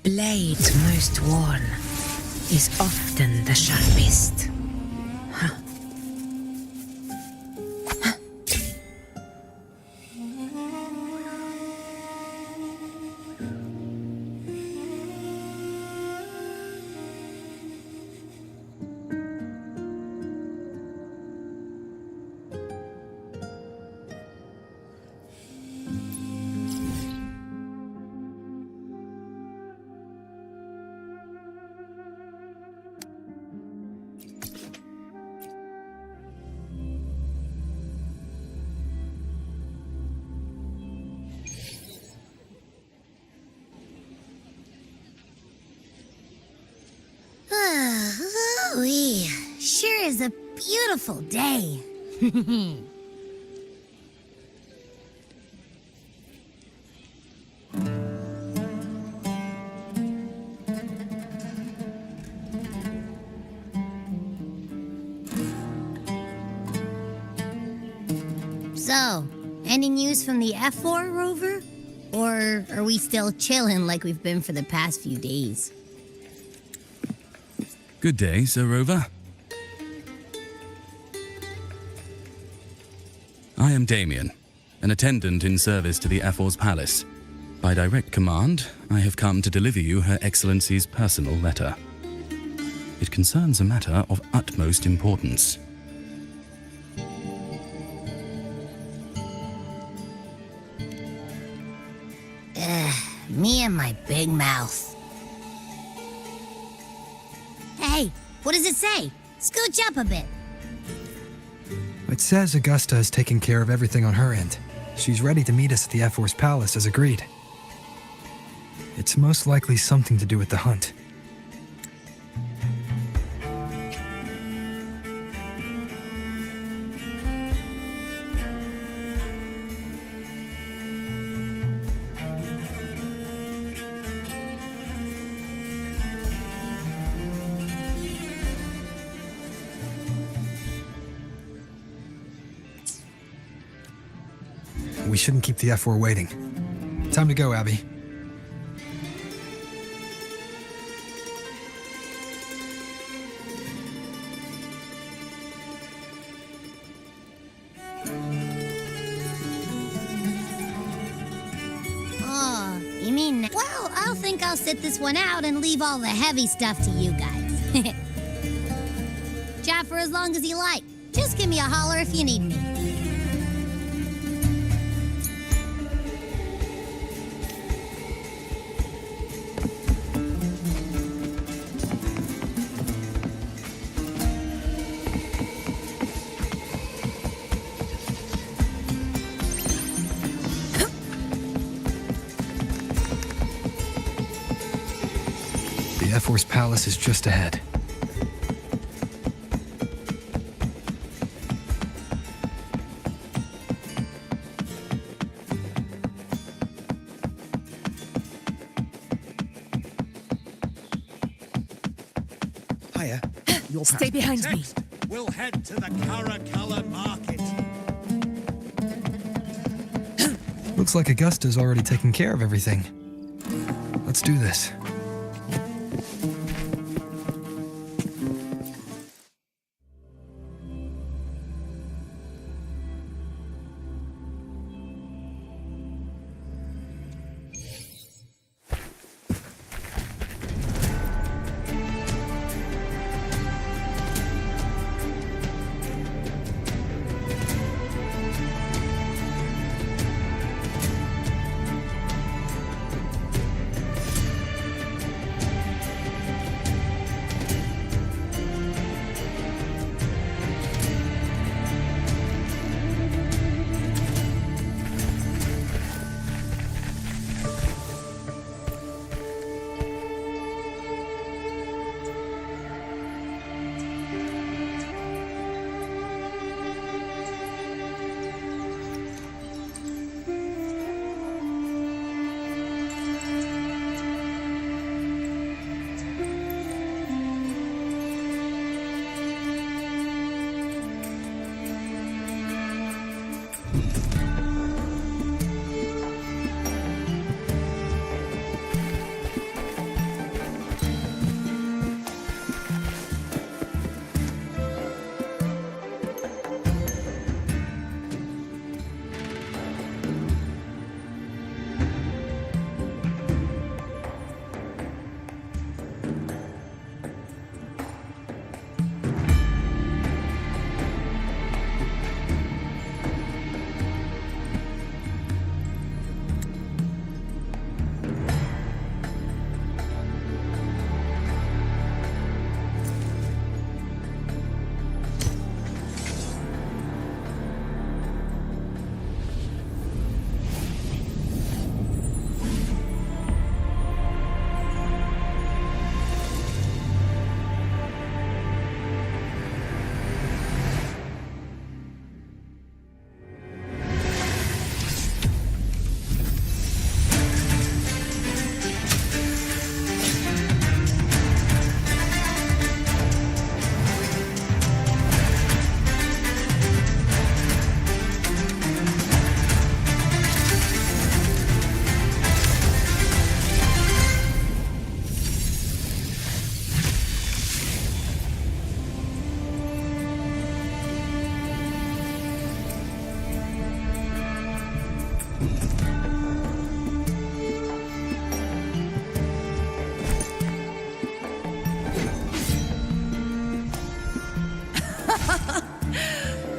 blade most worn is often the sharpest. Ooh-wee. Sure is a beautiful day. So, any news from the F4 rover? Or are we still chilling like we've been for the past few days? Good day, Sir Rover. I am Damien, an attendant in service to the F4's palace. By direct command, I have come to deliver you Her Excellency's personal letter. It concerns a matter of utmost importance. Me and my big mouth. Hey, what does it say? Scooch up a bit. It says Augusta has taken care of everything on her end. She's ready to meet us at the F4's palace as agreed. It's most likely something to do with the hunt. We shouldn't keep the F4 waiting. Time to go, Abby. Oh, you mean... Well, I'll think I'll sit this one out and leave all the heavy stuff to you guys. Chat for as long as you like. Just give me a holler if you need me. The F4's palace is just ahead. Hiya. Your Stay behind me. Next, we'll head to the Caracalla market. Looks like Augusta's already taken care of everything. Let's do this.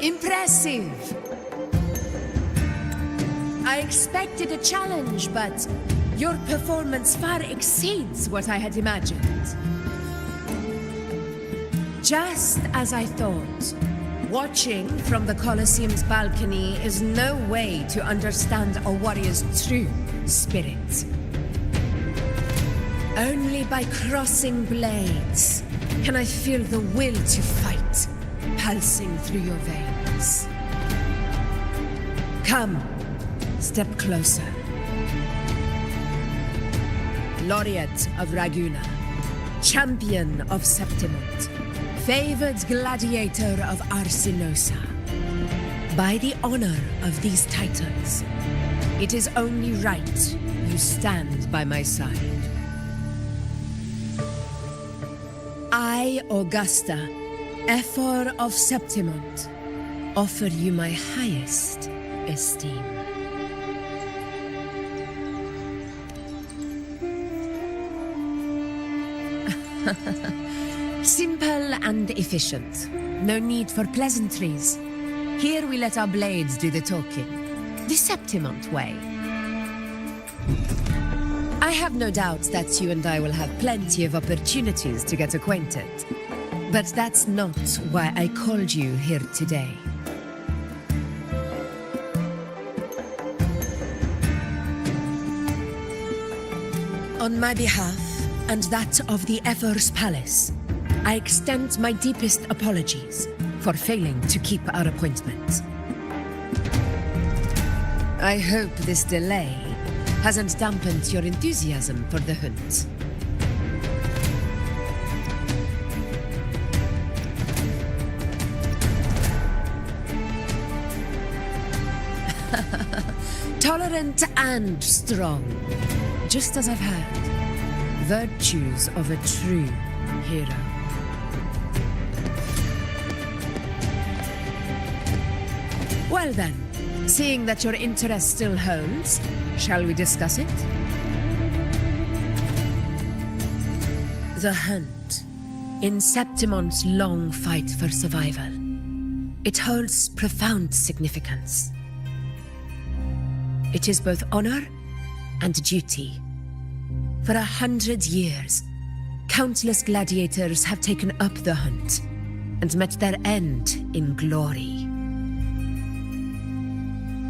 Impressive! I expected a challenge, but your performance far exceeds what I had imagined. Just as I thought, watching from the Colosseum's balcony is no way to understand a warrior's true spirit. Only by crossing blades can I feel the will to fight pulsing through your veins. Come, step closer. Laureate of Raguna, champion of Septimont, favored gladiator of Arsinosa. By the honor of these titles, it is only right you stand by my side. I, Augusta, Ephor of Septimont, offer you my highest esteem. Simple and efficient. No need for pleasantries. Here we let our blades do the talking. The Septimont way. I have no doubt that you and I will have plenty of opportunities to get acquainted. But that's not why I called you here today. On my behalf, and that of the Ephor's Palace, I extend my deepest apologies for failing to keep our appointment. I hope this delay hasn't dampened your enthusiasm for the hunt. Tolerant and strong, just as I've heard. Virtues of a true hero. Well then, seeing that your interest still holds, shall we discuss it? The hunt. In Septimont's long fight for survival, it holds profound significance. It is both honor and duty. For 100 years, countless gladiators have taken up the hunt and met their end in glory.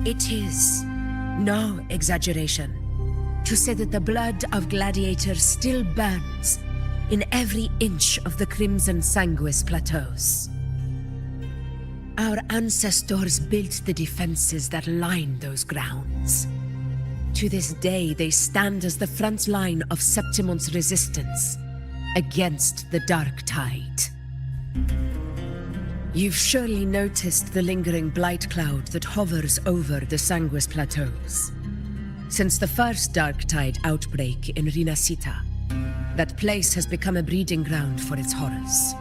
It is no exaggeration to say that the blood of gladiators still burns in every inch of the Crimson Sanguis plateaus. Our ancestors built the defenses that line those grounds. To this day, they stand as the front line of Septimont's resistance against the Dark Tide. You've surely noticed the lingering blight cloud that hovers over the Sanguis plateaus. Since the first Dark Tide outbreak in Rinasita, that place has become a breeding ground for its horrors.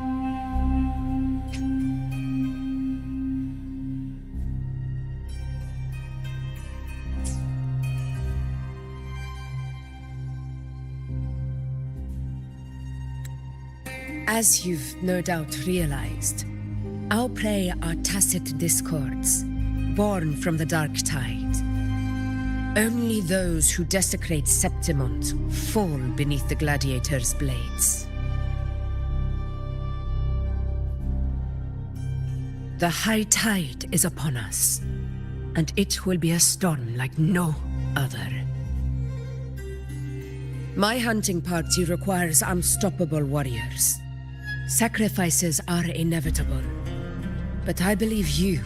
As you've no doubt realized, our prey are tacit discords, born from the Dark Tide. Only those who desecrate Septimont fall beneath the gladiators' blades. The high tide is upon us, and it will be a storm like no other. My hunting party requires unstoppable warriors. Sacrifices are inevitable, but I believe you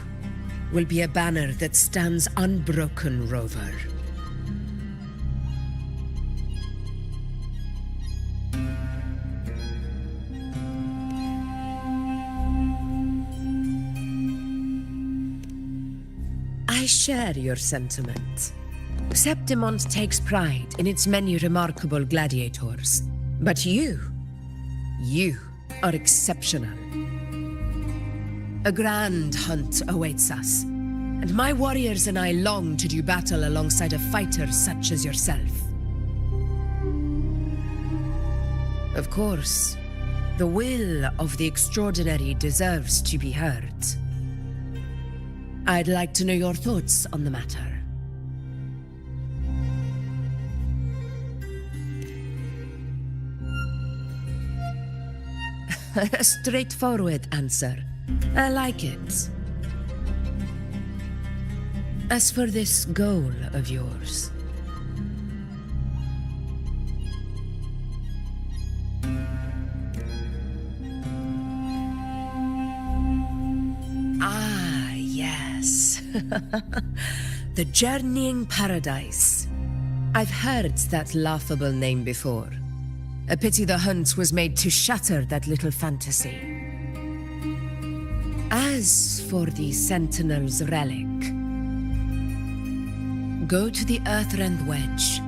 will be a banner that stands unbroken, Rover. I share your sentiment. Septimont takes pride in its many remarkable gladiators, but you are exceptional. A grand hunt awaits us, and my warriors and I long to do battle alongside of fighters such as yourself. Of course, the will of the extraordinary deserves to be heard. I'd like to know your thoughts on the matter. A straightforward answer. I like it. As for this goal of yours, yes. The Journeying Paradise. I've heard that laughable name before. A pity the hunt was made to shatter that little fantasy. As for the Sentinel's relic, go to the Earthrend Wedge.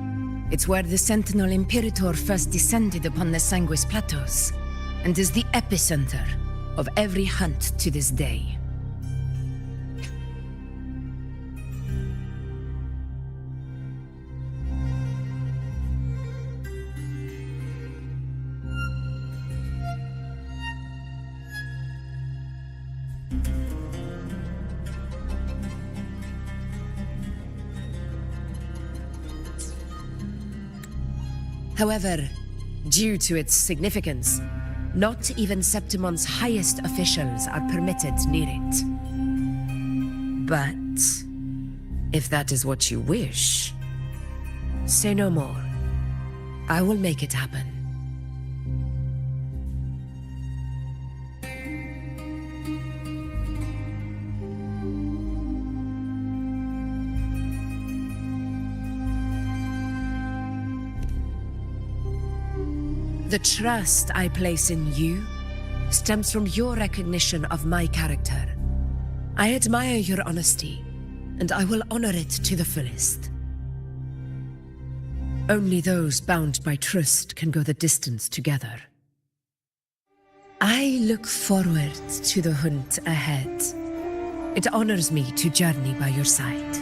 It's where the Sentinel Imperator first descended upon the Sanguis Plateaus, and is the epicenter of every hunt to this day. However, due to its significance, not even Septimon's highest officials are permitted near it. But if that is what you wish, say no more. I will make it happen. The trust I place in you stems from your recognition of my character. I admire your honesty, and I will honor it to the fullest. Only those bound by trust can go the distance together. I look forward to the hunt ahead. It honors me to journey by your side.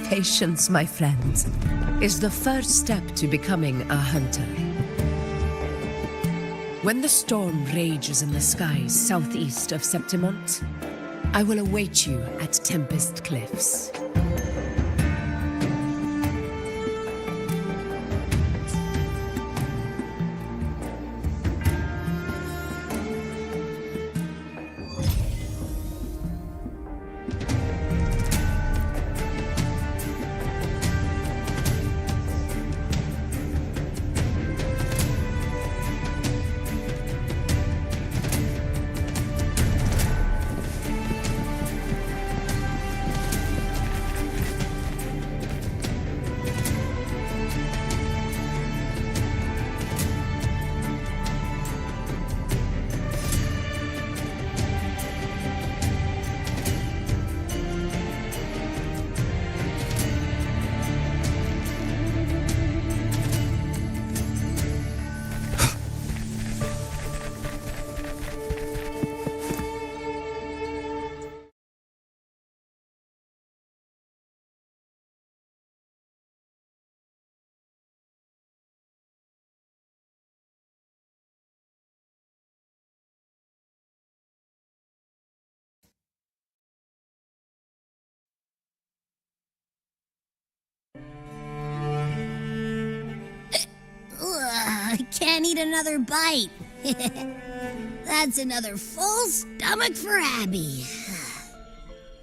Patience, my friend, is the first step to becoming a hunter. When the storm rages in the skies southeast of Septimont, I will await you at Tempest Cliffs. I can't eat another bite. That's another full stomach for Abby.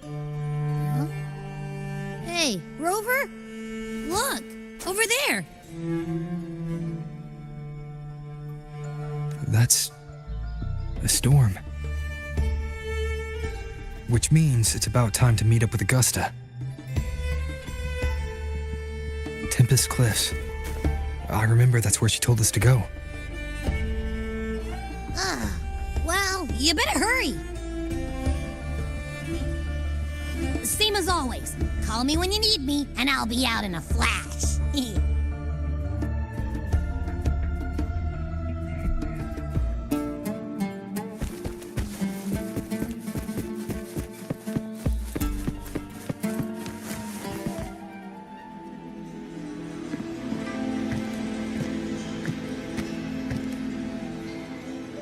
Huh? Hey, Rover? Look, over there. That's a storm. Which means it's about time to meet up with Augusta. Tempest Cliffs. I remember that's where she told us to go. Well, you better hurry. Same as always. Call me when you need me, and I'll be out in a flash.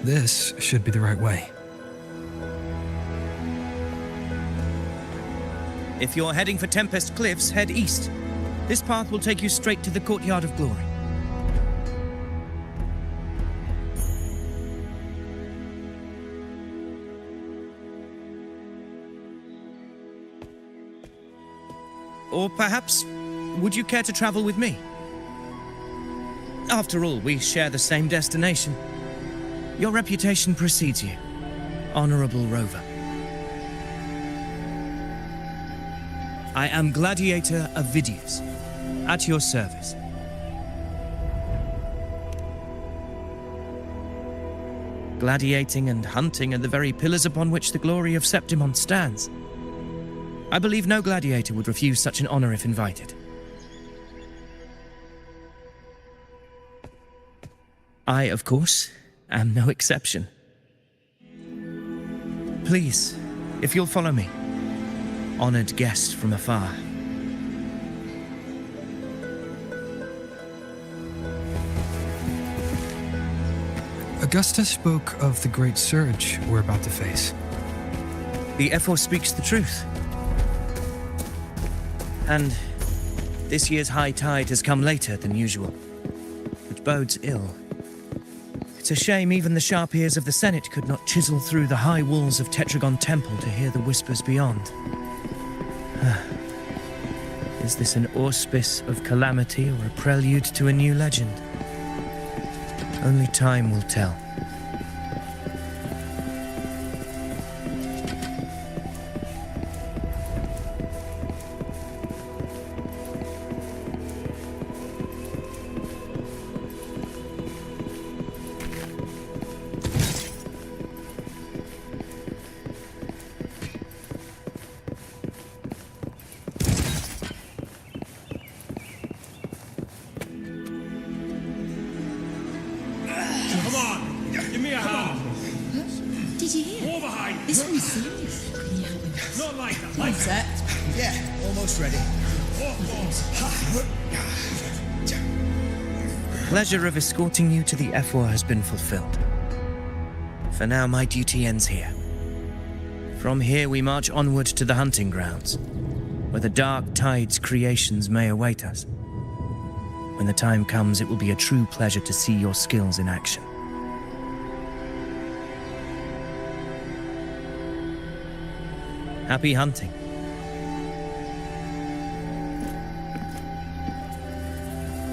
This should be the right way. If you're heading for Tempest Cliffs, head east. This path will take you straight to the Courtyard of Glory. Or perhaps, would you care to travel with me? After all, we share the same destination. Your reputation precedes you. Honorable Rover. I am Gladiator Avidius, at your service. Gladiating and hunting are the very pillars upon which the glory of Septimon stands. I believe no gladiator would refuse such an honor if invited. I, of course, am no exception. Please, if you'll follow me, honored guest from afar. Augusta spoke of the great surge we're about to face. The Ephor speaks the truth. And this year's high tide has come later than usual, which bodes ill. It's a shame even the sharp ears of the Senate could not chisel through the high walls of Tetragon Temple to hear the whispers beyond. Is this an auspice of calamity or a prelude to a new legend? Only time will tell. Come on, give me a hand. Did you hear? War behind. This one's serious. Can you help me? Not like that. Like that. Yeah, almost ready. Pleasure of escorting you to the Ephor has been fulfilled. For now, my duty ends here. From here, we march onward to the hunting grounds, where the dark tide's creations may await us. When the time comes, it will be a true pleasure to see your skills in action. Happy hunting.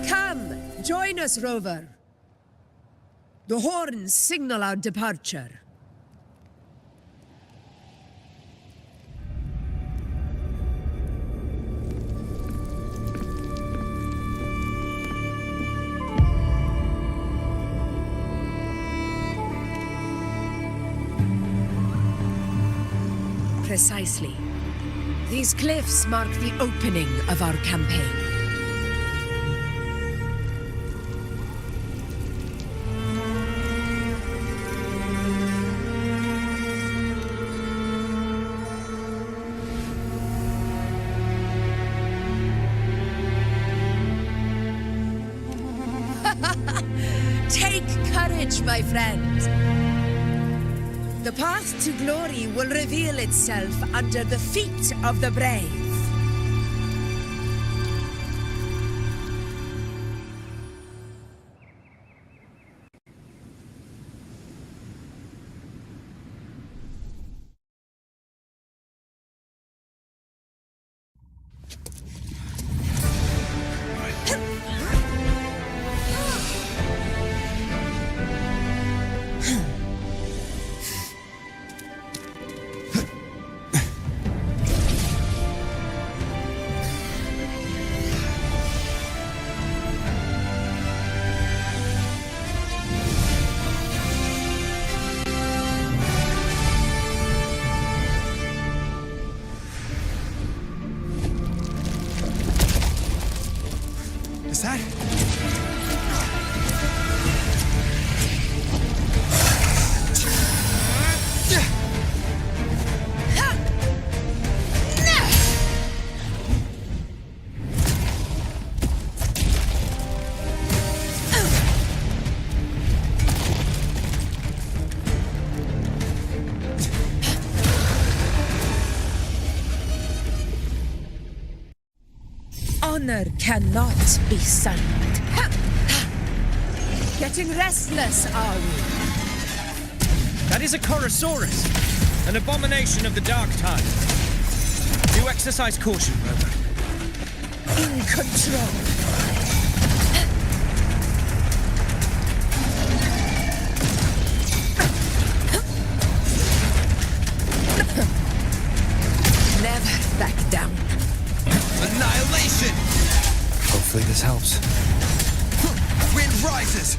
Come, join us, Rover. The horns signal our departure. Precisely. These cliffs mark the opening of our campaign. Take courage, my friend. The path to glory will reveal itself under the feet of the brave. honor cannot be sullied. Ha! Ha! Getting restless, are we? That is a Chorosaurus, an abomination of the dark tide. Do exercise caution, Rover. In control. Never back down. Annihilation! Hopefully this helps. Wind rises!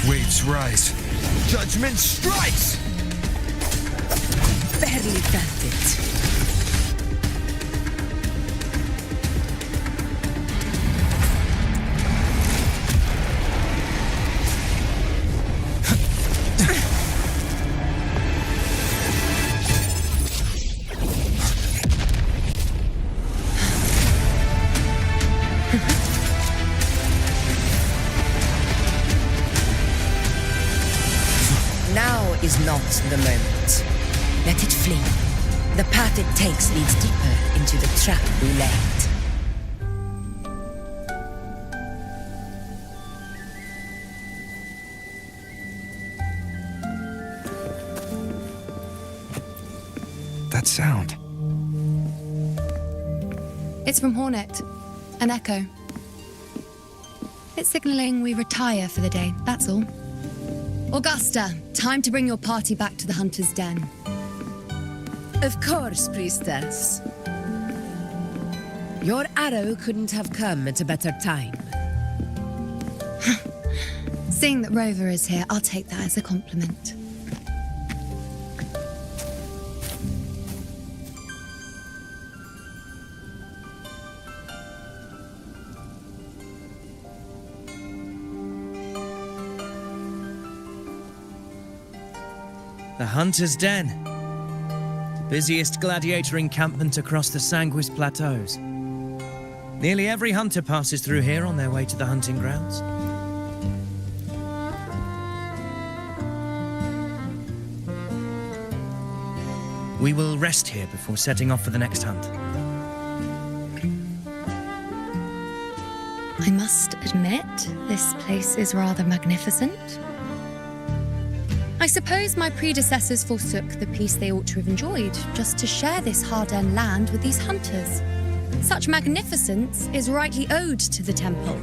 Waves rise. Judgment strikes! Barely felt it. Now is not the moment. Let it flee. The path it takes leads deeper into the trap we laid. That sound. It's from Hornet. An echo. It's signaling we retire for the day, that's all. Augusta, time to bring your party back to the Hunter's Den. Of course, priestess. Your arrow couldn't have come at a better time. Seeing that Rover is here, I'll take that as a compliment. The Hunter's Den. The busiest gladiator encampment across the Sanguis Plateaus. Nearly every hunter passes through here on their way to the hunting grounds. We will rest here before setting off for the next hunt. I must admit, this place is rather magnificent. I suppose my predecessors forsook the peace they ought to have enjoyed just to share this hard-earned land with these hunters. Such magnificence is rightly owed to the temple.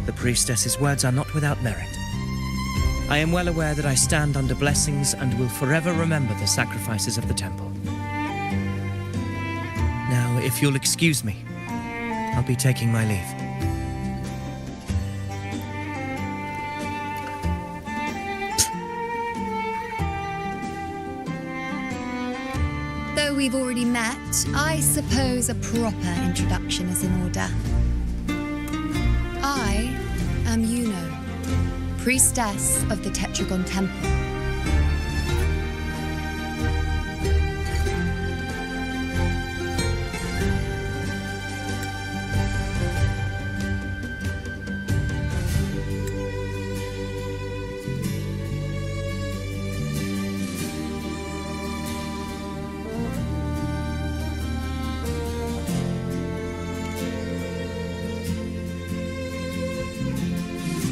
The priestess's words are not without merit. I am well aware that I stand under blessings and will forever remember the sacrifices of the temple. Now, if you'll excuse me, I'll be taking my leave. Though we've already met, I suppose a proper introduction is in order. I am Yuno, priestess of the Tetragon Temple.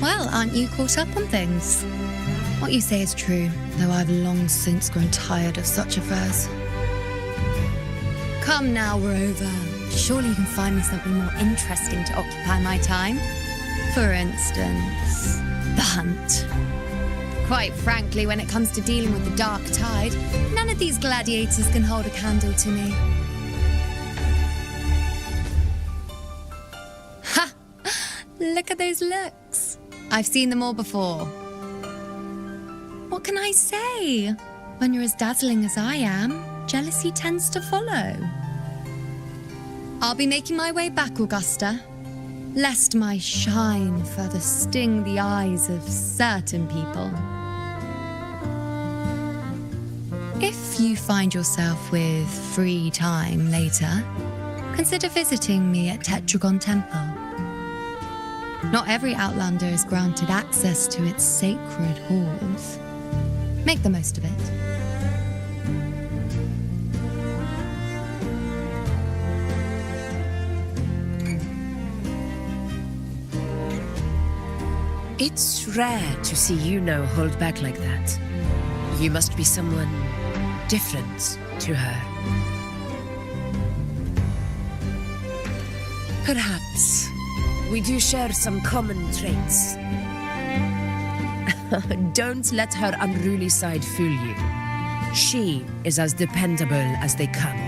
Well, aren't you caught up on things? What you say is true, though I've long since grown tired of such affairs. Come now, Rover. Surely you can find me something more interesting to occupy my time. For instance, the hunt. Quite frankly, when it comes to dealing with the dark tide, none of these gladiators can hold a candle to me. Ha! Look at those looks. I've seen them all before. What can I say? When you're as dazzling as I am, jealousy tends to follow. I'll be making my way back, Augusta, lest my shine further sting the eyes of certain people. If you find yourself with free time later, consider visiting me at Tetragon Temple. Not every Outlander is granted access to its sacred halls. Make the most of it. It's rare to see you now hold back like that. You must be someone different to her. Perhaps we do share some common traits. Don't let her unruly side fool you. She is as dependable as they come.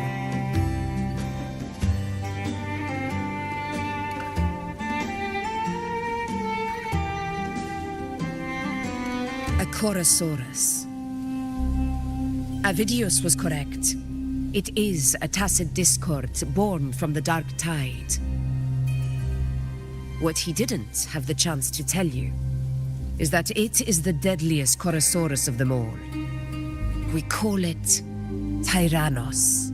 A Chorosaurus. Avidius was correct. It is a tacit discord born from the Dark Tide. What he didn't have the chance to tell you is that it is the deadliest Chorosaurus of them all. We call it Tyrannos,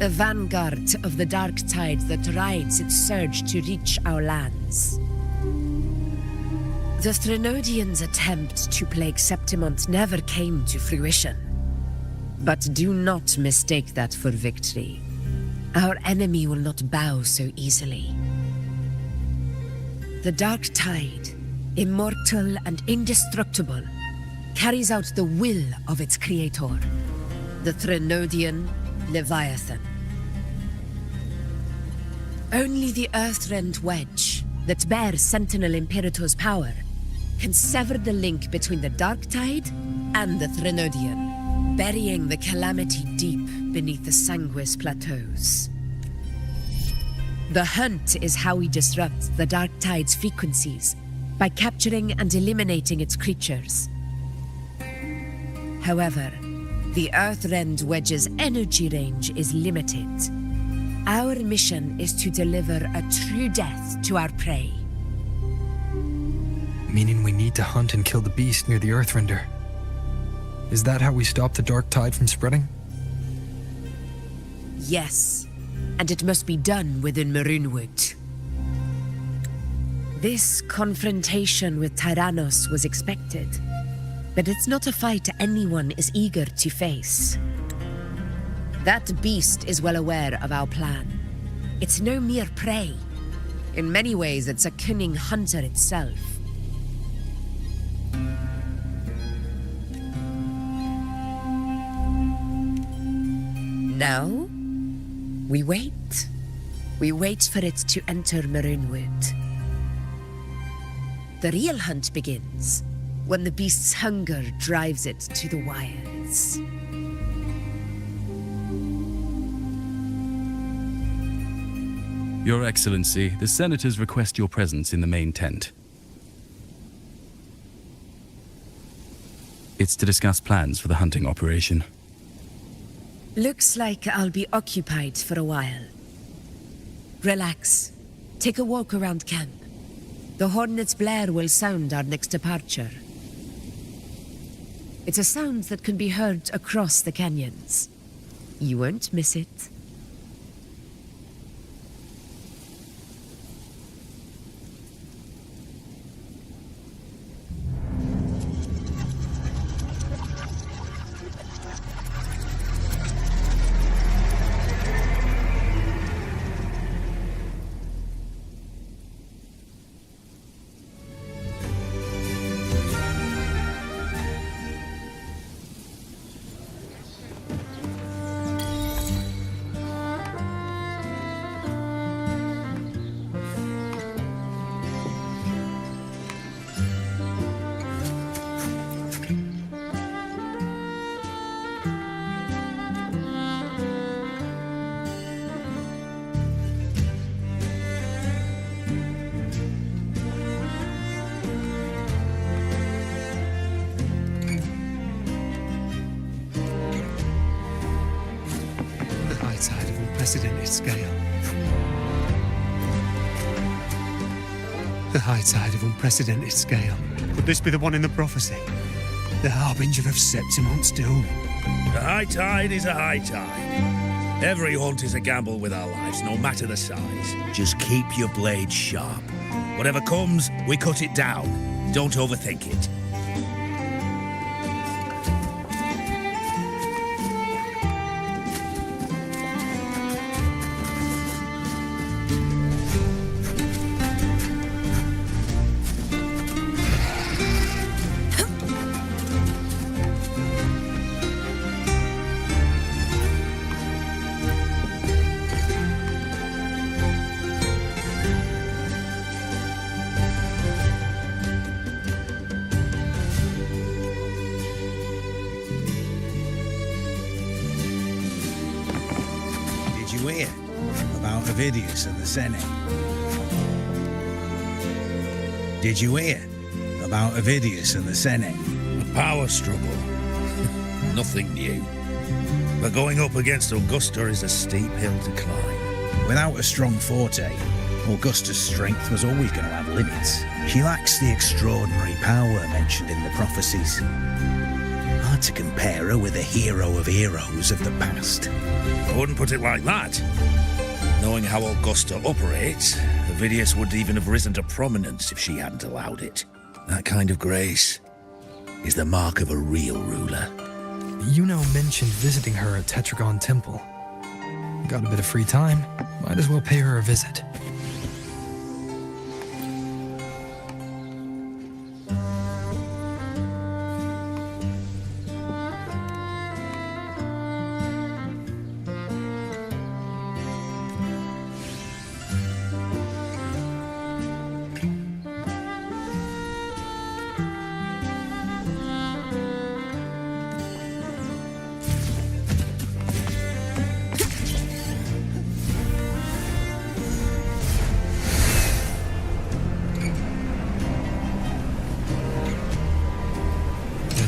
a vanguard of the Dark Tide that rides its surge to reach our lands. The Threnodians' attempt to plague Septimont never came to fruition. But do not mistake that for victory. Our enemy will not bow so easily. The Dark Tide, immortal and indestructible, carries out the will of its creator, the Threnodian Leviathan. Only the Earthrend Wedge that bears Sentinel Imperator's power can sever the link between the Dark Tide and the Threnodian, burying the calamity deep beneath the Sanguis plateaus. The hunt is how we disrupt the Dark Tide's frequencies, by capturing and eliminating its creatures. However, the Earthrend Wedge's energy range is limited. Our mission is to deliver a true death to our prey. Meaning we need to hunt and kill the beast near the Earthrender. Is that how we stop the Dark Tide from spreading? Yes, and it must be done within Maroonwood. This confrontation with Tyrannos was expected, but it's not a fight anyone is eager to face. That beast is well aware of our plan. It's no mere prey. In many ways, it's a cunning hunter itself. Now, we wait. We wait for it to enter Maroonwood. The real hunt begins when the beast's hunger drives it to the wilds. Your Excellency, the Senators request your presence in the main tent. It's to discuss plans for the hunting operation. Looks like I'll be occupied for a while. Relax. Take a walk around camp. The hornet's blare will sound our next departure. It's a sound that can be heard across the canyons. You won't miss it. Tide of unprecedented scale. The high tide of unprecedented scale. Could this be the one in the prophecy? The harbinger of Septimont's doom. A high tide is a high tide. Every hunt is a gamble with our lives, no matter the size. Just keep your blade sharp. Whatever comes, we cut it down. Don't overthink it. Did you hear about Ovidius and the Senate? Did you hear about Ovidius and the Senate? A power struggle. Nothing new. But going up against Augusta is a steep hill to climb. Without a strong forte, Augusta's strength was always going to have limits. She lacks the extraordinary power mentioned in the prophecies. Hard to compare her with a hero of heroes of the past. I wouldn't put it like that. Knowing how Augusta operates, Ovidius would even have risen to prominence if she hadn't allowed it. That kind of grace is the mark of a real ruler. Yuno mentioned visiting her at Tetragon Temple. Got a bit of free time, might as well pay her a visit.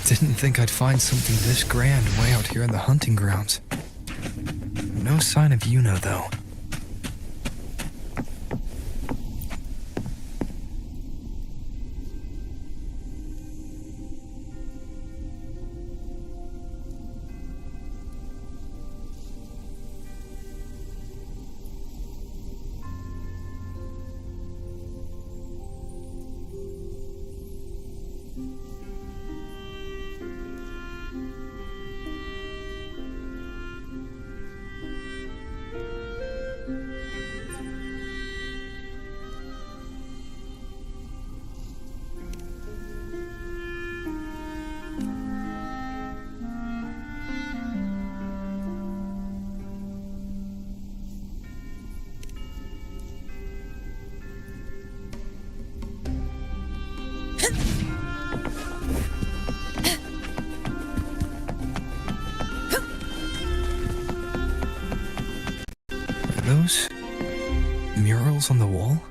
Didn't think I'd find something this grand way out here in the hunting grounds. No sign of Yuno, though. Those murals on the wall?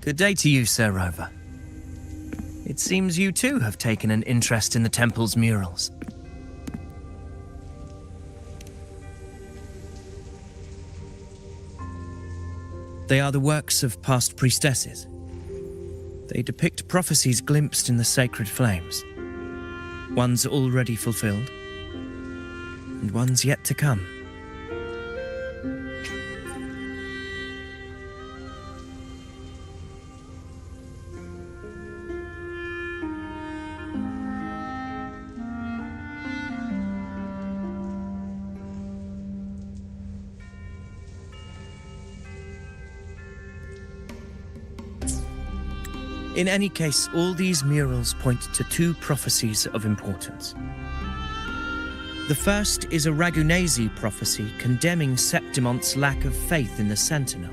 Good day to you, Sir Rover. It seems you too have taken an interest in the temple's murals. They are the works of past priestesses. They depict prophecies glimpsed in the sacred flames. Ones already fulfilled, and ones yet to come. In any case, all these murals point to two prophecies of importance. The first is a Ragunesi prophecy condemning Septimonte's lack of faith in the Sentinel.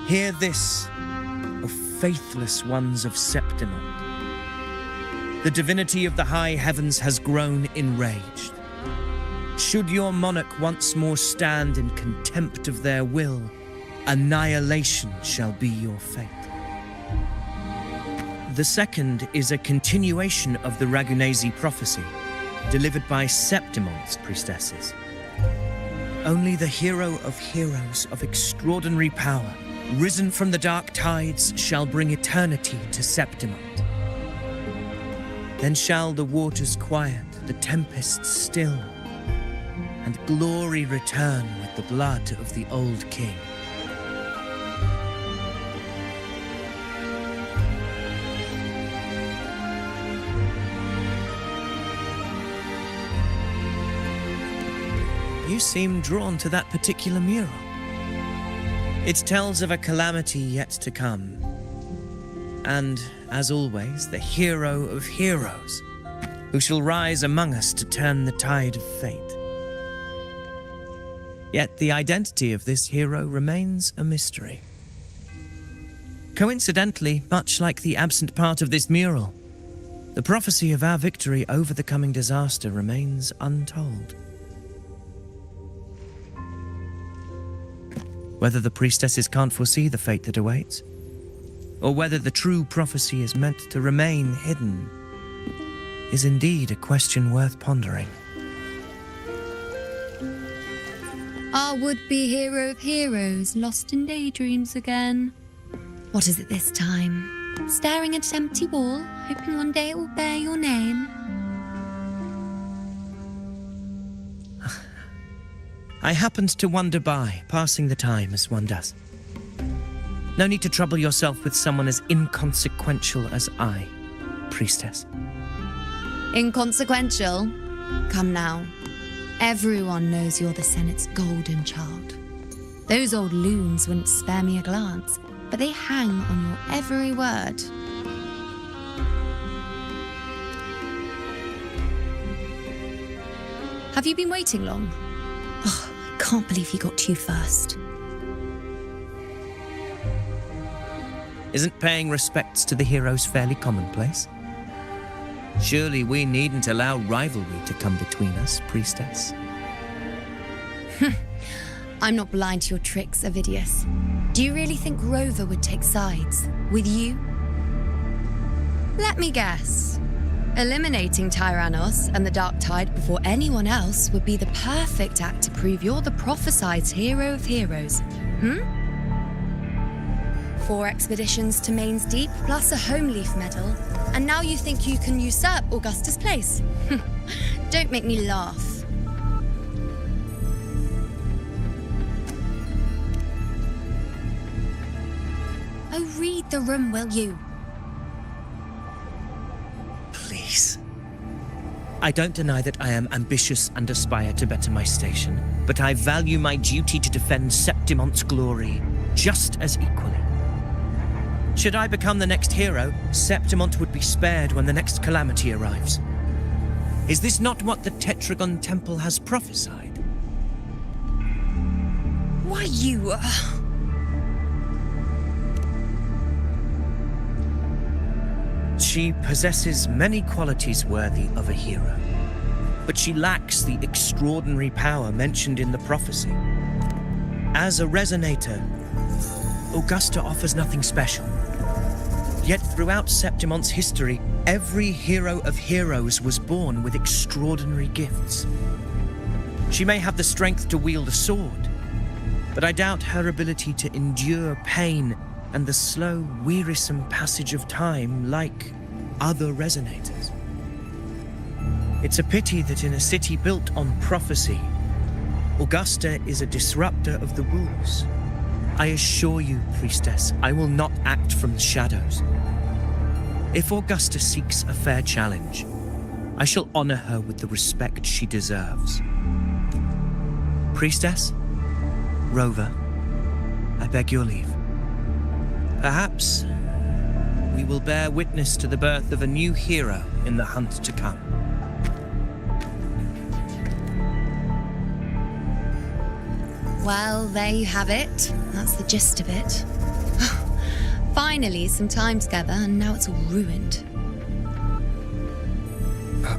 Hear this, O faithless ones of Septimont. The divinity of the high heavens has grown enraged. Should your monarch once more stand in contempt of their will, annihilation shall be your fate. The second is a continuation of the Ragunesi prophecy, delivered by Septimonte's priestesses. Only the hero of heroes of extraordinary power, risen from the dark tides, shall bring eternity to Septimont. Then shall the waters quiet, the tempests still, and glory return with the blood of the old king. You seem drawn to that particular mural. It tells of a calamity yet to come. And, as always, the hero of heroes, who shall rise among us to turn the tide of fate. Yet the identity of this hero remains a mystery. Coincidentally, much like the absent part of this mural, the prophecy of our victory over the coming disaster remains untold. Whether the priestesses can't foresee the fate that awaits, or whether the true prophecy is meant to remain hidden, is indeed a question worth pondering. Our would-be hero of heroes, lost in daydreams again. What is it this time? Staring at an empty wall, hoping one day it will bear your name? I happened to wander by, passing the time as one does. No need to trouble yourself with someone as inconsequential as I, priestess. Inconsequential? Come now. Everyone knows you're the Senate's golden child. Those old loons wouldn't spare me a glance, but they hang on your every word. Have you been waiting long? Oh, I can't believe he got to you first. Isn't paying respects to the heroes fairly commonplace? Surely we needn't allow rivalry to come between us, priestess. I'm not blind to your tricks, Avidius. Do you really think Rover would take sides with you? Let me guess. Eliminating Tyrannos and the Dark Tide before anyone else would be the perfect act to prove you're the prophesied hero of heroes. 4 expeditions to Main's Deep, plus a Home Leaf medal, and now you think you can usurp Augustus' place? Don't make me laugh. Oh, read the room, will you? Please. I don't deny that I am ambitious and aspire to better my station, but I value my duty to defend Septimonte's glory just as equally. Should I become the next hero, Septimonte would be spared when the next calamity arrives. Is this not what the Tetragon Temple has prophesied? Why, you... She possesses many qualities worthy of a hero, but she lacks the extraordinary power mentioned in the prophecy. As a resonator, Augusta offers nothing special. Yet throughout Septimont's history, every hero of heroes was born with extraordinary gifts. She may have the strength to wield a sword, but I doubt her ability to endure pain and the slow, wearisome passage of time like other resonators. It's a pity that in a city built on prophecy, Augusta is a disruptor of the rules. I assure you, priestess, I will not act from the shadows. If Augusta seeks a fair challenge, I shall honor her with the respect she deserves. Priestess, Rover, I beg your leave. Perhaps we will bear witness to the birth of a new hero in the hunt to come. Well, there you have it. That's the gist of it. Finally, some time together, and now it's all ruined.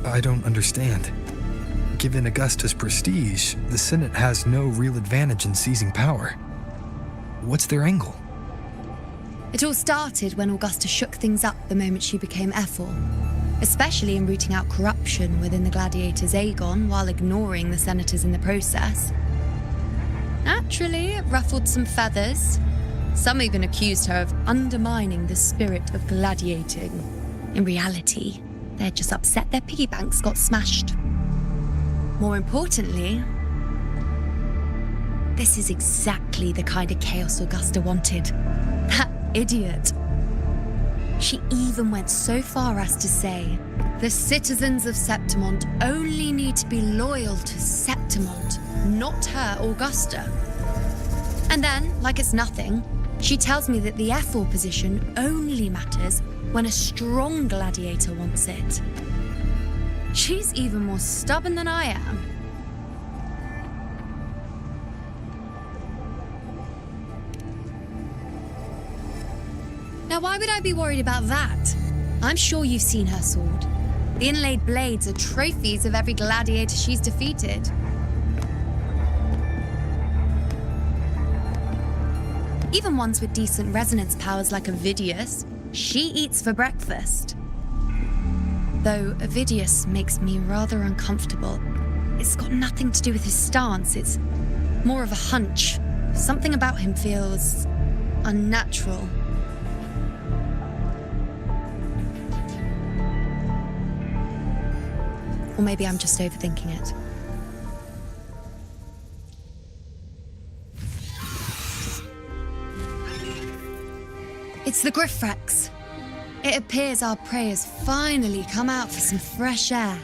I don't understand. Given Augusta's prestige, the Senate has no real advantage in seizing power. What's their angle? It all started when Augusta shook things up the moment she became Ephor, especially in rooting out corruption within the gladiators' Aegon while ignoring the senators in the process. Naturally, it ruffled some feathers. Some even accused her of undermining the spirit of gladiating. In reality, they're just upset their piggy banks got smashed. More importantly, this is exactly the kind of chaos Augusta wanted. That idiot. She even went so far as to say, the citizens of Septimont only need to be loyal to Septimont, not her, Augusta. And then, like it's nothing, she tells me that the Ephor position only matters when a strong gladiator wants it. She's even more stubborn than I am. Now, why would I be worried about that? I'm sure you've seen her sword. The inlaid blades are trophies of every gladiator she's defeated. Even ones with decent resonance powers like Avidius, she eats for breakfast. Though Avidius makes me rather uncomfortable. It's got nothing to do with his stance, it's more of a hunch. Something about him feels unnatural. Or maybe I'm just overthinking it. It's the Griffrex. It appears our prey has finally come out for some fresh air.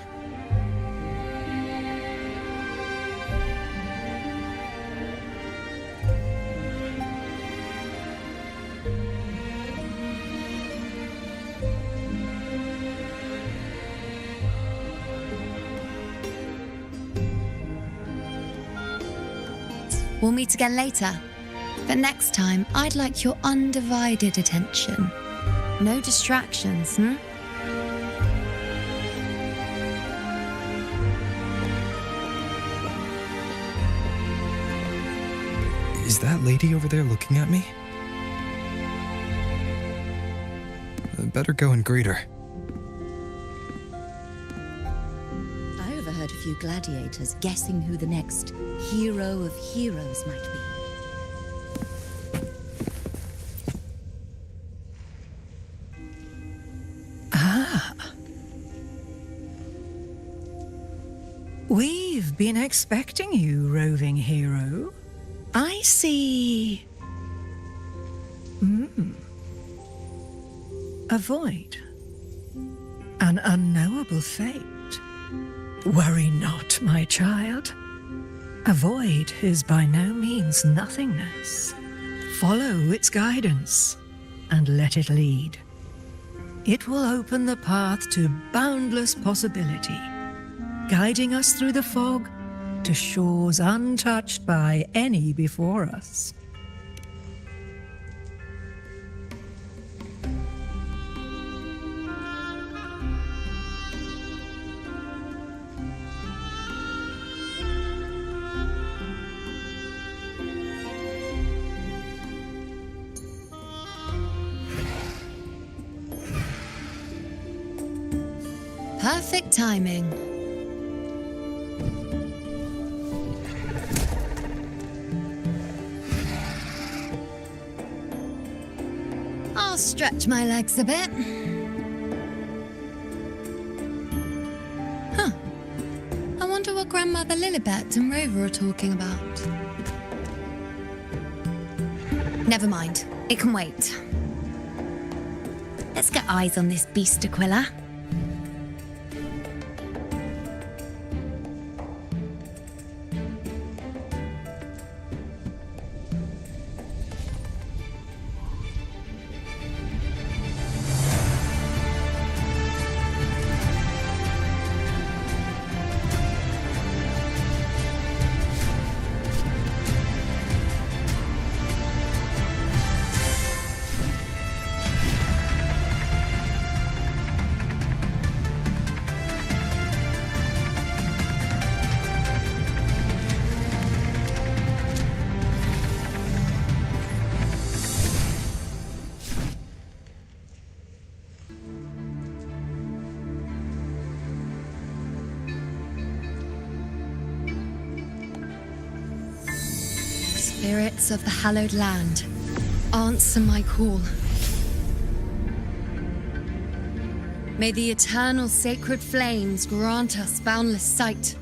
We'll meet again later. But next time, I'd like your undivided attention. No distractions, Is that lady over there looking at me? I'd better go and greet her. I overheard a few gladiators guessing who the next hero of heroes might be. We've been expecting you, roving hero. I see... A void. An unknowable fate. Worry not, my child. A void is by no means nothingness. Follow its guidance, and let it lead. It will open the path to boundless possibility, guiding us through the fog to shores untouched by any before us. Perfect timing. I'll stretch my legs a bit. Huh. I wonder what Grandmother Lilibet and Rover are talking about. Never mind. It can wait. Let's get eyes on this beast, Aquila. Spirits of the hallowed land, answer my call. May the eternal sacred flames grant us boundless sight.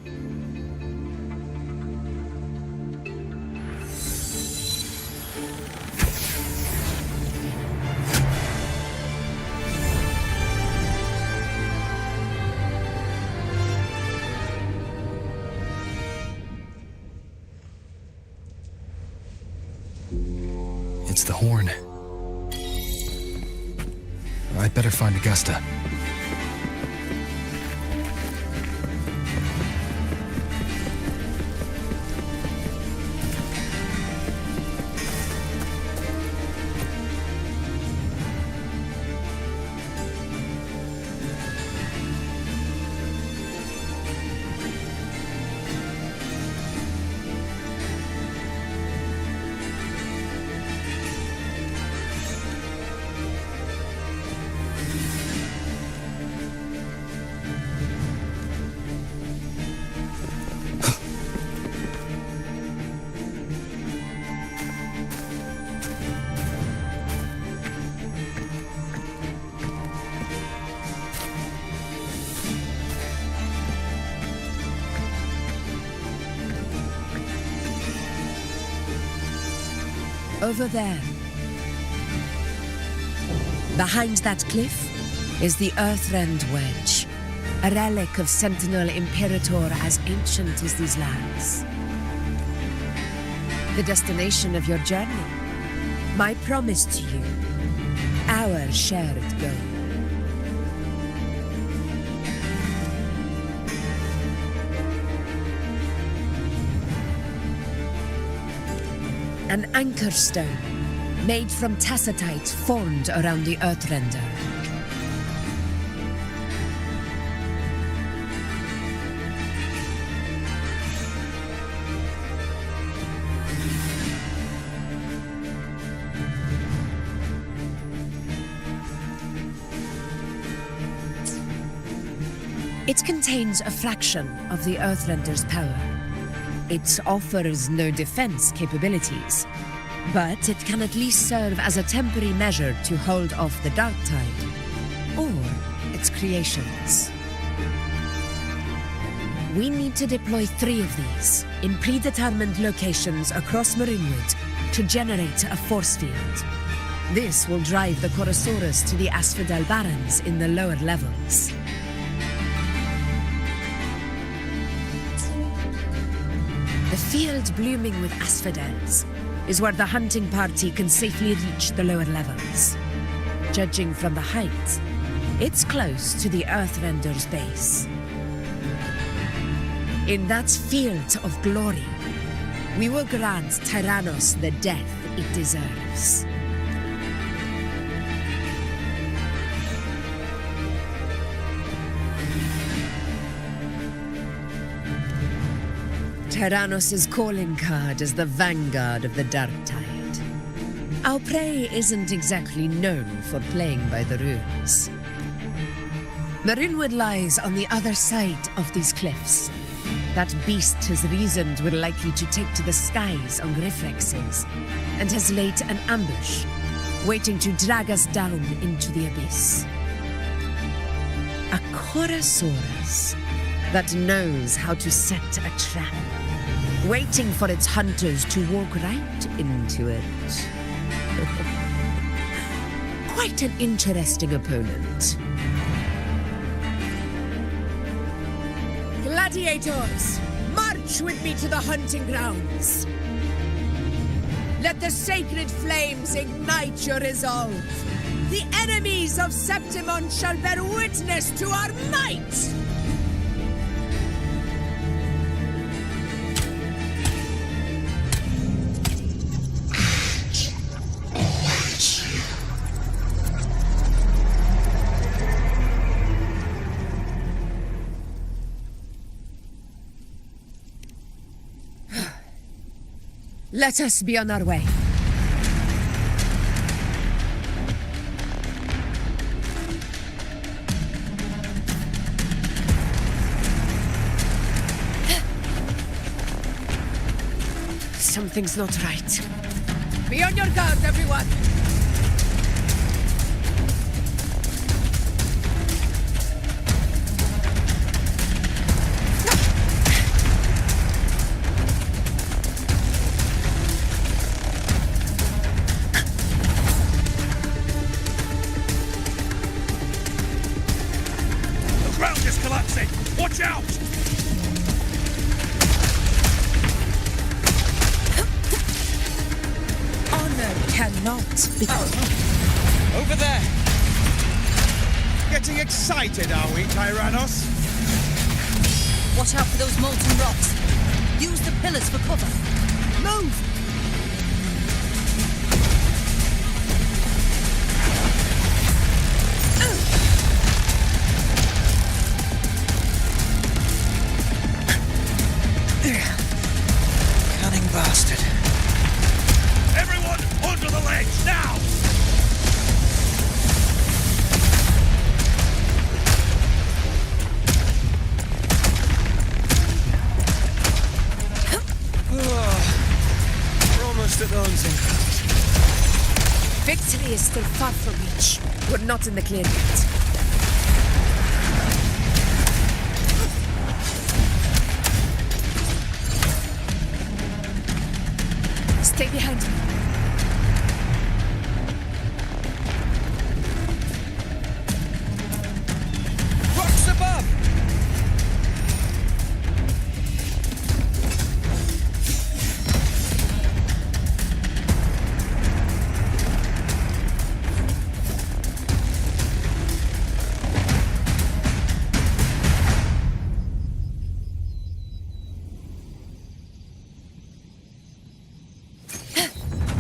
It's the horn. I'd better find Augusta. Over there, behind that cliff, is the Earthrend Wedge, a relic of Sentinel Imperator as ancient as these lands. The destination of your journey, my promise to you, our shared goal. An anchor stone, made from tacitite formed around the Earthrender. It contains a fraction of the Earthrender's power. It offers no defense capabilities, but it can at least serve as a temporary measure to hold off the dark tide, or its creations. We need to deploy 3 of these in predetermined locations across Marinewood to generate a force field. This will drive the Chorosaurus to the Asphodel Barrens in the lower levels. The field blooming with asphodels is where the hunting party can safely reach the lower levels. Judging from the height, it's close to the Earthrender's base. In that field of glory, we will grant Tyrannos the death it deserves. Tyrannos' calling card is the vanguard of the dark tide. Our prey isn't exactly known for playing by the rules. Marinwood lies on the other side of these cliffs. That beast has reasoned we're likely to take to the skies on Griffrexes, and has laid an ambush, waiting to drag us down into the abyss. A Chorosaurus that knows how to set a trap, waiting for its hunters to walk right into it. Quite an interesting opponent. Gladiators, march with me to the hunting grounds. Let the sacred flames ignite your resolve. The enemies of Septimon shall bear witness to our might! Let us be on our way. Something's not right. Be on your guard, everyone! The ground is collapsing! Watch out! Cannot be. Over there! Getting excited, are we, Tyrannos? Watch out for those molten rocks. Use the pillars for cover. Move! Cunning bastard. Everyone, onto the ledge, now! We're almost at the hunting grounds. Victory is still far from reach. We're not in the clear yet. Stay behind me. Rocks above!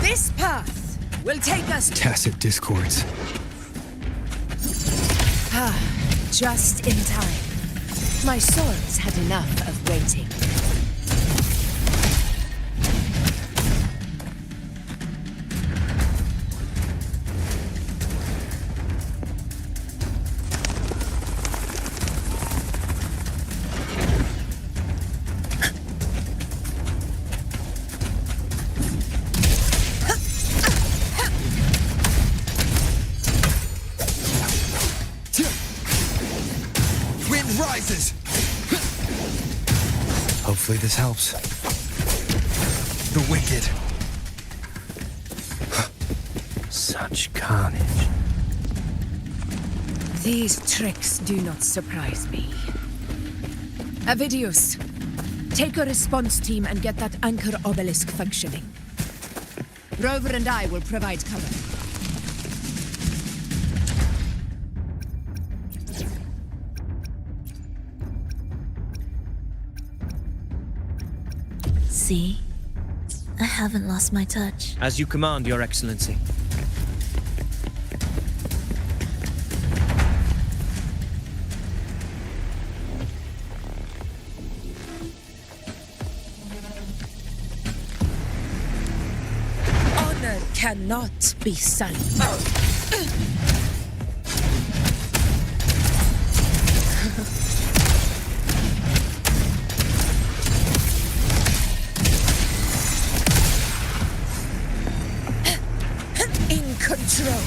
This path will take us to... Tacit discords. Just in time. My swords had enough of waiting. Rises! Hopefully this helps. The wicked. Such carnage. These tricks do not surprise me. Avidius, take a response team and get that anchor obelisk functioning. Rover and I will provide cover. See? I haven't lost my touch. As you command, Your Excellency. Honor cannot be silenced. natural.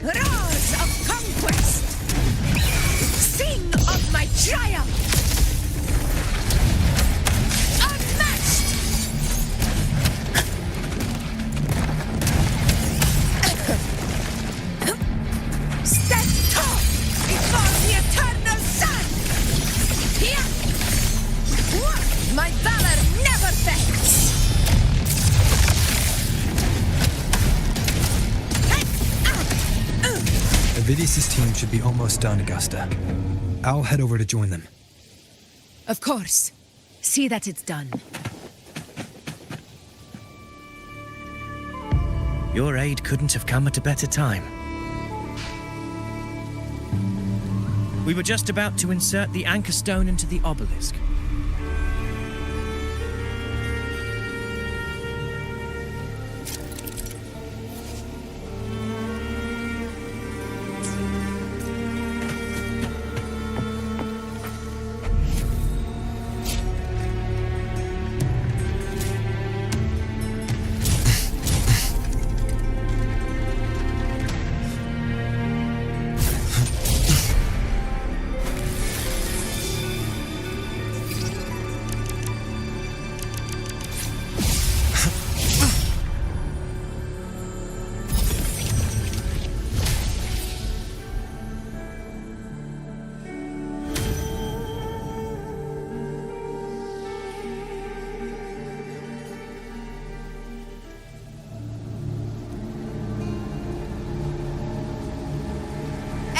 Roars of conquest! Sing of my triumph! Unmatched! Stand tall before the eternal sun! Here! My valor never fails! Avidius' team should be almost done, Augusta. I'll head over to join them. Of course. See that it's done. Your aid couldn't have come at a better time. We were just about to insert the anchor stone into the obelisk.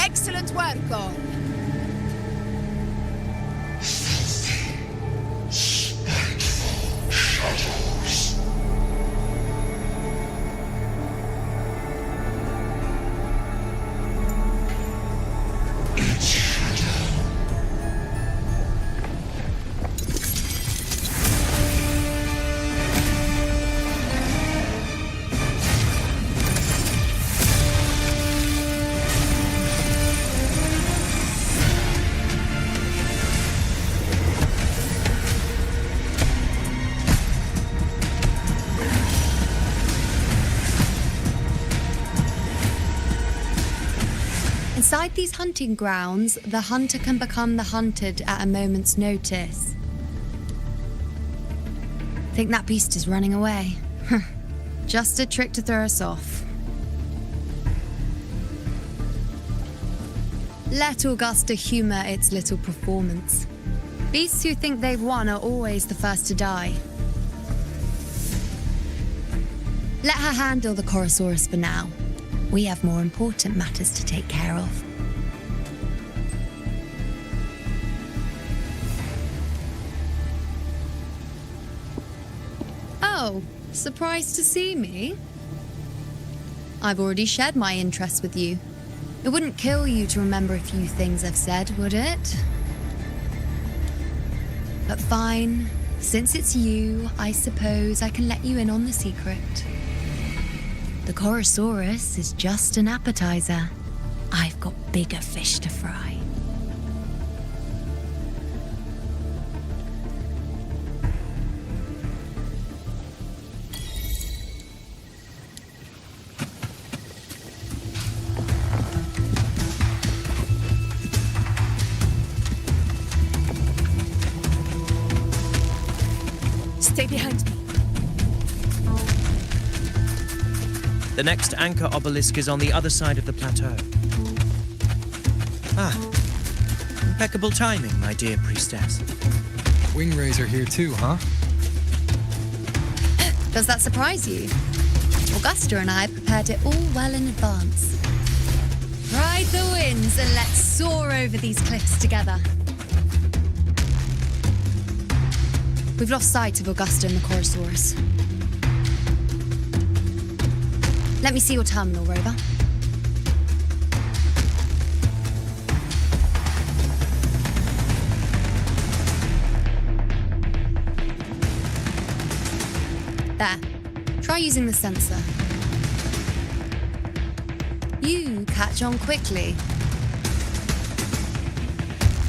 Excellent work, all. Inside these hunting grounds, the hunter can become the hunted at a moment's notice. Think that beast is running away? Just a trick to throw us off. Let Augusta humor its little performance. Beasts who think they've won are always the first to die. Let her handle the Chorosaurus for now. We have more important matters to take care of. Oh, surprised to see me? I've already shared my interest with you. It wouldn't kill you to remember a few things I've said, would it? But fine, since it's you, I suppose I can let you in on the secret. The Chorosaurus is just an appetizer. I've got bigger fish to fry. Stay behind me. The next anchor obelisk is on the other side of the plateau. Ah, impeccable timing, my dear priestess. Wingrays are here too, huh? Does that surprise you? Augusta and I prepared it all well in advance. Ride the winds and let's soar over these cliffs together. We've lost sight of Augusta and the Chorosaurus. Let me see your terminal, Rover. There. Try using the sensor. You catch on quickly.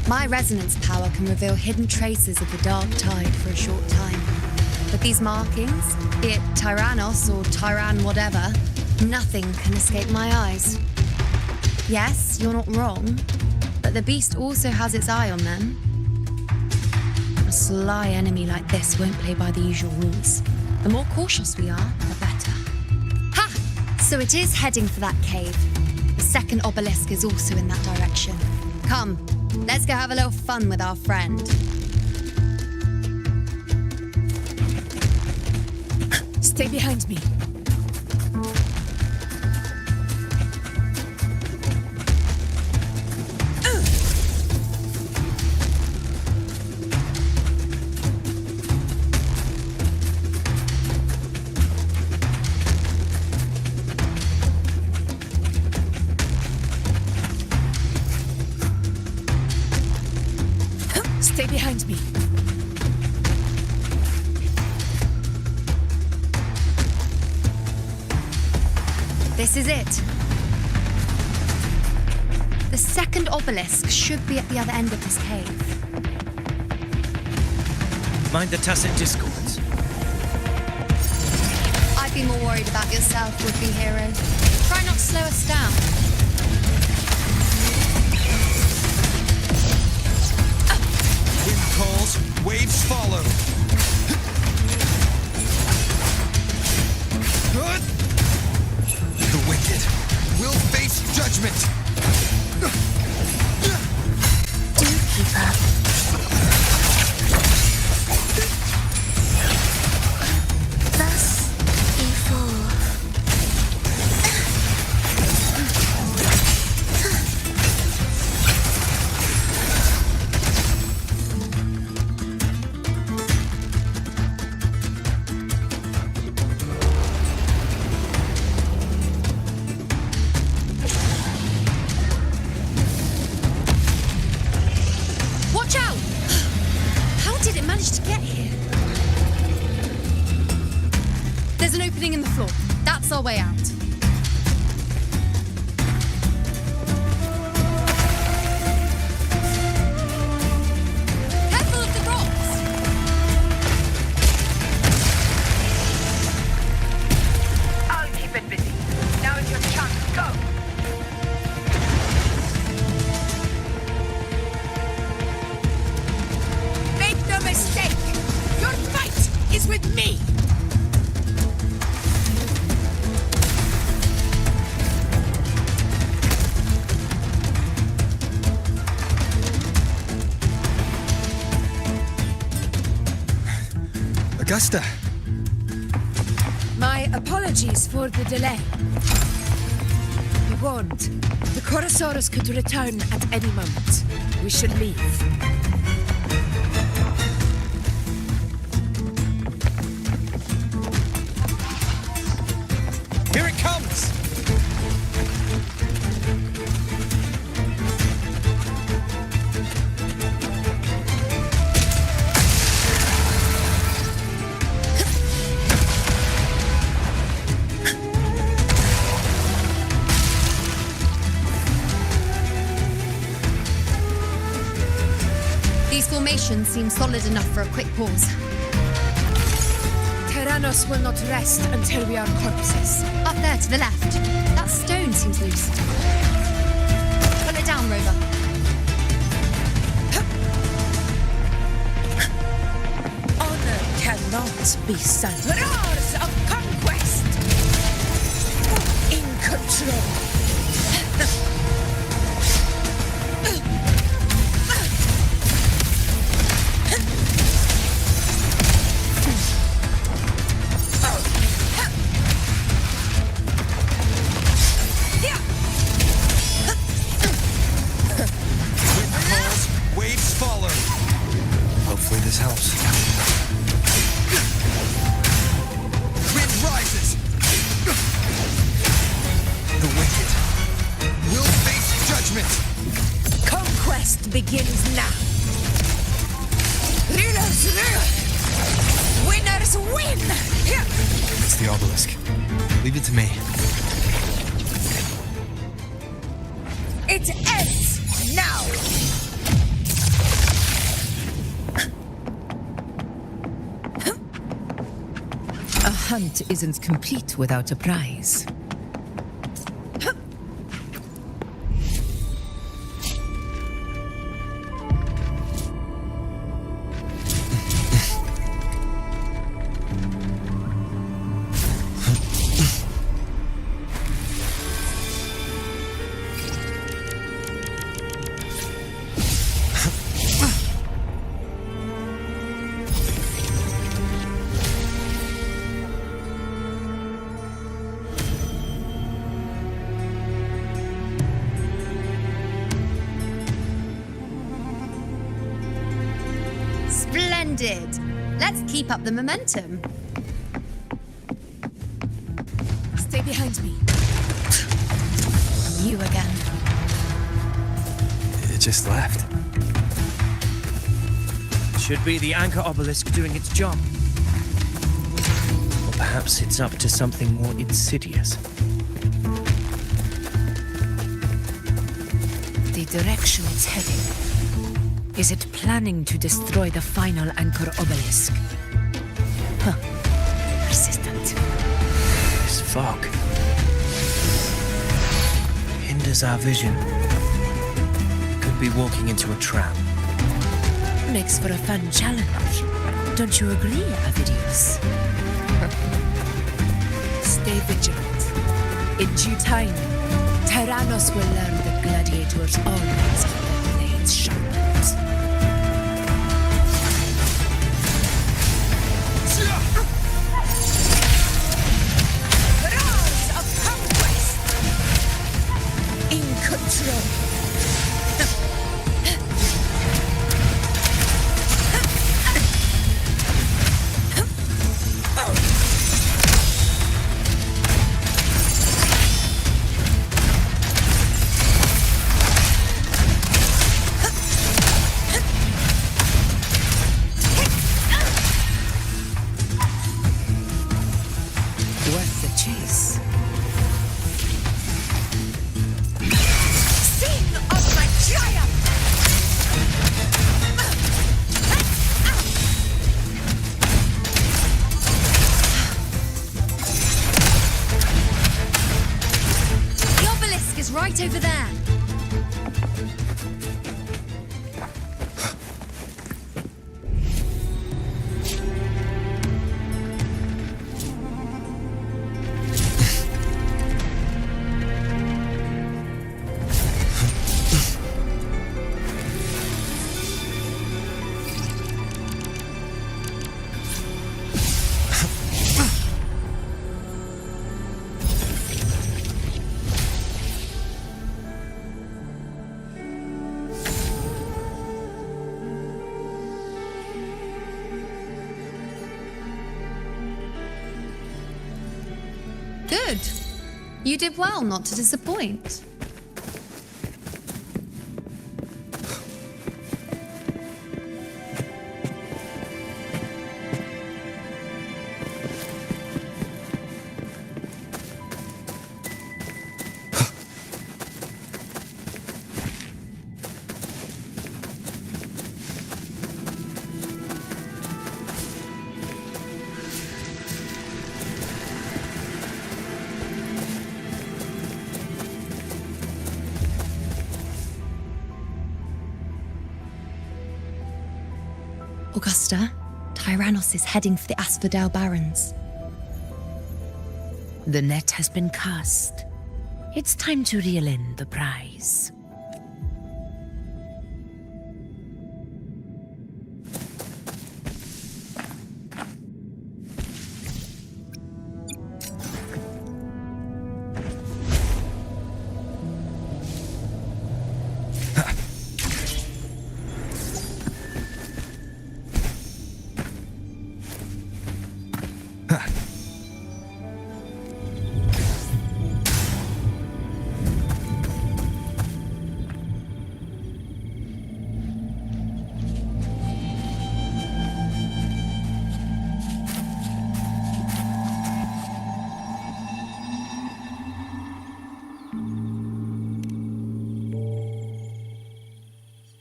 My resonance power can reveal hidden traces of the dark tide for a short time. But these markings, be it Tyrannos or Tyran whatever, nothing can escape my eyes. Yes, you're not wrong, but the beast also has its eye on them. A sly enemy like this won't play by the usual rules. The more cautious we are, the better. Ha! So it is heading for that cave. The second obelisk is also in that direction. Come, let's go have a little fun with our friend. Stay behind me. Stay behind me. This is it. The second obelisk should be at the other end of this cave. Mind the tacit discords. I'd be more worried about yourself, would-be hero. Try not to slow us down. Wind calls, waves follow. The wicked will face judgment. Do keep up. Thus before. Watch out! How did it manage to get here? There's an opening in the floor. That's our way out. Careful of the rocks! I'll keep it busy. Now is your chance. Go! Make no mistake! Your fight is with me! Augusta! My apologies for the delay. We warned. The Chorosaurus could return at any moment. We should leave. Here it comes! These formations seem solid enough for a quick pause. Tyrannos will not rest until we are corpses. Up there to the left. That stone seems loose. Pull it down, Rover. Honor cannot be silenced. Roars of conquest! In control. Wind calls, waves follow. Hopefully this helps. Wind rises. The wicked will face judgment. Conquest begins now. Rulers rule. Winners win. It's the obelisk. Leave it to me. It ends now! A hunt isn't complete without a prize. Splendid! Let's keep up the momentum. Stay behind me. You again. It just left. Should be the anchor obelisk doing its job. Or perhaps it's up to something more insidious. The direction it's heading. Is it planning to destroy the final anchor obelisk? Huh. Persistent. This fog hinders our vision. Could be walking into a trap. Makes for a fun challenge. Don't you agree, Avidius? Stay vigilant. In due time, Tyrannos will learn that gladiators always keep their blades sharpened. Rise of conquest! In control. Worth the chase. Sing of my triumph! The obelisk is right over there. Good. You did well not to disappoint. Augusta, Tyrannos is heading for the Asphodel Barrens. The net has been cast. It's time to reel in the prize.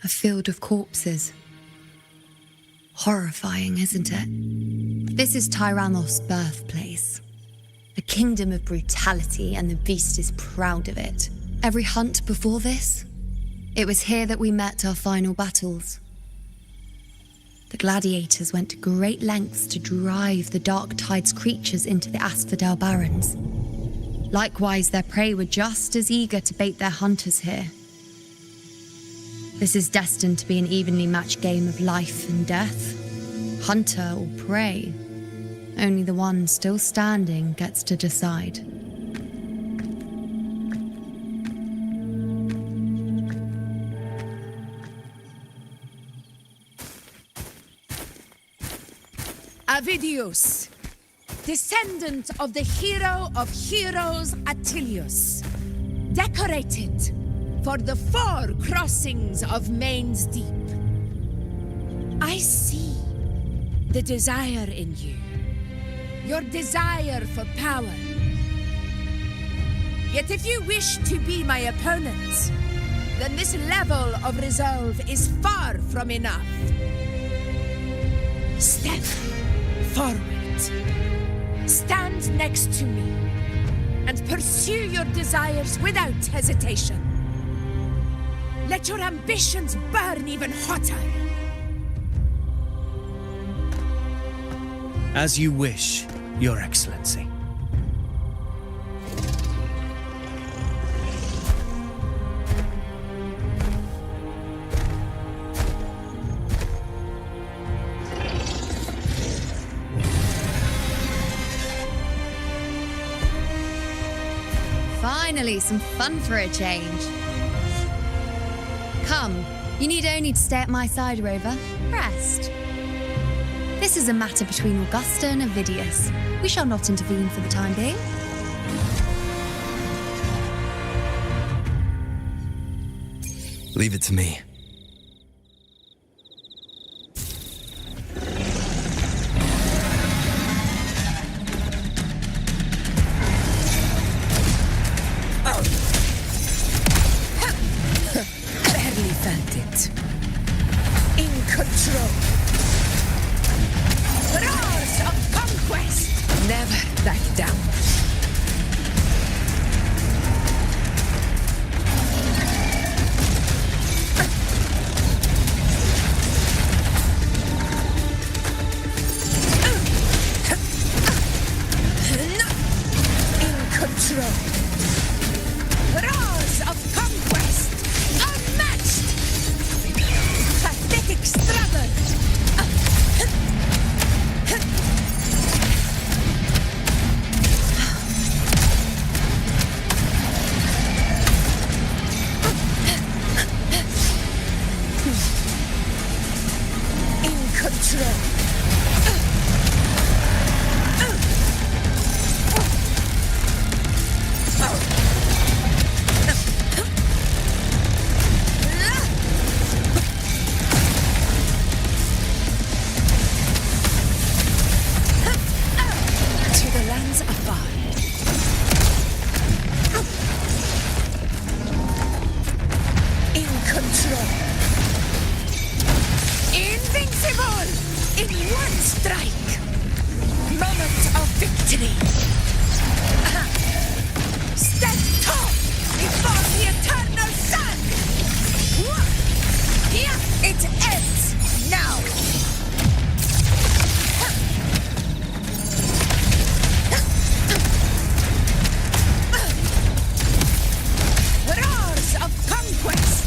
A field of corpses. Horrifying, isn't it? This is Tyrannos' birthplace. A kingdom of brutality, and the beast is proud of it. Every hunt before this, it was here that we met our final battles. The gladiators went to great lengths to drive the Dark Tide's creatures into the Asphodel Barrens. Likewise, their prey were just as eager to bait their hunters here. This is destined to be an evenly matched game of life and death. Hunter or prey. Only the one still standing gets to decide. Avidius, descendant of the hero of heroes Attilius, decorated for the 4 crossings of Main's Deep. I see the desire in you, your desire for power. Yet if you wish to be my opponent, then this level of resolve is far from enough. Step forward. Stand next to me and pursue your desires without hesitation. Let your ambitions burn even hotter. As you wish, Your Excellency. Finally, some fun for a change. Come, you need only to stay at my side, Rover. Rest. This is a matter between Augusta and Avidius. We shall not intervene for the time being. Leave it to me. Barely felt it. In control. Roars of conquest! Never back down. In control. Roars of conquest! Unmatched! Pathetic struggle! In control. To the lands afar. In control. Invincible! In one strike! Moment of victory! Stand tall before the eternal sun! Here it ends now! Roars of conquest!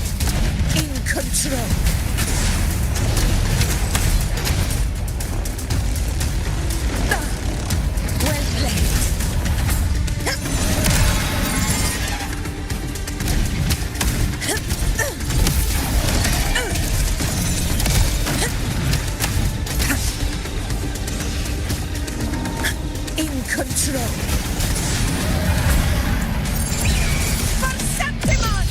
In control! Well played. In control. For Septimont!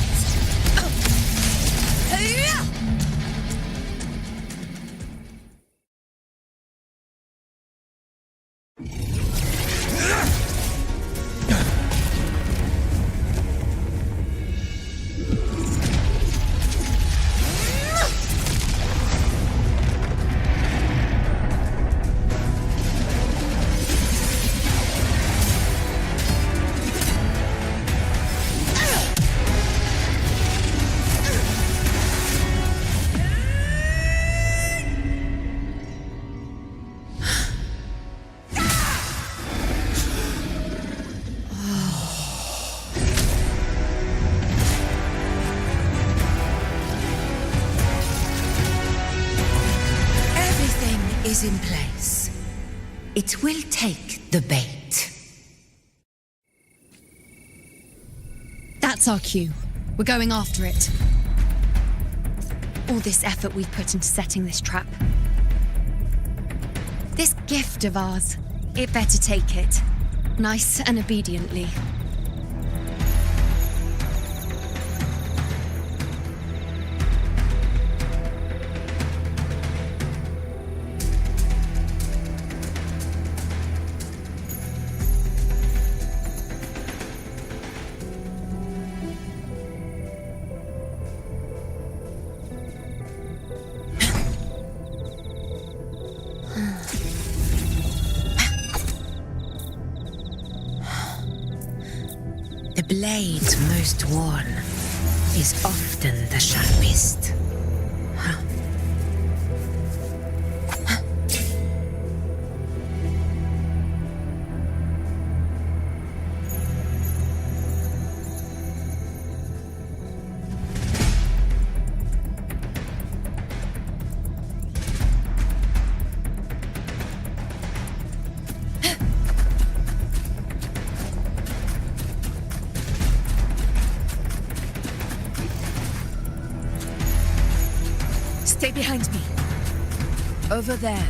It will take the bait. That's our cue. We're going after it. All this effort we've put into setting this trap. This gift of ours, it better take it. Nice and obediently. The blade most worn is often the sharpest. Stay behind me. Over there.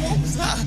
What was that?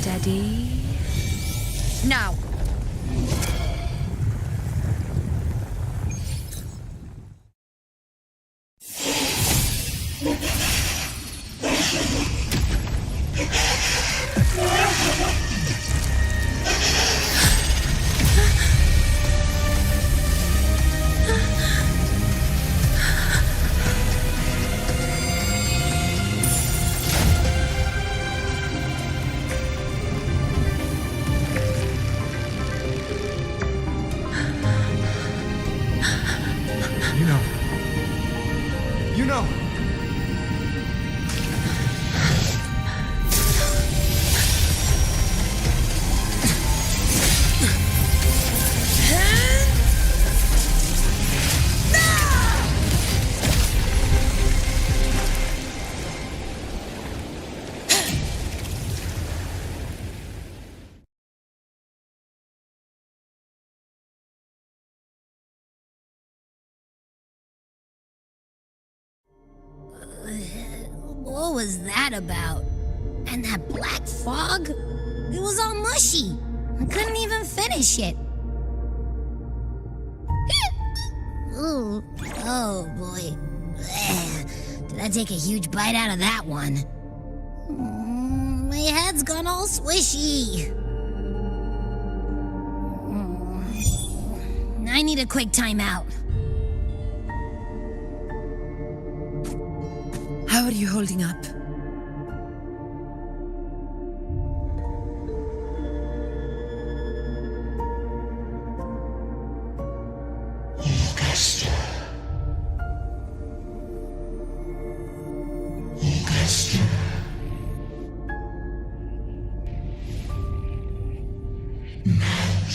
Steady. Now. You know. What was that about? And that black fog? It was all mushy. I couldn't even finish it. Ooh, oh boy. Did I take a huge bite out of that one? My head's gone all swishy. I need a quick timeout. How are you holding up?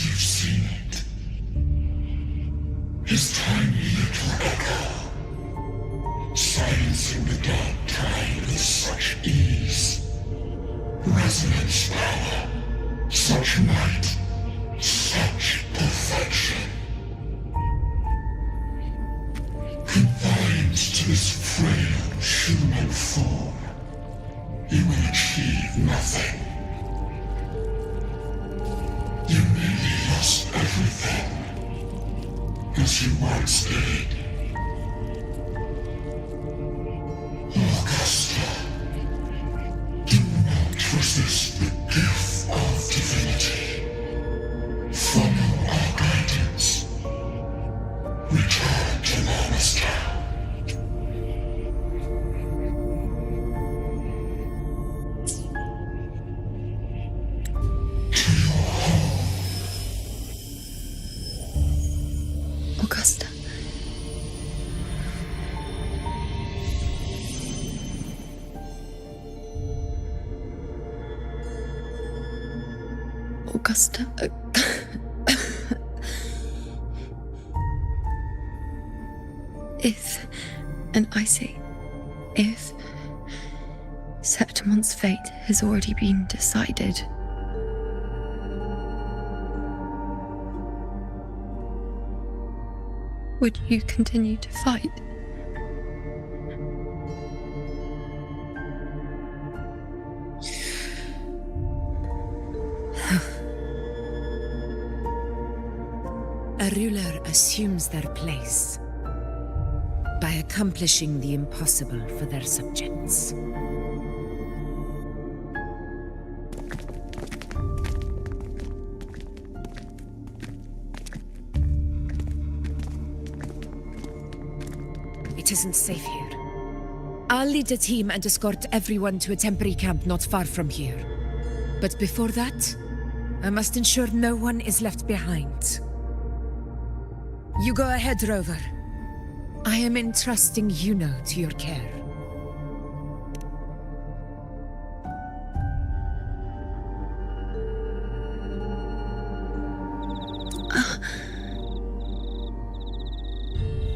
You've seen it. His tiny little echo, silencing the dark tide with such ease. Resonance power, such might, such perfection. Confined to this frail human form, he will achieve nothing. You nearly lost everything, as you once did. Augusta, do not resist the gift of divinity. Follow our guidance. Return to Lawless Town. Augusta. Augusta. If, and I say, if Septimon's fate has already been decided, would you continue to fight? A ruler assumes their place by accomplishing the impossible for their subjects. It isn't safe here. I'll lead a team and escort everyone to a temporary camp not far from here. But before that, I must ensure no one is left behind. You go ahead, Rover. I am entrusting Yuno to your care.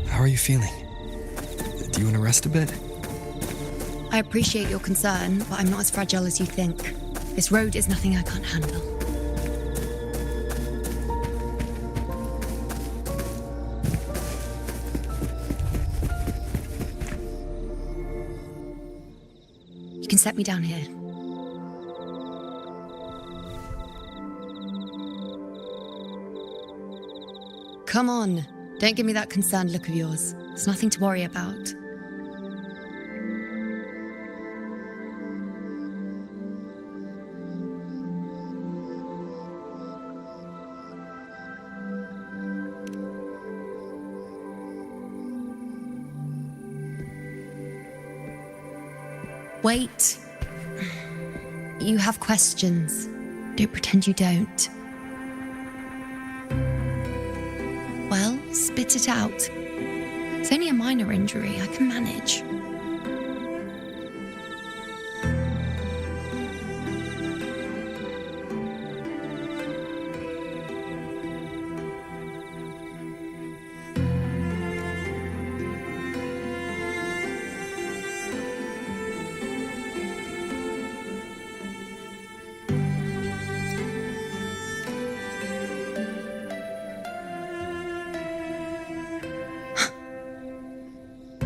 How are you feeling? Do you want to rest a bit? I appreciate your concern, but I'm not as fragile as you think. This road is nothing I can't handle. You can set me down here. Come on, don't give me that concerned look of yours. There's nothing to worry about. Wait. You have questions. Don't pretend you don't. Well, spit it out. It's only a minor injury. I can manage.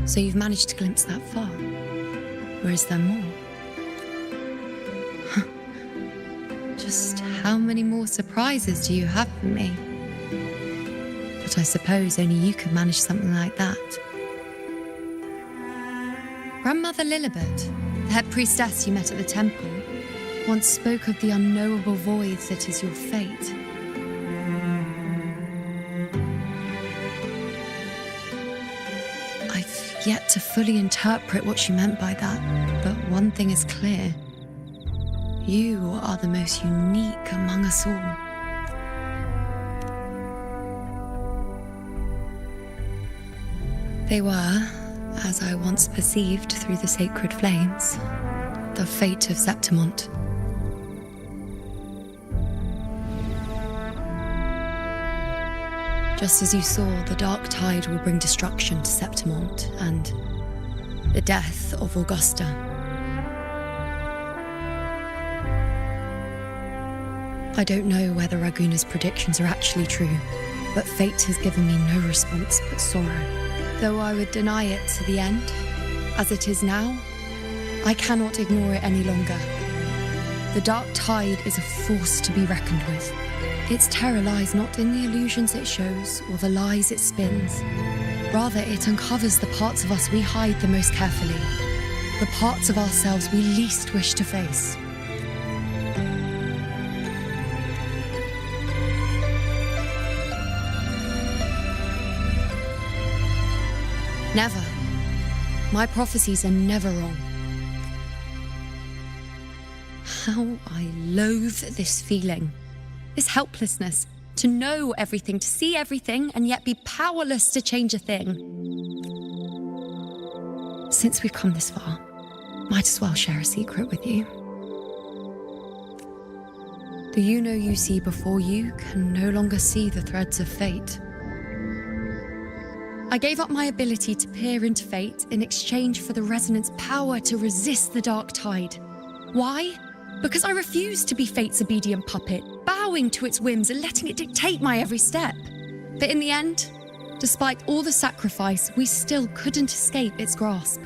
So you've managed to glimpse that far? Or is there more? Just many more surprises do you have for me? But I suppose only you could manage something like that. Grandmother Lilibet, the head priestess you met at the temple, once spoke of the unknowable void that is your fate. I've yet to fully interpret what she meant by that, but one thing is clear. You are the most unique among us all. They were, as I once perceived through the sacred flames, the fate of Septimont. Just as you saw, the dark tide will bring destruction to Septimont and the death of Augusta. I don't know whether Raguna's predictions are actually true, but fate has given me no response but sorrow. Though I would deny it to the end, as it is now, I cannot ignore it any longer. The dark tide is a force to be reckoned with. Its terror lies not in the illusions it shows or the lies it spins. Rather, it uncovers the parts of us we hide the most carefully, the parts of ourselves we least wish to face. Never. My prophecies are never wrong. How I loathe this feeling, this helplessness, to know everything, to see everything, and yet be powerless to change a thing. Since we've come this far, might as well share a secret with you. The you see before you can no longer see the threads of fate. I gave up my ability to peer into fate in exchange for the resonance power to resist the dark tide. Why? Because I refused to be fate's obedient puppet, bowing to its whims and letting it dictate my every step. But in the end, despite all the sacrifice, we still couldn't escape its grasp.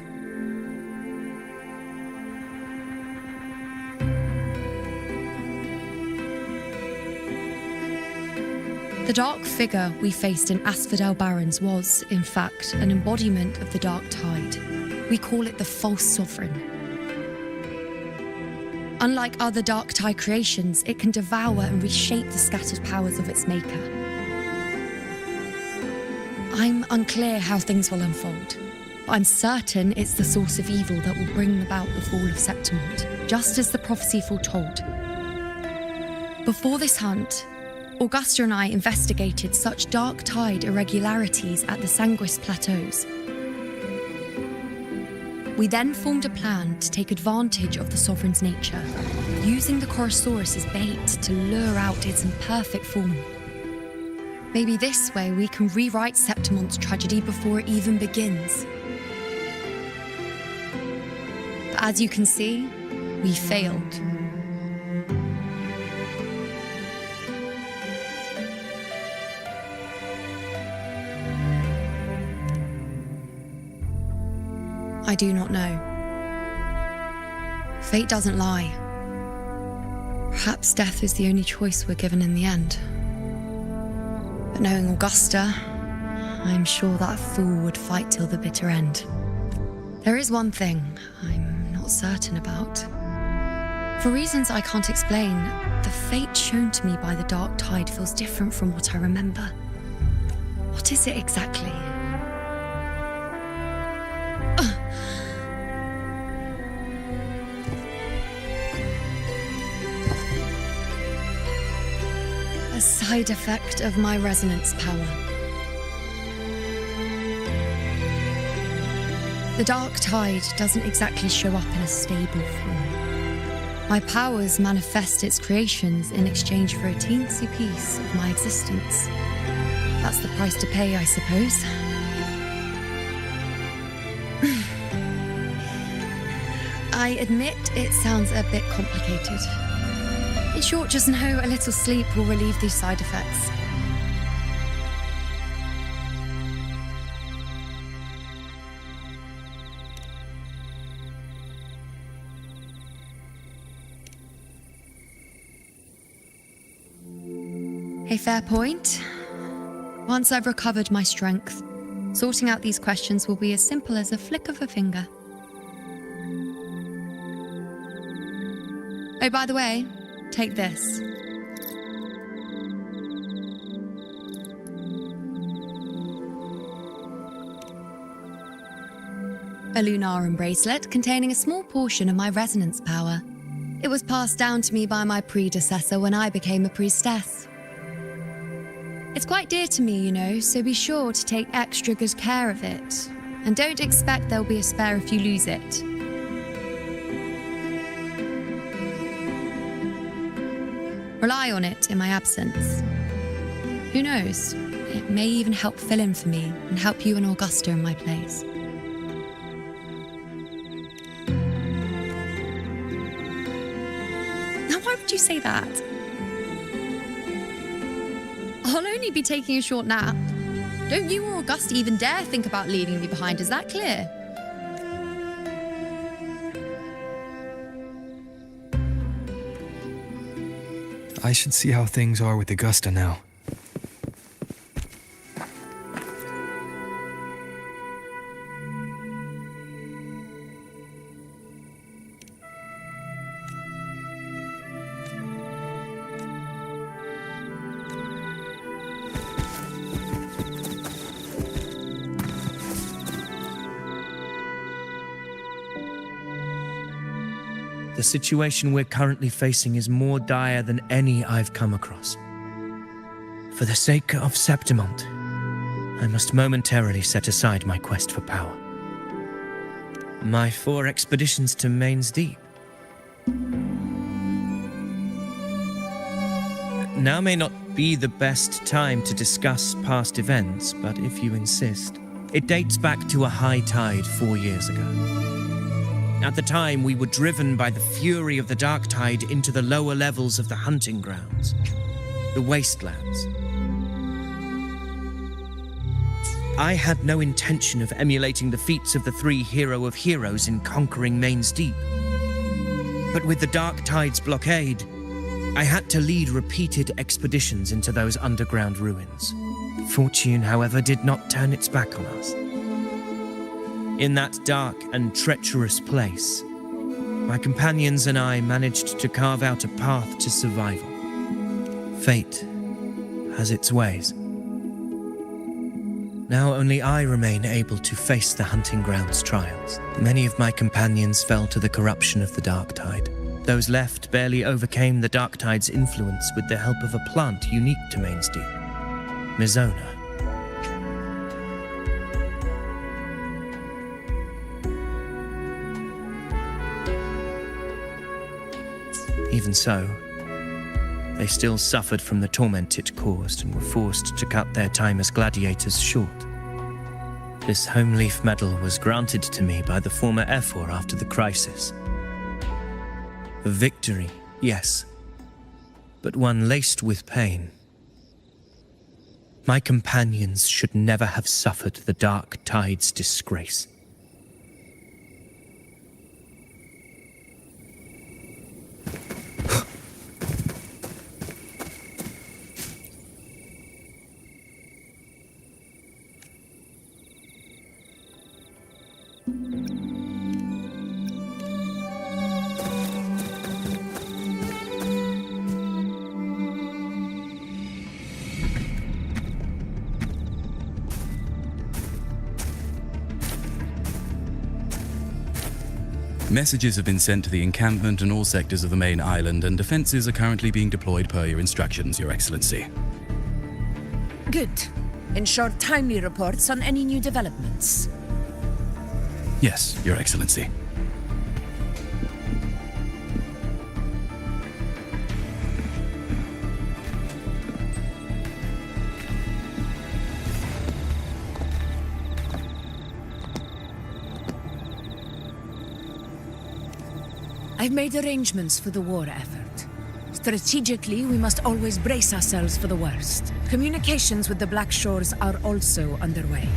The dark figure we faced in Asphodel Barrens was, in fact, an embodiment of the dark tide. We call it the false sovereign. Unlike other dark tide creations, it can devour and reshape the scattered powers of its maker. I'm unclear how things will unfold, but I'm certain it's the source of evil that will bring about the fall of Septimont, just as the prophecy foretold. Before this hunt, Augusta and I investigated such dark tide irregularities at the Sanguis Plateaus. We then formed a plan to take advantage of the sovereign's nature, using the Chorosaurus as bait to lure out its imperfect form. Maybe this way we can rewrite Septimont's tragedy before it even begins. But as you can see, we failed. I do not know. Fate doesn't lie. Perhaps death is the only choice we're given in the end. But knowing Augusta, I'm sure that fool would fight till the bitter end. There is one thing I'm not certain about. For reasons I can't explain, the fate shown to me by the dark tide feels different from what I remember. What is it exactly? A side effect of my resonance power. The dark tide doesn't exactly show up in a stable form. My powers manifest its creations in exchange for a teensy piece of my existence. That's the price to pay, I suppose. I admit it sounds a bit complicated. In short, just know a little sleep will relieve these side effects. A fair point. Once I've recovered my strength, sorting out these questions will be as simple as a flick of a finger. Oh, by the way, take this. A Lunarum bracelet containing a small portion of my resonance power. It was passed down to me by my predecessor when I became a priestess. It's quite dear to me, you know, so be sure to take extra good care of it. And don't expect there'll be a spare if you lose it. Rely on it in my absence. Who knows? It may even help fill in for me and help you and Augusta in my place. Now, why would you say that? I'll only be taking a short nap. Don't you or Augusta even dare think about leaving me behind, is that clear? I should see how things are with Augusta now. The situation we're currently facing is more dire than any I've come across. For the sake of Septimont, I must momentarily set aside my quest for power. My 4 expeditions to Main's Deep. Now may not be the best time to discuss past events, but if you insist, it dates back to a high tide 4 years ago. At the time, we were driven by the fury of the dark tide into the lower levels of the hunting grounds, the wastelands. I had no intention of emulating the feats of the 3 Hero of Heroes in conquering Main's Deep. But with the dark tide's blockade, I had to lead repeated expeditions into those underground ruins. Fortune, however, did not turn its back on us. In that dark and treacherous place, my companions and I managed to carve out a path to survival. Fate has its ways. Now only I remain able to face the hunting grounds trials. Many of my companions fell to the corruption of the dark tide. Those left barely overcame the dark tide's influence with the help of a plant unique to Main's Deep, Mizona. Even so, they still suffered from the torment it caused and were forced to cut their time as gladiators short. This home leaf medal was granted to me by the former Ephor after the crisis. A victory, yes, but one laced with pain. My companions should never have suffered the dark tide's disgrace. Messages have been sent to the encampment and all sectors of the main island, and defenses are currently being deployed per your instructions, Your Excellency. Good. Ensure timely reports on any new developments. Yes, Your Excellency. I've made arrangements for the war effort. Strategically, we must always brace ourselves for the worst. Communications with the Black Shores are also underway.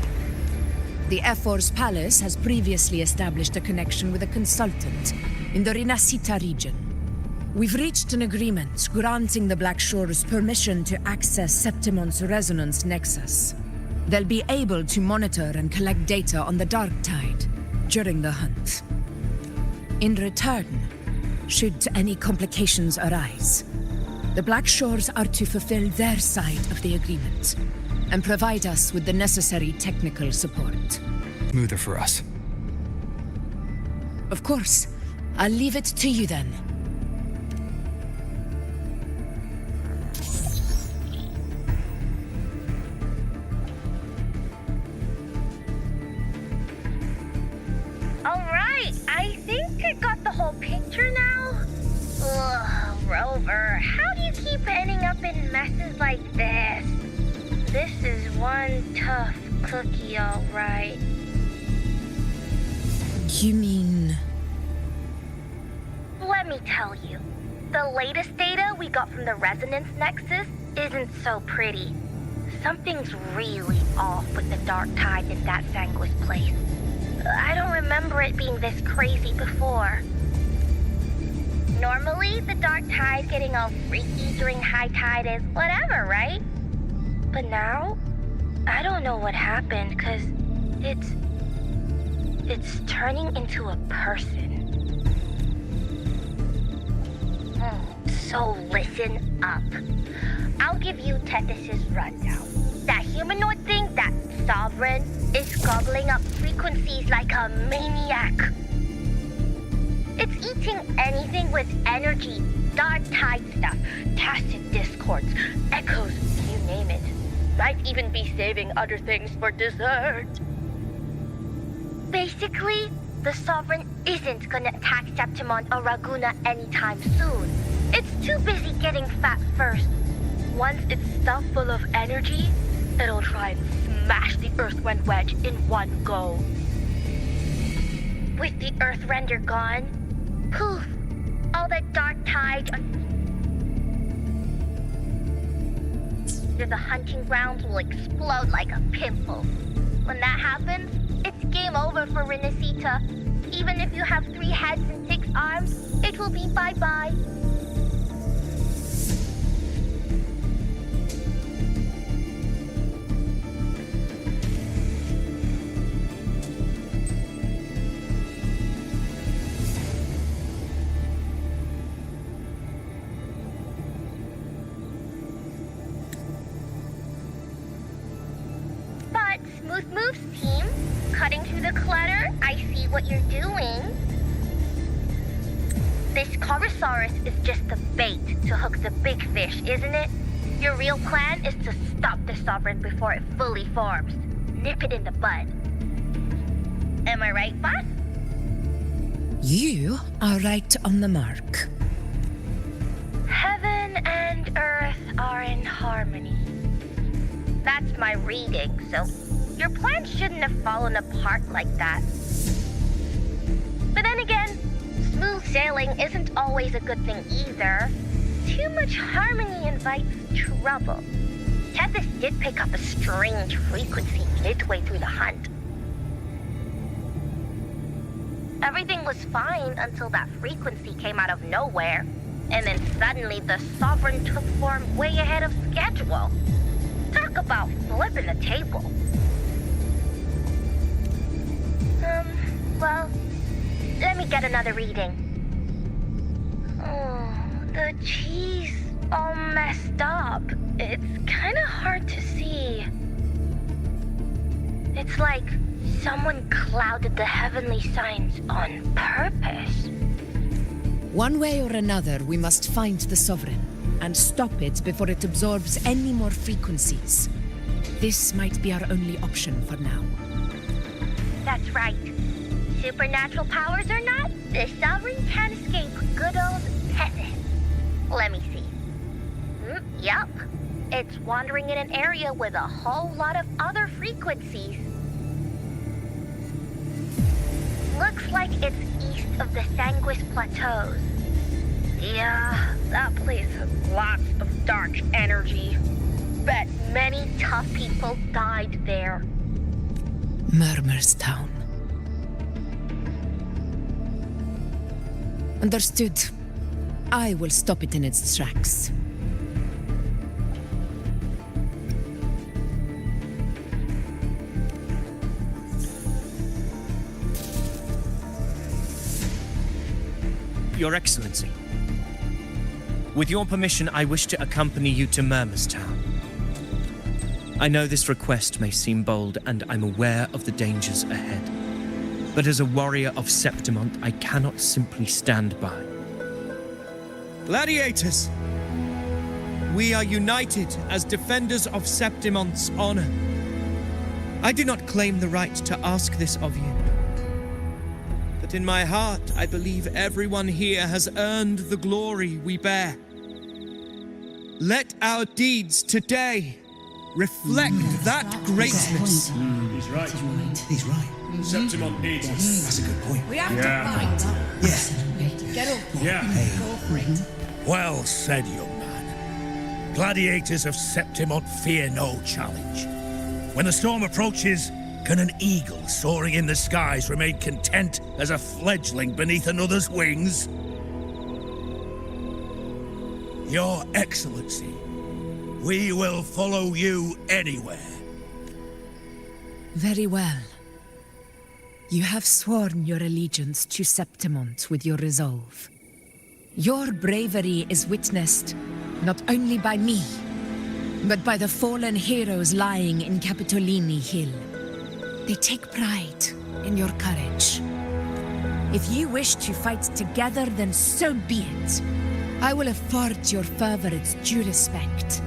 The Ephor's palace has previously established a connection with a consultant in the Rinascita region. We've reached an agreement granting the Black Shores permission to access Septimon's resonance nexus. They'll be able to monitor and collect data on the Dark Tide during the hunt. In return, should any complications arise, the Black Shores are to fulfill their side of the agreement and provide us with the necessary technical support. Smoother for us. Of course. I'll leave it to you then. Alright, I think I got the whole picture now. Ugh, Rover, how do you keep ending up in messes like this? This is one tough cookie, alright. You mean... Let me tell you, the latest data we got from the Resonance Nexus isn't so pretty. Something's really off with the Dark Tide in that Sanguis place. I don't remember it being this crazy before. Normally, the Dark Tide getting all freaky during high tide is whatever, right? But now, I don't know what happened, 'cause it's turning into a person. So listen up. I'll give you Tethys's rundown. That humanoid thing, that Sovereign, is gobbling up frequencies like a maniac. It's eating anything with energy, Dark Tide stuff, tacit discords, echoes, you name it. Might even be saving other things for dessert. Basically, the Sovereign isn't gonna attack Septimon or Raguna anytime soon. It's too busy getting fat first. Once it's stuffed full of energy, it'll try and smash the Earthwind Wedge in one go. With the Earthrender gone, poof, all that Dark Tide under the hunting grounds will explode like a pimple. When that happens, it's game over for Renacita. Even if you have 3 heads and 6 arms, it will be bye-bye. But Smooth Moves team, cutting through the clutter, I see what you're doing. This Corosaurus is just the bait to hook the big fish, isn't it? Your real plan is to stop the Sovereign before it fully forms. Nip it in the bud. Am I right, boss? You are right on the mark. Heaven and Earth are in harmony. That's my reading, so your plan shouldn't have fallen apart like that. But then again, smooth sailing isn't always a good thing either. Too much harmony invites trouble. Tethys did pick up a strange frequency midway through the hunt. Everything was fine until that frequency came out of nowhere, and then suddenly the Sovereign took form way ahead of schedule. Talk about flipping the table. Well, let me get another reading. Oh, the cheese all messed up. It's kind of hard to see. It's like someone clouded the heavenly signs on purpose. One way or another, we must find the Sovereign and stop it before it absorbs any more frequencies. This might be our only option for now. That's right. Supernatural powers or not, the Sovereign can't escape good old Tethys. Let me see. Yup. It's wandering in an area with a whole lot of other frequencies. Looks like it's east of the Sanguis Plateaus. Yeah, that place has lots of dark energy. Bet many tough people died there. Murmur's Town. Understood. I will stop it in its tracks. Your Excellency, with your permission, I wish to accompany you to Murmurstown. I know this request may seem bold, and I'm aware of the dangers ahead. But as a warrior of Septimont, I cannot simply stand by. Gladiators! We are united as defenders of Septimont's honor. I do not claim the right to ask this of you. But in my heart, I believe everyone here has earned the glory we bear. Let our deeds today reflect that greatness. He's right. He's right. Septimont needs us. That's a good point. We have Yeah. to fight. Yeah. Get up. Yeah. Go for it. Well said, young man. Gladiators of Septimont fear no challenge. When the storm approaches, can an eagle soaring in the skies remain content as a fledgling beneath another's wings? Your Excellency, we will follow you anywhere. Very well. You have sworn your allegiance to Septimont with your resolve. Your bravery is witnessed not only by me, but by the fallen heroes lying in Capitolini Hill. They take pride in your courage. If you wish to fight together, then so be it. I will afford your fervor its due respect.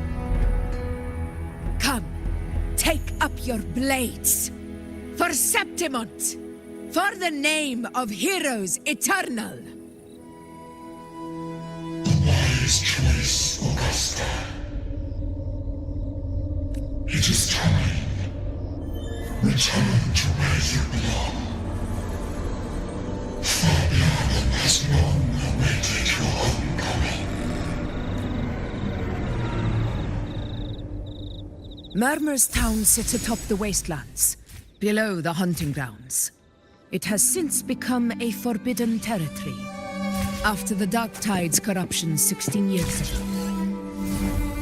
Come, take up your blades. For Septimont! For the name of heroes eternal! Wise choice, Augusta. It is time. Return to where you belong. Fabian has long awaited your homecoming. Murmurstown sits atop the wastelands, below the hunting grounds. It has since become a forbidden territory, after the Dark Tide's corruption 16 years ago.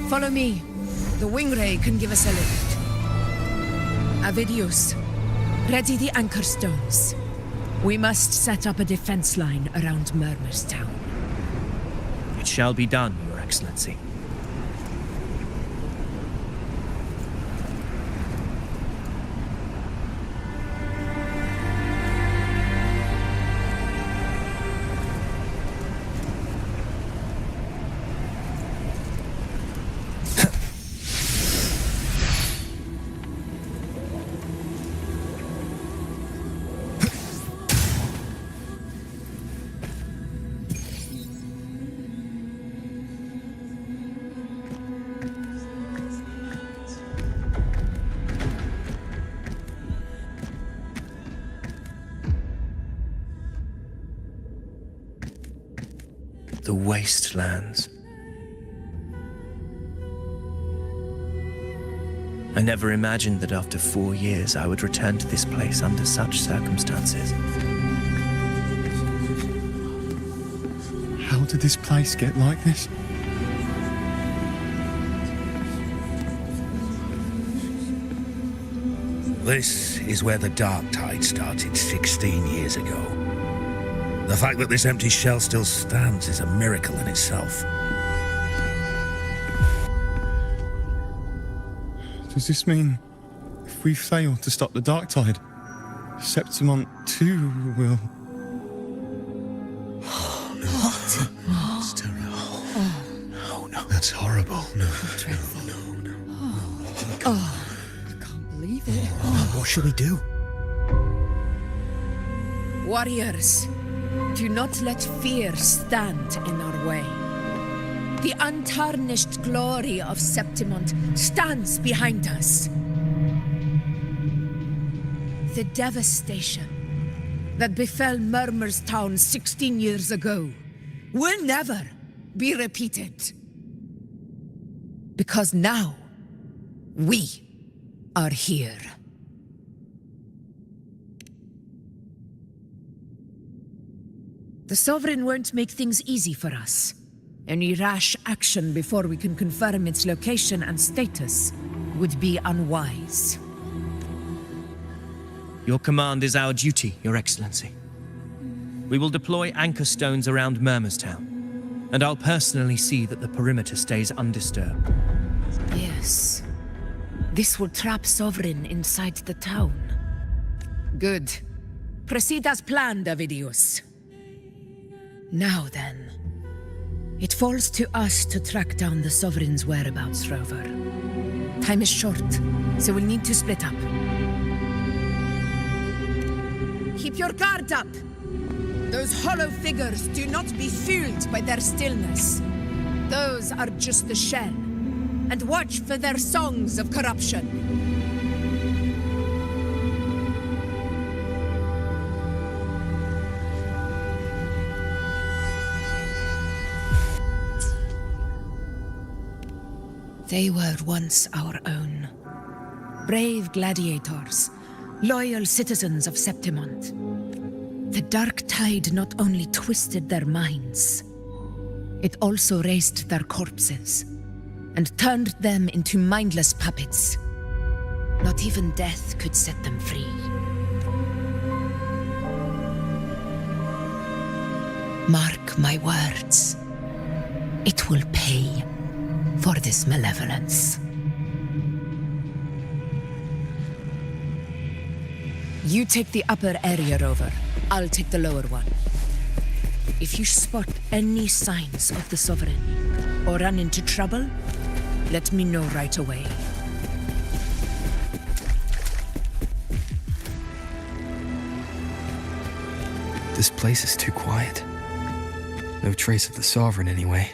Follow me. The Wingray can give us a lift. Avidius, ready the anchor stones. We must set up a defense line around Murmurstown. It shall be done, Your Excellency. The wastelands. I never imagined that after 4 years I would return to this place under such circumstances. How did this place get like this? This is where the Dark Tide started 16 years ago. The fact that this empty shell still stands is a miracle in itself. Does this mean if we fail to stop the Dark Tide, Septimont too will... What? It's terrible. No, no. That's horrible. No, no. Oh, I can't believe it. What should we do? Warriors, do not let fear stand in our way. The untarnished glory of Septimont stands behind us. The devastation that befell Murmurstown 16 years ago will never be repeated. Because now, we are here. The Sovereign won't make things easy for us. Any rash action before we can confirm its location and status would be unwise. Your command is our duty, Your Excellency. We will deploy anchor stones around Murmurstown, and I'll personally see that the perimeter stays undisturbed. Yes. This will trap Sovereign inside the town. Good. Proceed as planned, Avidius. Now then. It falls to us to track down the Sovereign's whereabouts, Rover. Time is short, so we'll need to split up. Keep your guard up! Those hollow figures do not be fooled by their stillness. Those are just the shell. And watch for their songs of corruption. They were once our own. Brave gladiators, loyal citizens of Septimont. The dark tide not only twisted their minds, it also raised their corpses and turned them into mindless puppets. Not even death could set them free. Mark my words. It will pay for this malevolence. You take the upper area, Rover. I'll take the lower one. If you spot any signs of the Sovereign, or run into trouble, let me know right away. This place is too quiet. No trace of the Sovereign anyway.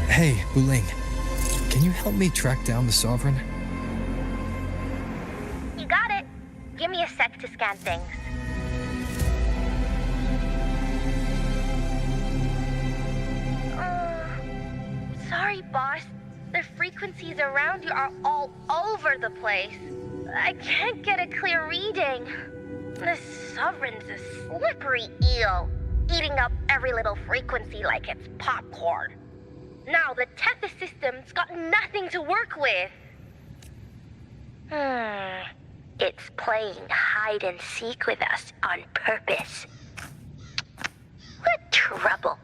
Hey, Wuling. Can you help me track down the Sovereign? You got it. Give me a sec to scan things. Sorry, boss. The frequencies around you are all over the place. I can't get a clear reading. The Sovereign's a slippery eel, eating up every little frequency like it's popcorn. Now the Tethys system's got nothing to work with. It's playing hide and seek with us on purpose. What trouble.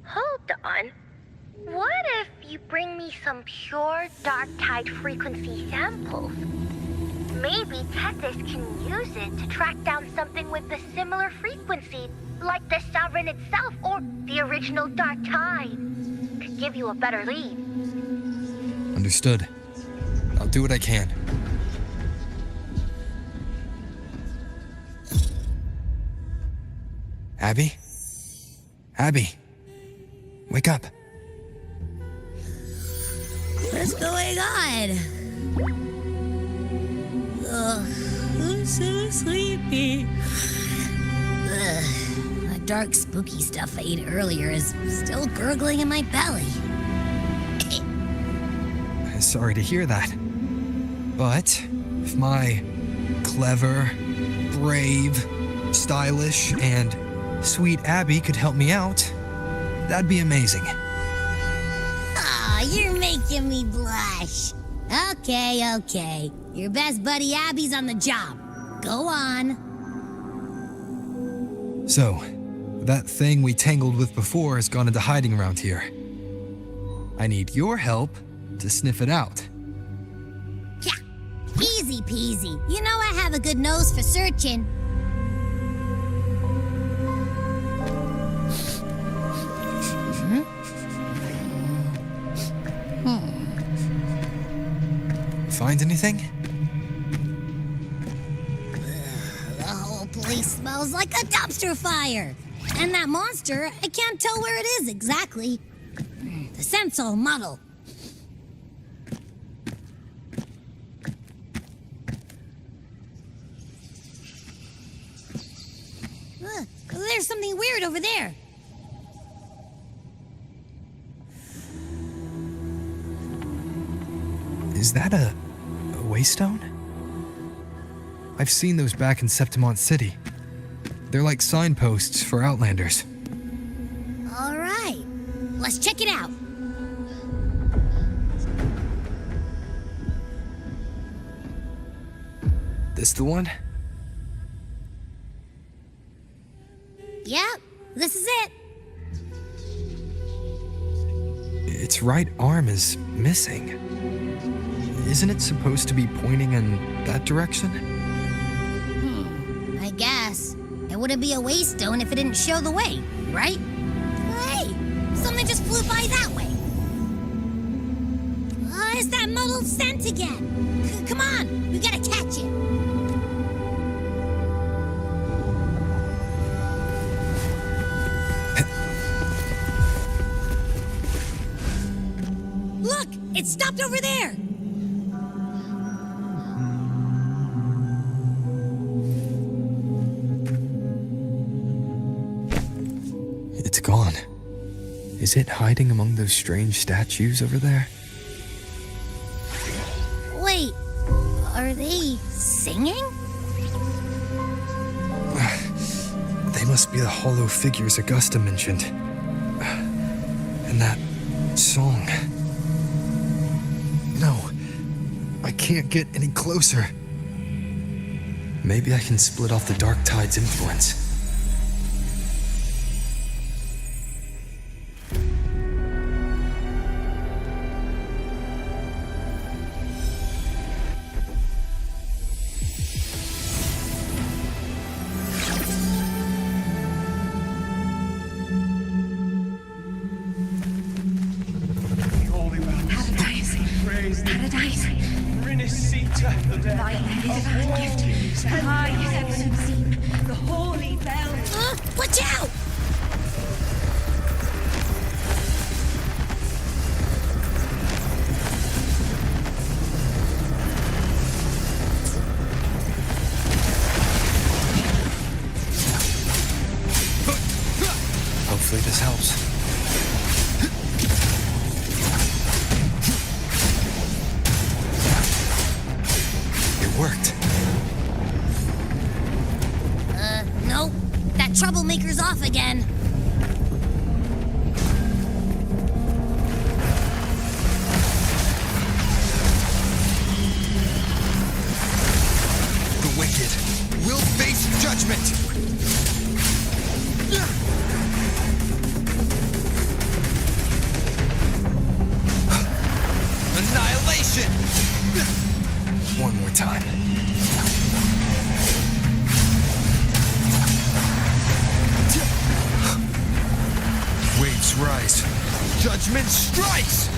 Hold on. What if you bring me some pure dark tide frequency samples? Maybe Tethys can use it to track down something with a similar frequency, like the Sovereign itself or the original dark tide. Could give you a better lead. Understood. I'll do what I can. Abby? Abby? Wake up. What's going on? Ugh, I'm so sleepy. The dark, spooky stuff I ate earlier is still gurgling in my belly. Sorry to hear that. But if my clever, brave, stylish, and sweet Abby could help me out, that'd be amazing. Aw, you're making me blush. Okay. Your best buddy Abby's on the job. Go on. So, that thing we tangled with before has gone into hiding around here. I need your help to sniff it out. Yeah, easy peasy. You know I have a good nose for searching. Find anything? The whole place smells like a dumpster fire. And that monster, I can't tell where it is exactly. The scent's all muddled. There's something weird over there. Is that a waystone? I've seen those back in Septimont City. They're like signposts for Outlanders. All right, let's check it out. This the one? Yep, this is it. Its right arm is missing. Isn't it supposed to be pointing in that direction? I guess. It wouldn't be a waystone if it didn't show the way, right? Hey, something just flew by that way. It's that muddled scent again. Come on, we gotta catch it. Look, it stopped over there. It's gone. Is it hiding among those strange statues over there? Wait, are they singing? They must be the hollow figures Augusta mentioned. And that song. No, I can't get any closer. Maybe I can split off the Dark Tide's influence. Paradise. Renacita, the dead. The holy bell. Watch out! Hopefully this helps. Worked. Nope. That troublemaker's off again. The wicked will face judgment. Annihilation. One more time. Waves rise. Judgment strikes.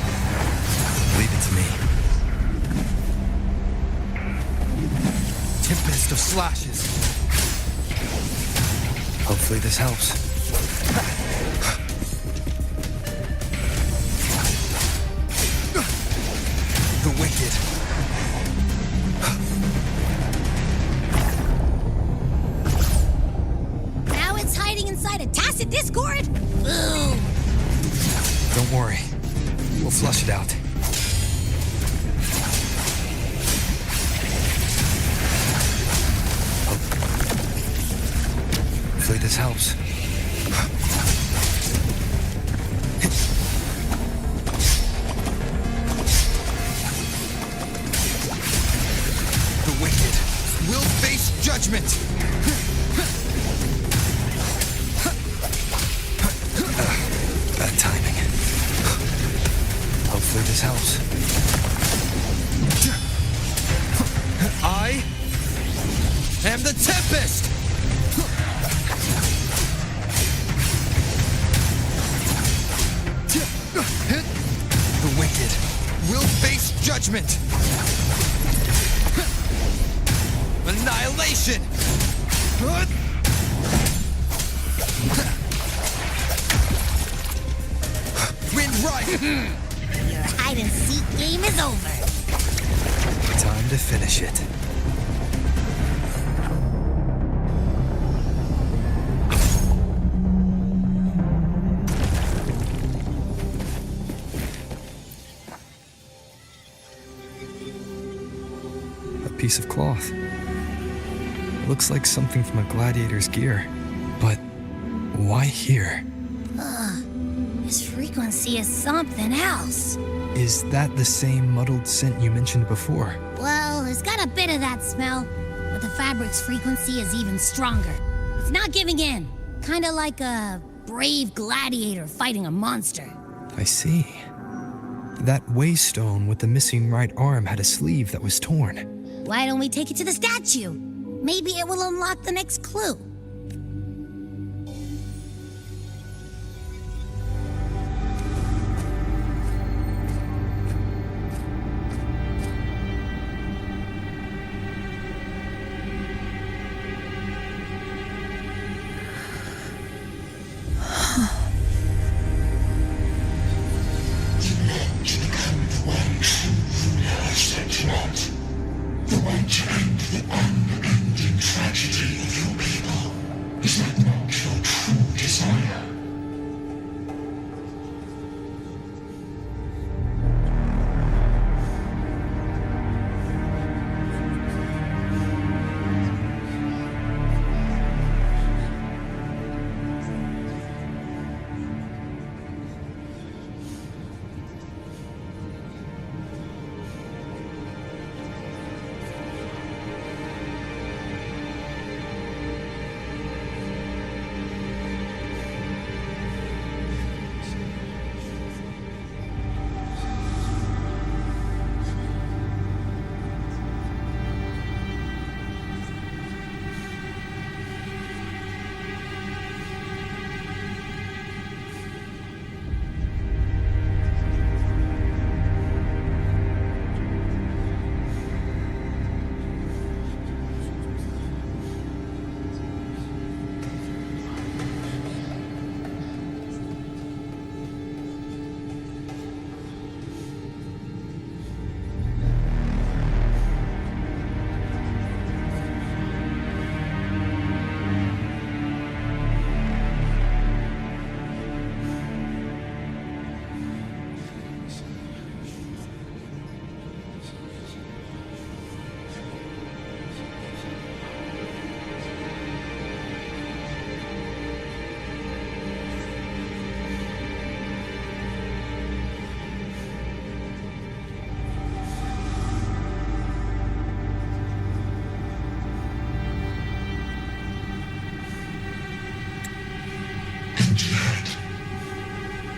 Leave it to me. Tempest of slashes. Hopefully this helps. The wicked. Now it's hiding inside a tacit discord? Ugh. Don't worry. We'll flush it out. Hopefully this helps. The wicked will face judgment. Bad timing. Hopefully this helps. I am the Tempest. The wicked will face judgment. Annihilation. Wind right. Your hide-and-seek game is over. Time to finish it. piece of cloth. It looks like something from a gladiator's gear. But why here? This frequency is something else. Is that the same muddled scent you mentioned before? Well, it's got a bit of that smell, but the fabric's frequency is even stronger. It's not giving in. Kinda like a brave gladiator fighting a monster. I see. That waystone with the missing right arm had a sleeve that was torn. Why don't we take it to the statue? Maybe it will unlock the next clue.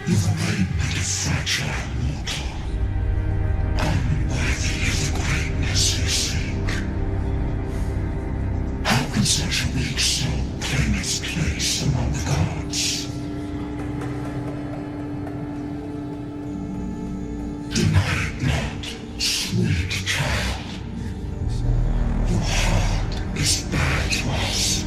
You've made me a fragile mortal, unworthy of the greatness you seek. How can such a weak soul claim its place among the gods? Deny it not, sweet child. Your heart is bare to us.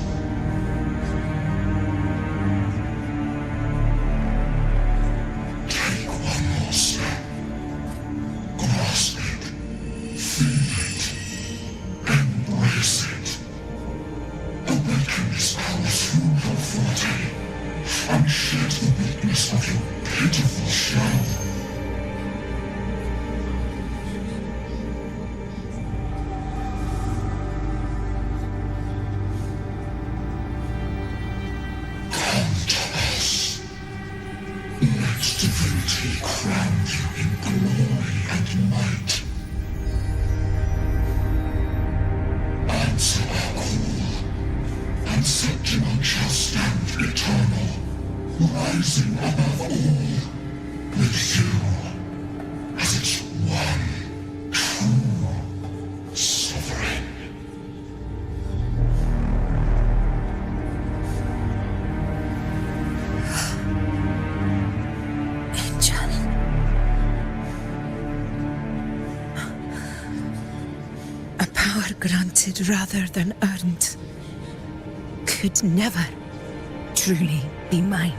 Granted rather than earned, could never truly be mine.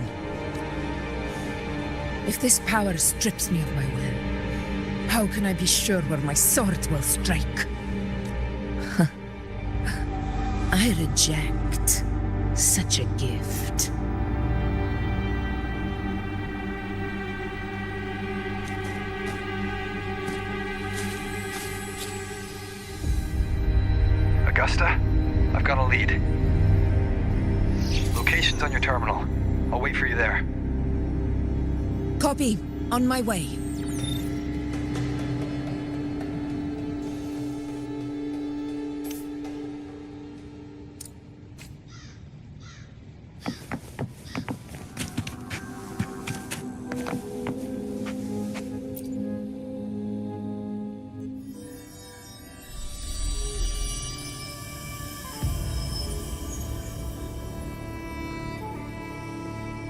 If this power strips me of my will, how can I be sure where my sword will strike? I reject such a gift. Augusta, I've got a lead. Location's on your terminal. I'll wait for you there. Copy. On my way.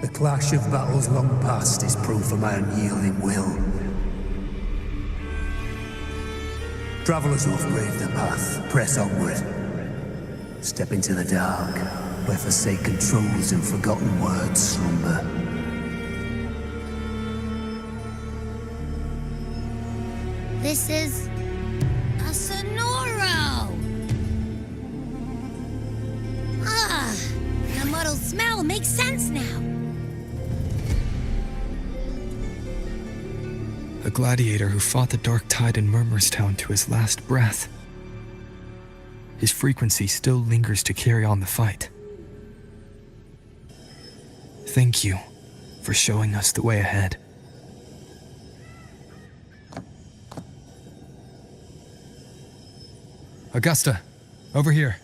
The clash of battles long past is proof of my unyielding will. Travelers who have braved the path, press onward. Step into the dark, where forsaken truths and forgotten words slumber. This is a Sonoro! Ah, the muddled smell makes sense now. A gladiator who fought the dark tide in Murmurstown to his last breath. His frequency still lingers to carry on the fight. Thank you for showing us the way ahead. Augusta, over here.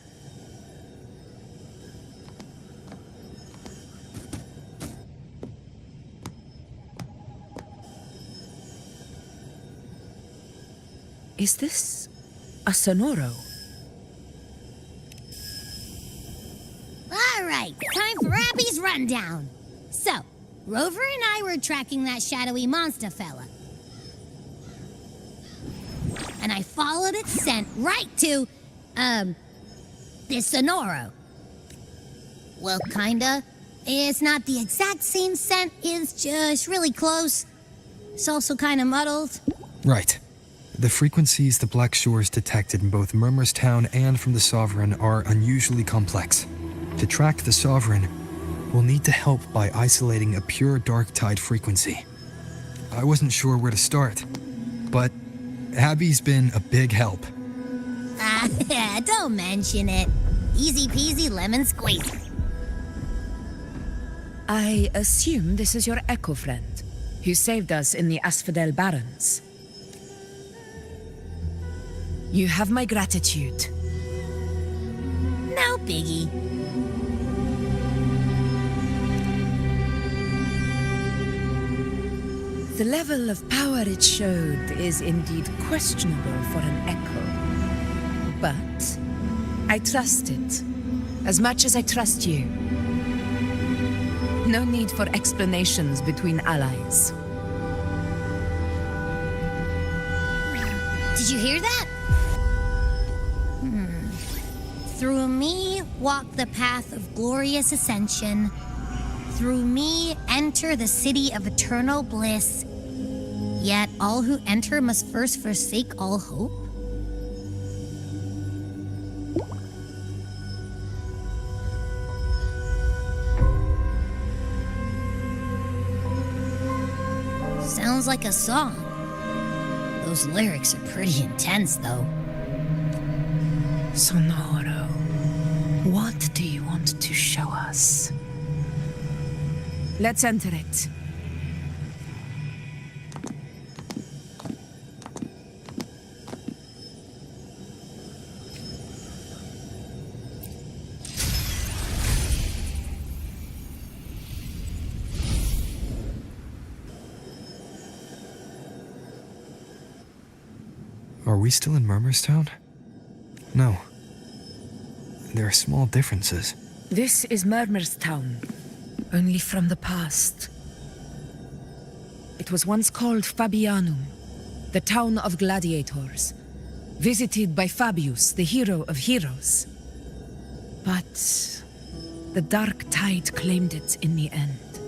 Is this a Sonoro? All right, time for Abby's rundown. So, Rover and I were tracking that shadowy monster fella. And I followed its scent right to, this Sonoro. Well, kinda. It's not the exact same scent, it's just really close. It's also kinda muddled. Right. The frequencies the Black Shores detected in both Murmurstown and from the Sovereign are unusually complex. To track the Sovereign, we'll need to help by isolating a pure dark tide frequency. I wasn't sure where to start, but Abby's been a big help. Don't mention it. Easy peasy lemon squeezy. I assume this is your echo friend, who saved us in the Asphodel Barrens. You have my gratitude. No biggie. The level of power it showed is indeed questionable for an echo. But I trust it, as much as I trust you. No need for explanations between allies. Did you hear that? Through me walk the path of glorious ascension. Through me enter the city of eternal bliss. Yet all who enter must first forsake all hope. Sounds like a song. Those lyrics are pretty intense, though. Sonoro, what do you want to show us? Let's enter it. Are we still in Murmurstown? No. There are small differences. This is Murmurstown, only from the past. It was once called Fabianum, the town of gladiators, visited by Fabius, the hero of heroes. But the dark tide claimed it in the end,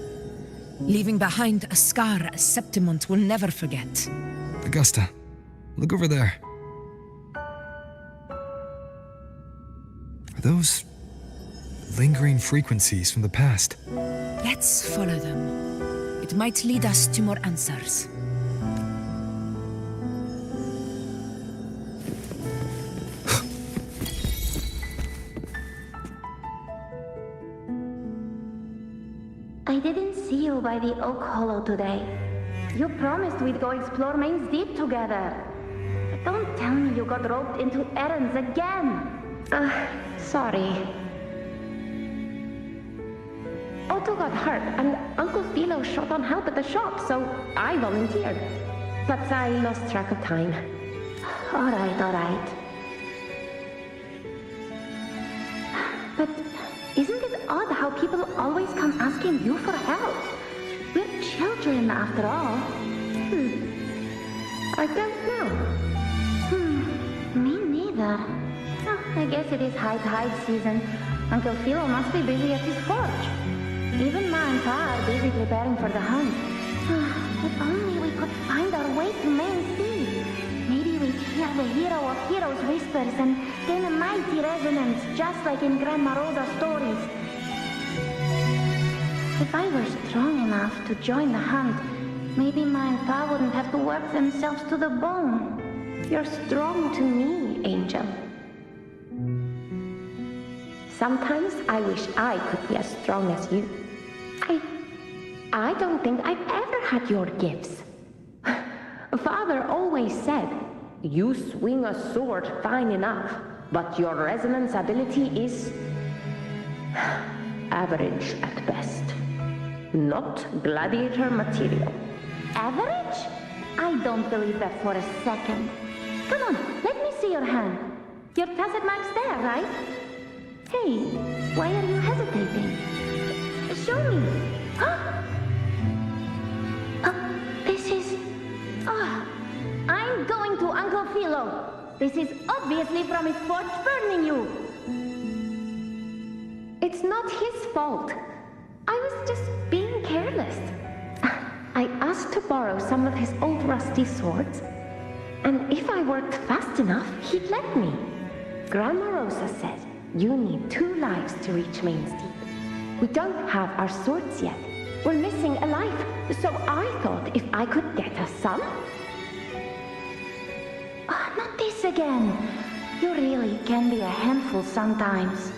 leaving behind a scar Septimont will never forget. Augusta, look over there. Are those lingering frequencies from the past? Let's follow them. It might lead us to more answers. didn't see you by the Oak Hollow today. You promised we'd go explore Main's Deep together. But don't tell me you got roped into errands again. Sorry. Otto got hurt, and Uncle Philo short on help at the shop, so I volunteered. But I lost track of time. All right. But isn't it odd how people always come asking you for help? We're children, after all. I don't know. Me neither. Oh, I guess it is high tide season. Uncle Philo must be busy at his forge. Even Ma and Pa are busy preparing for the hunt. If only we could find our way to Main's Deep. Maybe we'd hear the hero of heroes whispers and gain a mighty resonance, just like in Grandma Rosa's stories. If I were strong enough to join the hunt, maybe Ma and Pa wouldn't have to work themselves to the bone. You're strong to me, Angel. Sometimes I wish I could be as strong as you. I don't think I've ever had your gifts. Father always said, you swing a sword fine enough, but your resonance ability is average at best. Not gladiator material. Average? I don't believe that for a second. Come on, let me see your hand. Your tacit mark's there, right? Hey, why are you hesitating? Show me. This is... I'm going to Uncle Philo. This is obviously from his forge burning you. It's not his fault. I was just being careless. I asked to borrow some of his old rusty swords, and if I worked fast enough, he'd let me. Grandma Rosa said, you need 2 lives to reach Main's Deep. We don't have our swords yet. We're missing a life, so I thought if I could get us some... not this again. You really can be a handful sometimes.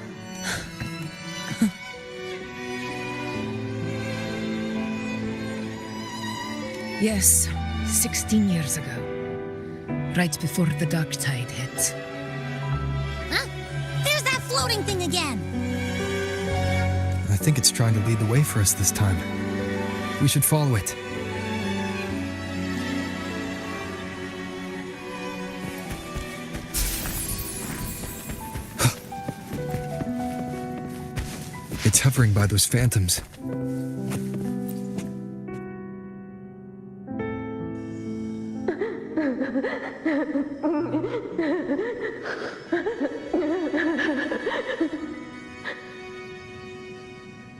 Yes, 16 years ago. Right before the dark tide hit. Huh? There's that floating thing again! I think it's trying to lead the way for us this time. We should follow it. It's hovering by those phantoms.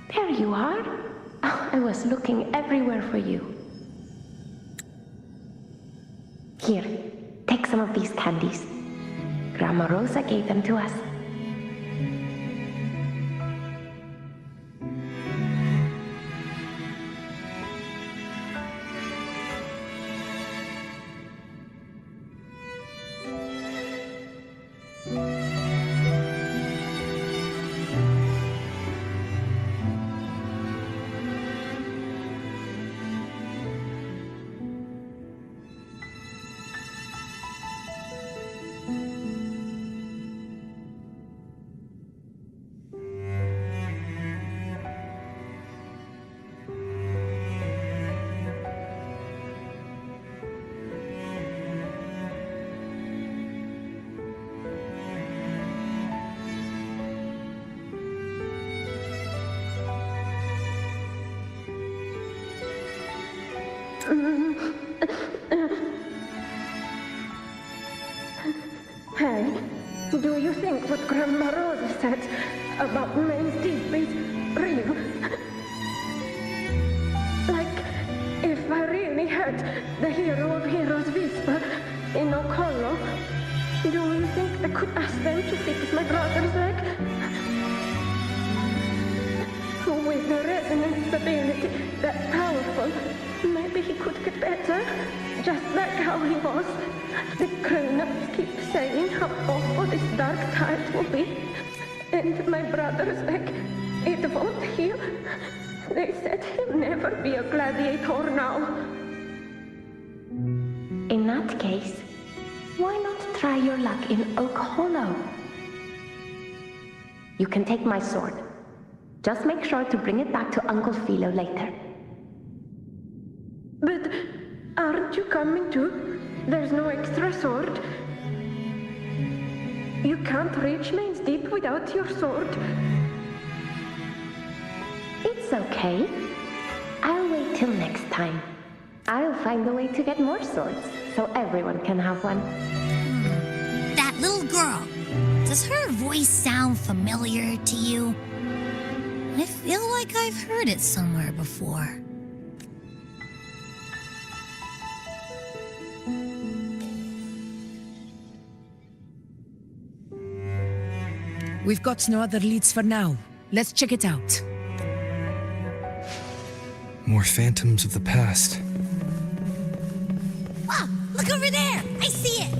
There you are. I was looking everywhere for you. Here, take some of these candies. Grandma Rosa gave them to us. Hey, do you think what Grandma Rosa said about Main's Deep is real? Like, if I really had the hero of heroes whisper in Oak Hollow, do you think I could ask them to fix my brother's leg? With the resonance ability that powerful, maybe he could get better, just like how he was. The grown-ups keep saying how awful this dark tide will be, and my brother's leg, it won't heal. They said he'll never be a gladiator now. In that case, why not try your luck in Oak Hollow? You can take my sword. Just make sure to bring it back to Uncle Philo later. But aren't you coming too? There's no extra sword. You can't reach Main's Deep without your sword. It's okay. I'll wait till next time. I'll find a way to get more swords, so everyone can have one. That little girl. Does her voice sound familiar to you? I feel like I've heard it somewhere before. We've got no other leads for now. Let's check it out. More phantoms of the past. Wow, look over there! I see it!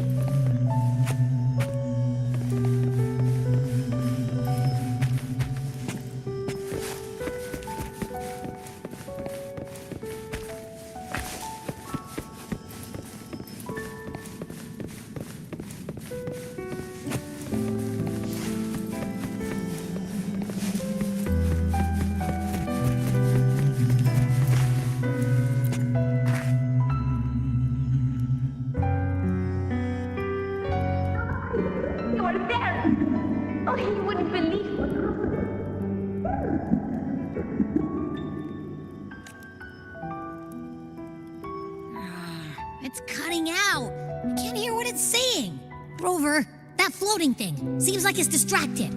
It's cutting out. I can't hear what it's saying. Rover, that floating thing seems like it's distracted.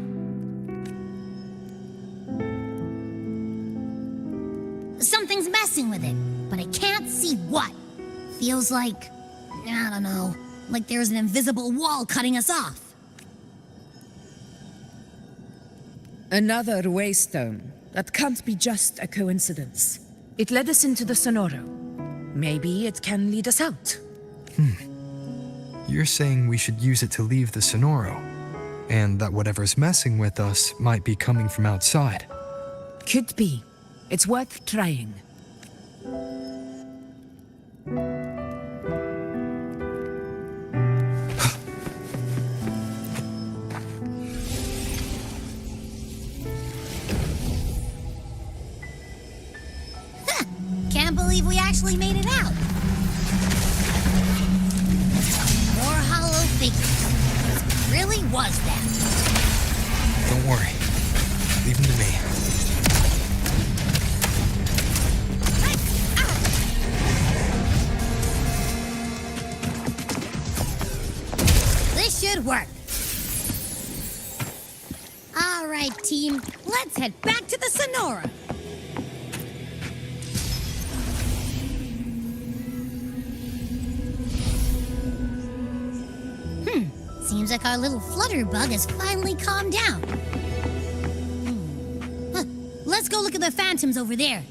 Something's messing with it, but I can't see what. Feels like, I don't know, like there's an invisible wall cutting us off. Another waystone. That can't be just a coincidence. It led us into the Sonoro. Maybe it can lead us out. You're saying we should use it to leave the Sonoro, and that whatever's messing with us might be coming from outside. Could be. It's worth trying. Can't believe we actually made it out. More hollow figures. It really was that. Don't worry. Leave them to me. This should work. All right, team. Let's head back to the Sonora. Seems like our little flutterbug has finally calmed down. Let's go look at the phantoms over there.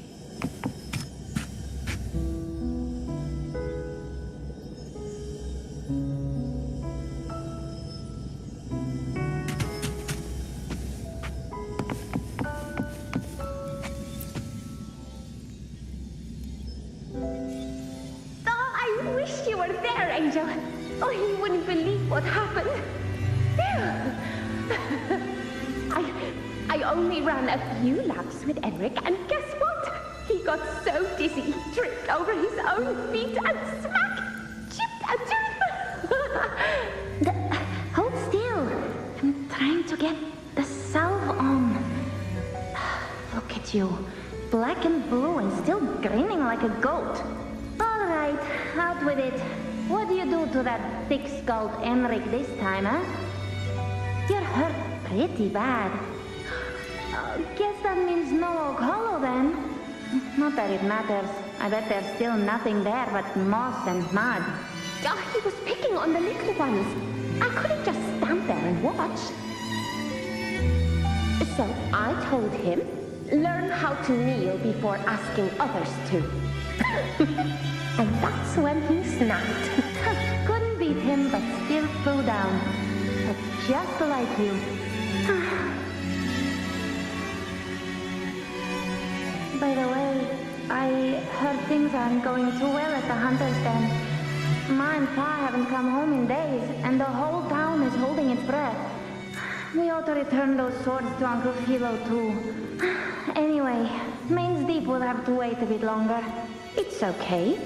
Oh, I wish you were there, Angel. Oh, you wouldn't believe what happened. I only ran a few laps with Edric, and guess what? He got so dizzy he tripped over his own feet and smack! Chipped a tooth! Hold still. I'm trying to get the salve on. Look at you. Black and blue and still grinning like a goat. All right, out with it. What do you do to that thick-skulled Enric this time, huh? You're hurt pretty bad. Guess that means no Oak Hollow, then. Not that it matters. I bet there's still nothing there but moss and mud. Oh, he was picking on the little ones. I couldn't just stand there and watch. So I told him, learn how to kneel before asking others to. And that's when he snapped. Couldn't beat him, but still flew down. But just like you. By the aren't going too well at the Hunter's Den. Ma and Pa haven't come home in days, and the whole town is holding its breath. We ought to return those swords to Uncle Philo, too. Anyway, Main's Deep will have to wait a bit longer. It's okay.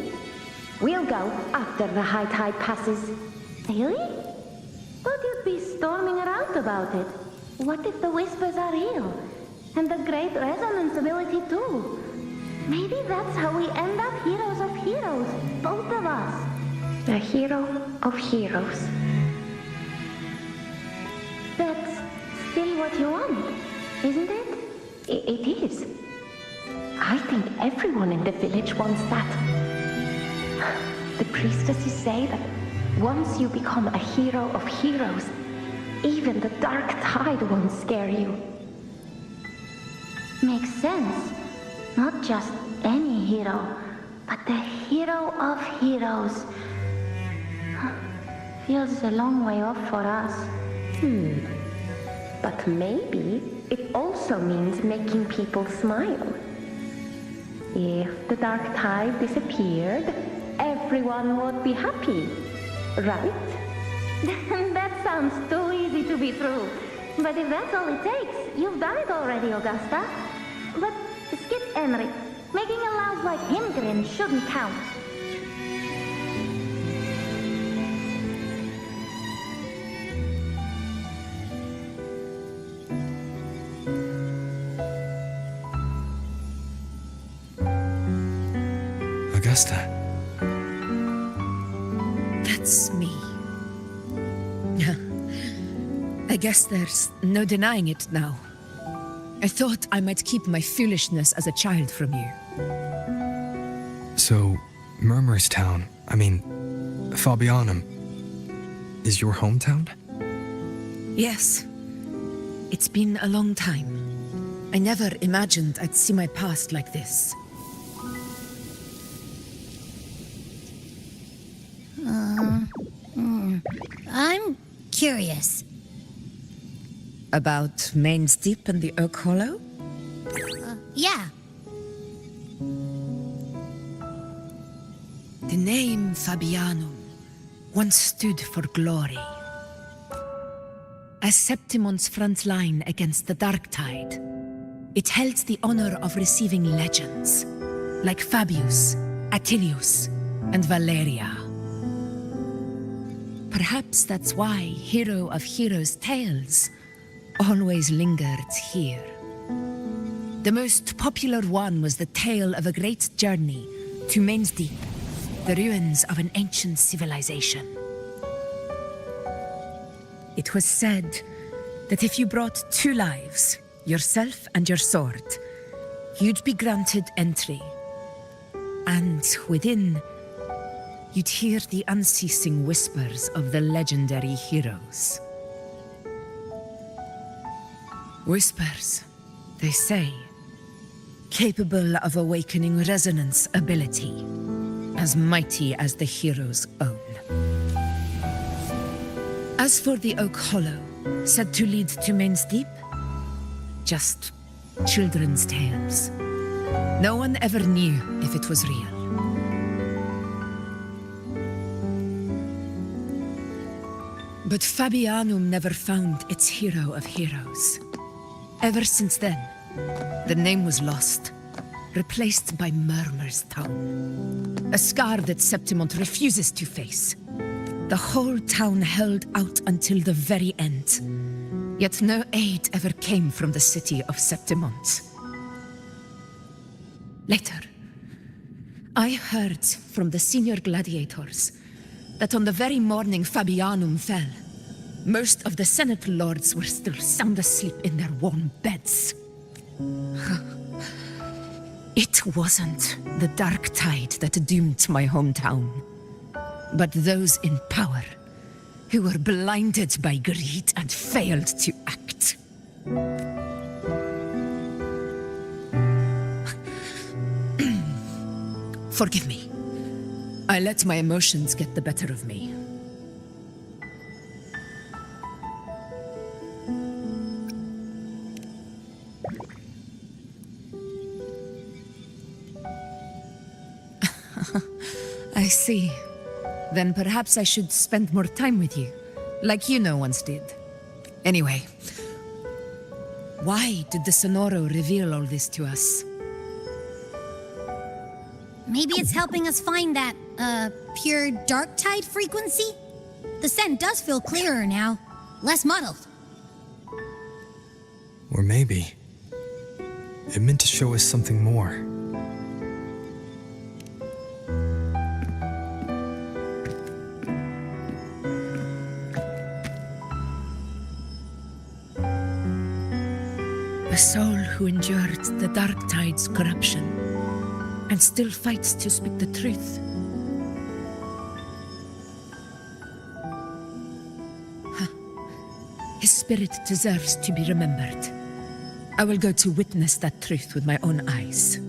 We'll go after the high tide passes. Really? Thought you'd be storming around about it. What if the whispers are real? And the great resonance ability, too? Maybe that's how we end up heroes of heroes, both of us. A hero of heroes. That's still what you want, isn't it? It is. I think everyone in the village wants that. The priestesses say that once you become a hero of heroes, even the dark tide won't scare you. Makes sense. Not just any hero, but the hero of heroes. Feels a long way off for us. But maybe it also means making people smile. If the dark tide disappeared, everyone would be happy, right? That sounds too easy to be true. But if that's all it takes, you've done it already, Augusta. But skip Enric. Making a louse like him grin shouldn't count. Augusta. That's me. I guess there's no denying it now. I thought I might keep my foolishness as a child from you. So, Murmurstown, Fabianum, is your hometown? Yes. It's been a long time. I never imagined I'd see my past like this. I'm curious. About Main's Deep and the Oak Hollow? Yeah. The name Fabianum once stood for glory. As Septimon's front line against the Dark Tide, it held the honor of receiving legends, like Fabius, Attilius, and Valeria. Perhaps that's why Hero of Heroes' tales always lingered here. The most popular one was the tale of a great journey to Main's Deep, the ruins of an ancient civilization. It was said that if you brought 2 lives, yourself and your sword, you'd be granted entry. And within, you'd hear the unceasing whispers of the legendary heroes. Whispers, they say, capable of awakening resonance ability, as mighty as the hero's own. As for the Oak Hollow, said to lead to Main's Deep, just children's tales. No one ever knew if it was real. But Fabianum never found its hero of heroes. Ever since then, the name was lost, replaced by Murmur's Town. A scar that Septimont refuses to face. The whole town held out until the very end. Yet no aid ever came from the city of Septimont. Later, I heard from the senior gladiators that on the very morning Fabianum fell, most of the Senate lords were still sound asleep in their warm beds. It wasn't the dark tide that doomed my hometown, but those in power who were blinded by greed and failed to act. Forgive me. I let my emotions get the better of me. I see. Then perhaps I should spend more time with you, like Yuno once did. Anyway, why did the Sonoro reveal all this to us? Maybe it's helping us find that, pure dark tide frequency? The scent does feel clearer now, less muddled. Or maybe it meant to show us something more. A soul who endured the dark tide's corruption and still fights to speak the truth. Huh. His spirit deserves to be remembered. I will go to witness that truth with my own eyes.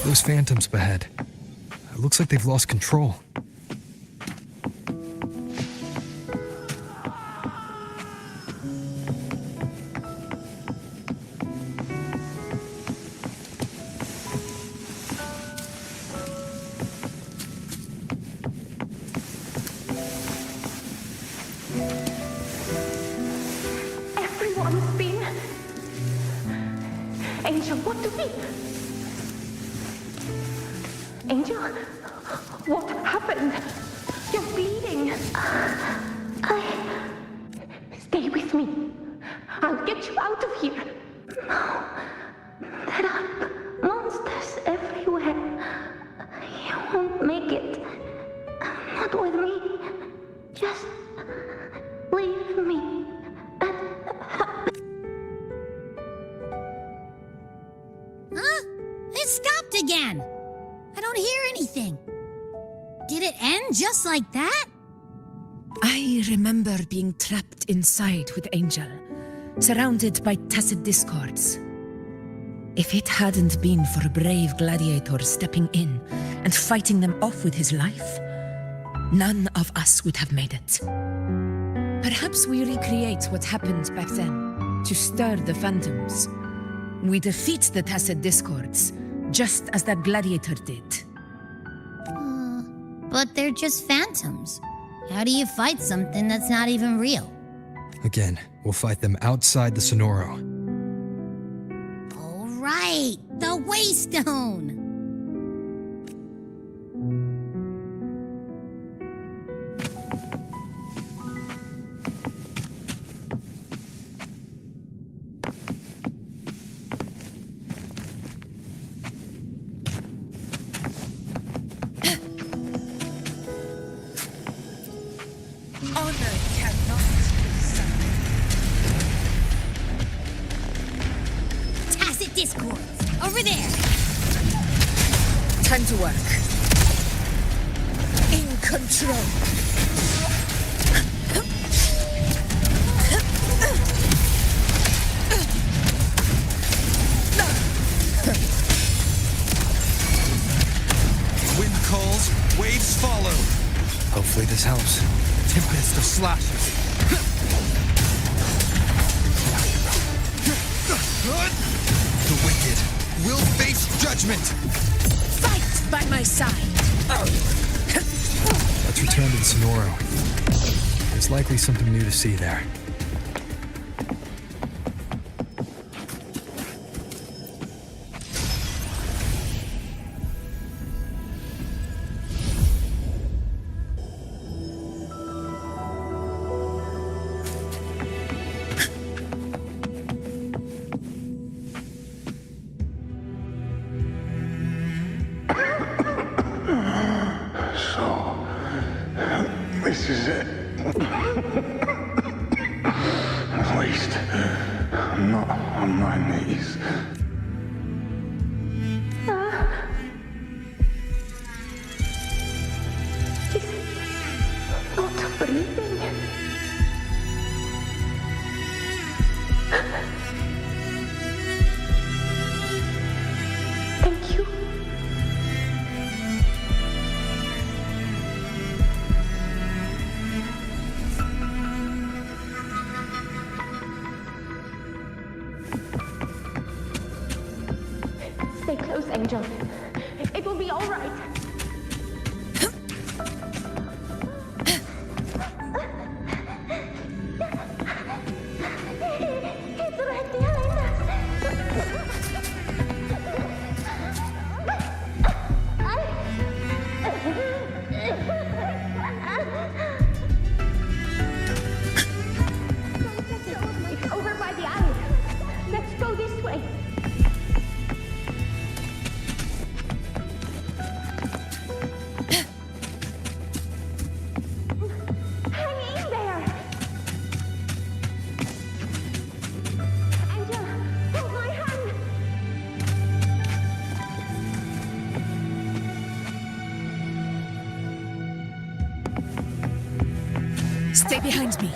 Those phantoms ahead. It looks like they've lost control. Everyone's been... Angel, what do we... Angel, what happened? You're bleeding. Stay with me. I'll get you out of here. No. There are monsters everywhere. You won't make it. Not with me. Just leave me. Huh? It stopped again. I don't hear anything. Did it end just like that? I remember being trapped inside with Angel, surrounded by tacit discords. If it hadn't been for a brave gladiator stepping in and fighting them off with his life, none of us would have made it. Perhaps we recreate what happened back then, to stir the phantoms. We defeat the tacit discords, just as that gladiator did. But they're just phantoms. How do you fight something that's not even real? Again, we'll fight them outside the Sonoro. All right, the Waystone. Discords, over there. Time to work. In control. Wind calls, waves follow. Hopefully this helps. Tempest of slashes. The wicked will face judgment. Fight by my side. Let's return to the Sonoro. There's likely something new to see there. This is it. At least, I'm not on my knees. He's not breathing. Thank you. Stay close, Angel. It will be all right. It's right behind us. It's over by the alley. Let's go this way. Hang in there. Angel, hold my hand. Stay behind me.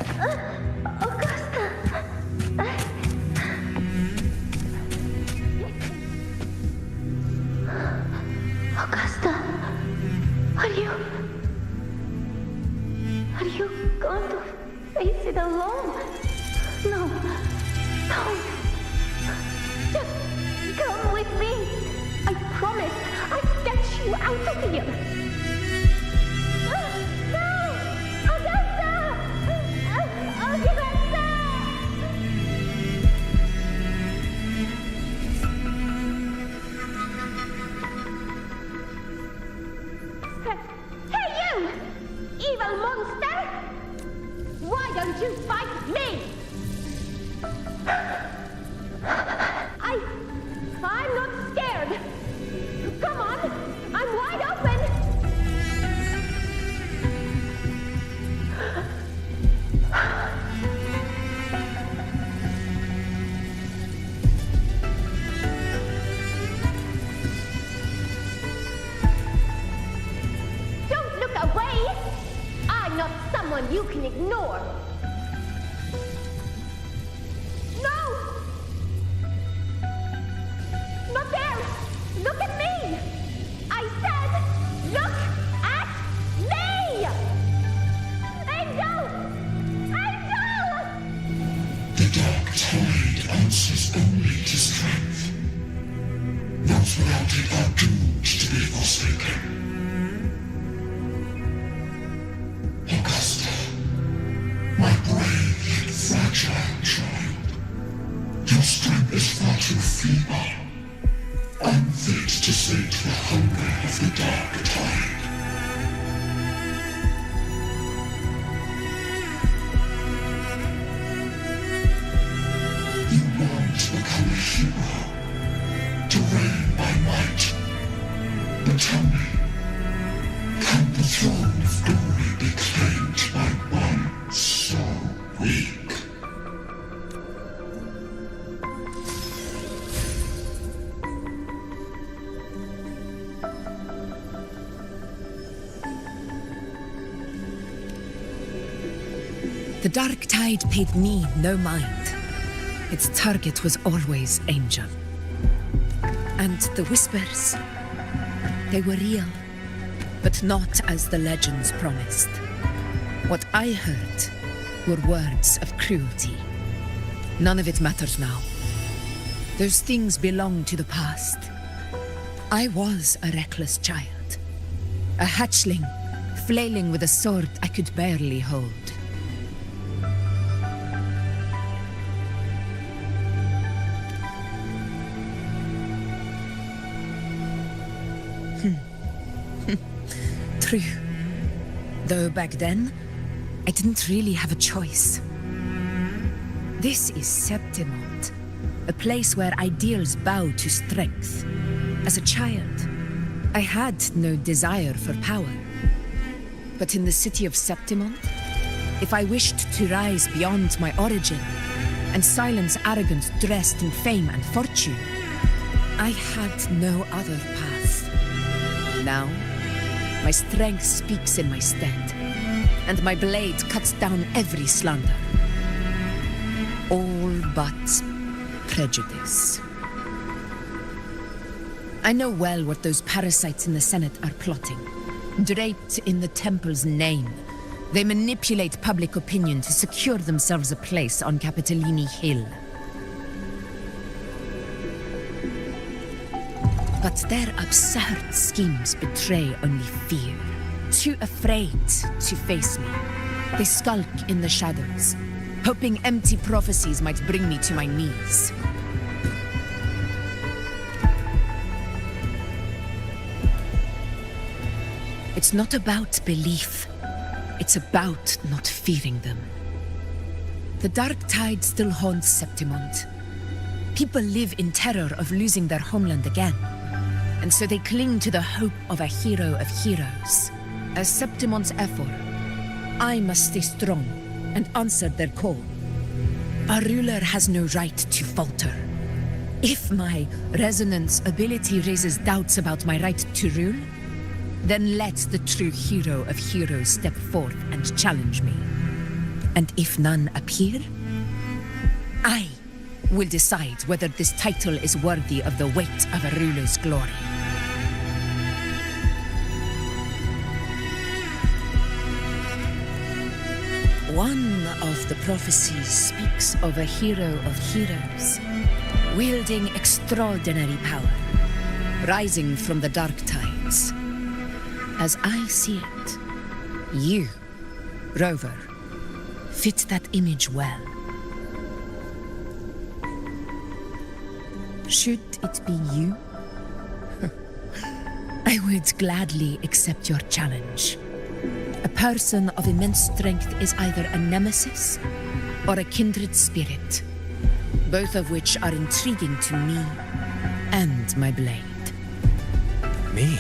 Augusta, are you going to face it alone? No, don't. Just come with me. I promise I'll get you out of here. No! Augusta! Augusta! Hey you! Evil monster! Why don't you fight me? I'm not scared. Come on, I'm wide open. Don't look away. I'm not someone you can ignore. No! Not there! Look at me! I said, look at me! Angel! Angel! The dark tide answers only to strength. Those without it are doomed to be forsaken. Augusta, my brave yet fragile child, your strength is far too feeble, unfit to sate the hunger of the dark tide. You want to become a hero, to reign by might. But tell me, can the throne of glory be claimed by one so weak? The dark tide paid me no mind. Its target was always Angel. And the whispers, they were real, but not as the legends promised. What I heard were words of cruelty. None of it matters now. Those things belong to the past. I was a reckless child, a hatchling, flailing with a sword I could barely hold. True. Though back then, I didn't really have a choice. This is Septimont, a place where ideals bow to strength. As a child, I had no desire for power. But in the city of Septimont, if I wished to rise beyond my origin and silence arrogance dressed in fame and fortune, I had no other path. Now, my strength speaks in my stead, and my blade cuts down every slander. All but prejudice. I know well what those parasites in the Senate are plotting. Draped in the temple's name, they manipulate public opinion to secure themselves a place on Capitolini Hill. But their absurd schemes betray only fear. Too afraid to face me, they skulk in the shadows, hoping empty prophecies might bring me to my knees. It's not about belief. It's about not fearing them. The dark tide still haunts Septimont. People live in terror of losing their homeland again, and so they cling to the hope of a hero of heroes. As Septimont's Ephor, I must stay strong and answer their call. A ruler has no right to falter. If my resonance ability raises doubts about my right to rule, then let the true hero of heroes step forth and challenge me. And if none appear, I will decide whether this title is worthy of the weight of a ruler's glory. One of the prophecies speaks of a hero of heroes, wielding extraordinary power, rising from the dark tides. As I see it, you, Rover, fit that image well. Should it be you, I would gladly accept your challenge. A person of immense strength is either a nemesis or a kindred spirit, both of which are intriguing to me and my blade. Me?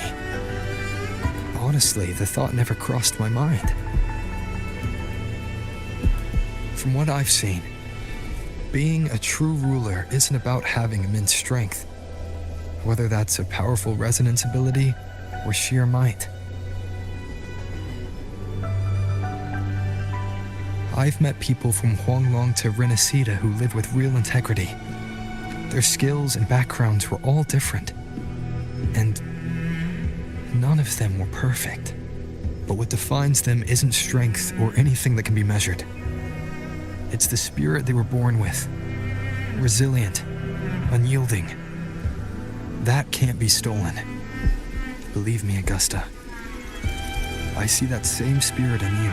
Honestly, the thought never crossed my mind. From what I've seen, being a true ruler isn't about having immense strength, whether that's a powerful resonance ability or sheer might. I've met people from Huanglong to Renacida who live with real integrity. Their skills and backgrounds were all different, and none of them were perfect. But what defines them isn't strength or anything that can be measured. It's the spirit they were born with. Resilient, unyielding. That can't be stolen. Believe me, Augusta. I see that same spirit in you.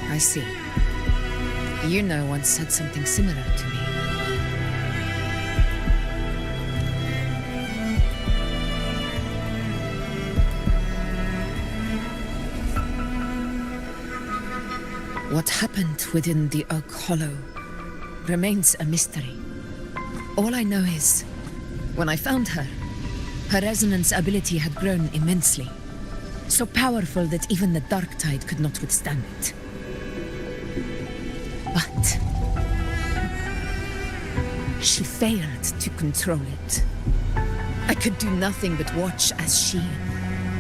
I see. Yuno once said something similar to me. What happened within the Oak Hollow remains a mystery. All I know is, when I found her, her resonance ability had grown immensely, so powerful that even the Dark Tide could not withstand it. But she failed to control it. I could do nothing but watch as she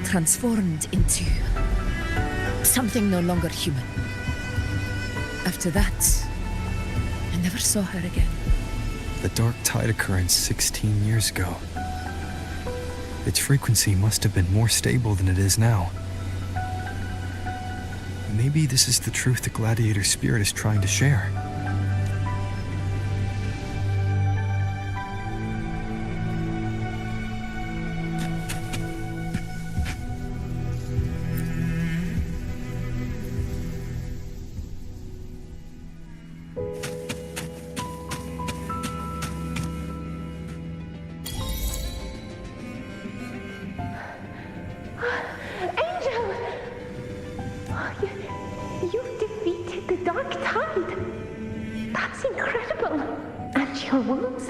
transformed into something no longer human. After that, I never saw her again. The Dark Tide occurrence 16 years ago. Its frequency must have been more stable than it is now. Maybe this is the truth the Gladiator spirit is trying to share. You've defeated the Dark Tide. That's incredible. And your wounds,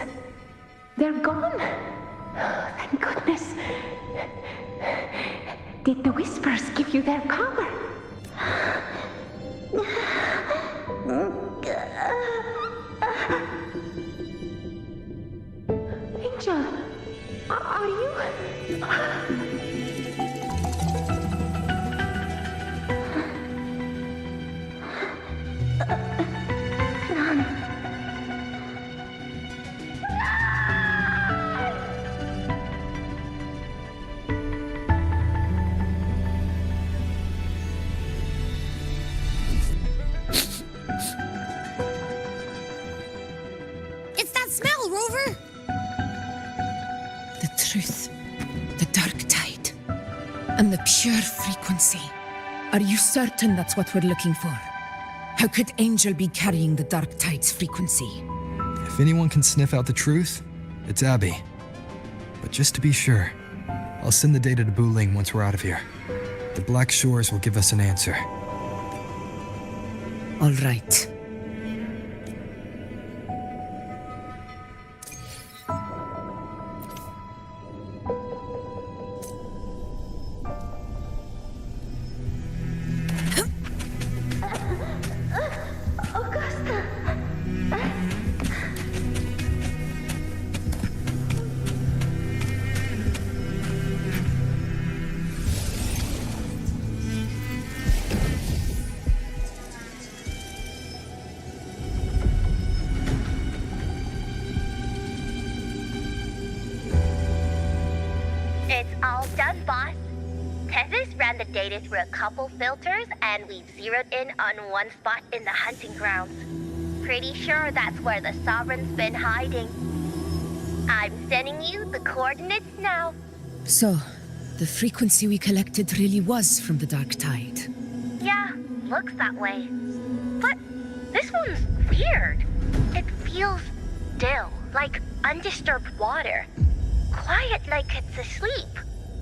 they're gone. Oh, thank goodness. Did the Whispers give you their power? Angel, are you... It's that smell, Rover! And the pure frequency. Are you certain that's what we're looking for? How could Angel be carrying the Dark Tide's frequency? If anyone can sniff out the truth, it's Abby. But just to be sure, I'll send the data to Buling once we're out of here. The Black Shores will give us an answer. All right. It's all done, boss. Tethys ran the data through a couple filters, and we've zeroed in on one spot in the hunting grounds. Pretty sure that's where the Sovereign's been hiding. I'm sending you the coordinates now. So, the frequency we collected really was from the Dark Tide. Yeah, looks that way. But this one's weird. It feels still, like undisturbed water. Quiet like it's asleep.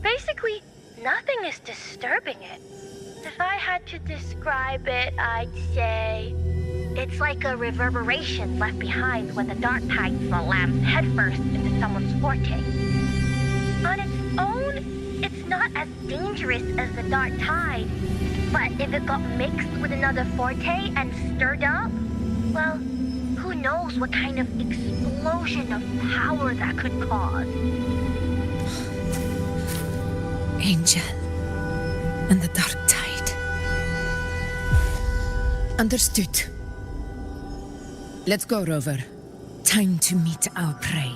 Basically, nothing is disturbing it. If I had to describe it, I'd say it's like a reverberation left behind when the Dark Tide slams headfirst into someone's forte. On its own, it's not as dangerous as the Dark Tide, but if it got mixed with another forte and stirred up, well, who knows what kind of explosion of power that could cause. Angel and the Dark Tide. Understood. Let's go, Rover. Time to meet our prey.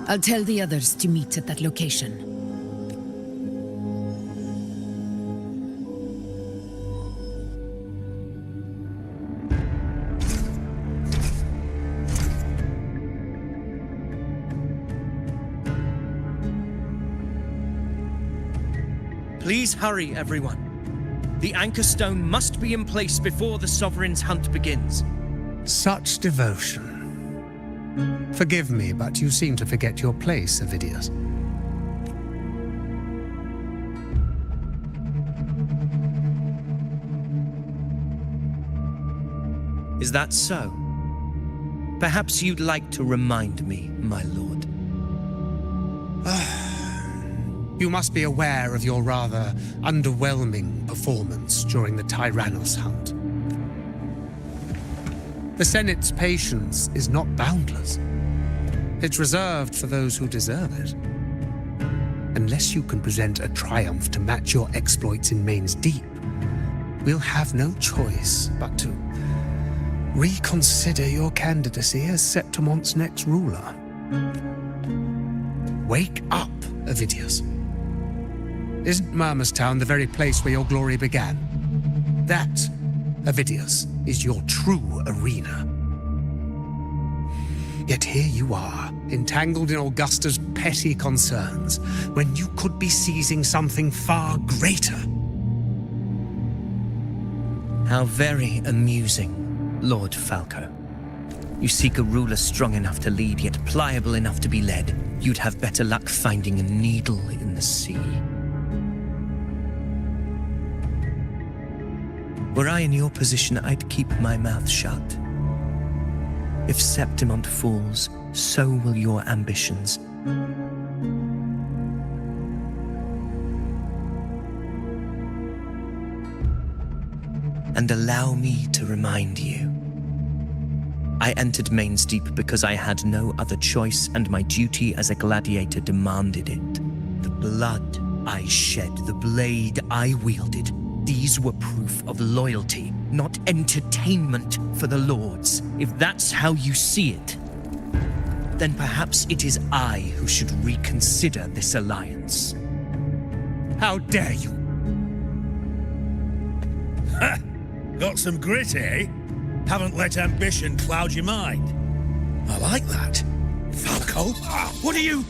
I'll tell the others to meet at that location. Please hurry, everyone. The anchor stone must be in place before the Sovereign's hunt begins. Such devotion. Forgive me, but you seem to forget your place, Avidius. Is that so? Perhaps you'd like to remind me, my lord. You must be aware of your rather underwhelming performance during the Tyrannos hunt. The Senate's patience is not boundless. It's reserved for those who deserve it. Unless you can present a triumph to match your exploits in Main's Deep, we'll have no choice but to reconsider your candidacy as Septimon's next ruler. Wake up, Avidius. Isn't Murmustown the very place where your glory began? That, Avidius, is your true arena. Yet here you are, entangled in Augusta's petty concerns, when you could be seizing something far greater. How very amusing, Lord Falco. You seek a ruler strong enough to lead, yet pliable enough to be led. You'd have better luck finding a needle in the sea. Were I in your position, I'd keep my mouth shut. If Septimont falls, so will your ambitions. And allow me to remind you. I entered Main's Deep because I had no other choice, and my duty as a gladiator demanded it. The blood I shed, the blade I wielded, these were proof of loyalty, not entertainment for the lords. If that's how you see it, then perhaps it is I who should reconsider this alliance. How dare you? Ha! Got some grit, eh? Haven't let ambition cloud your mind. I like that. Falco, what are you...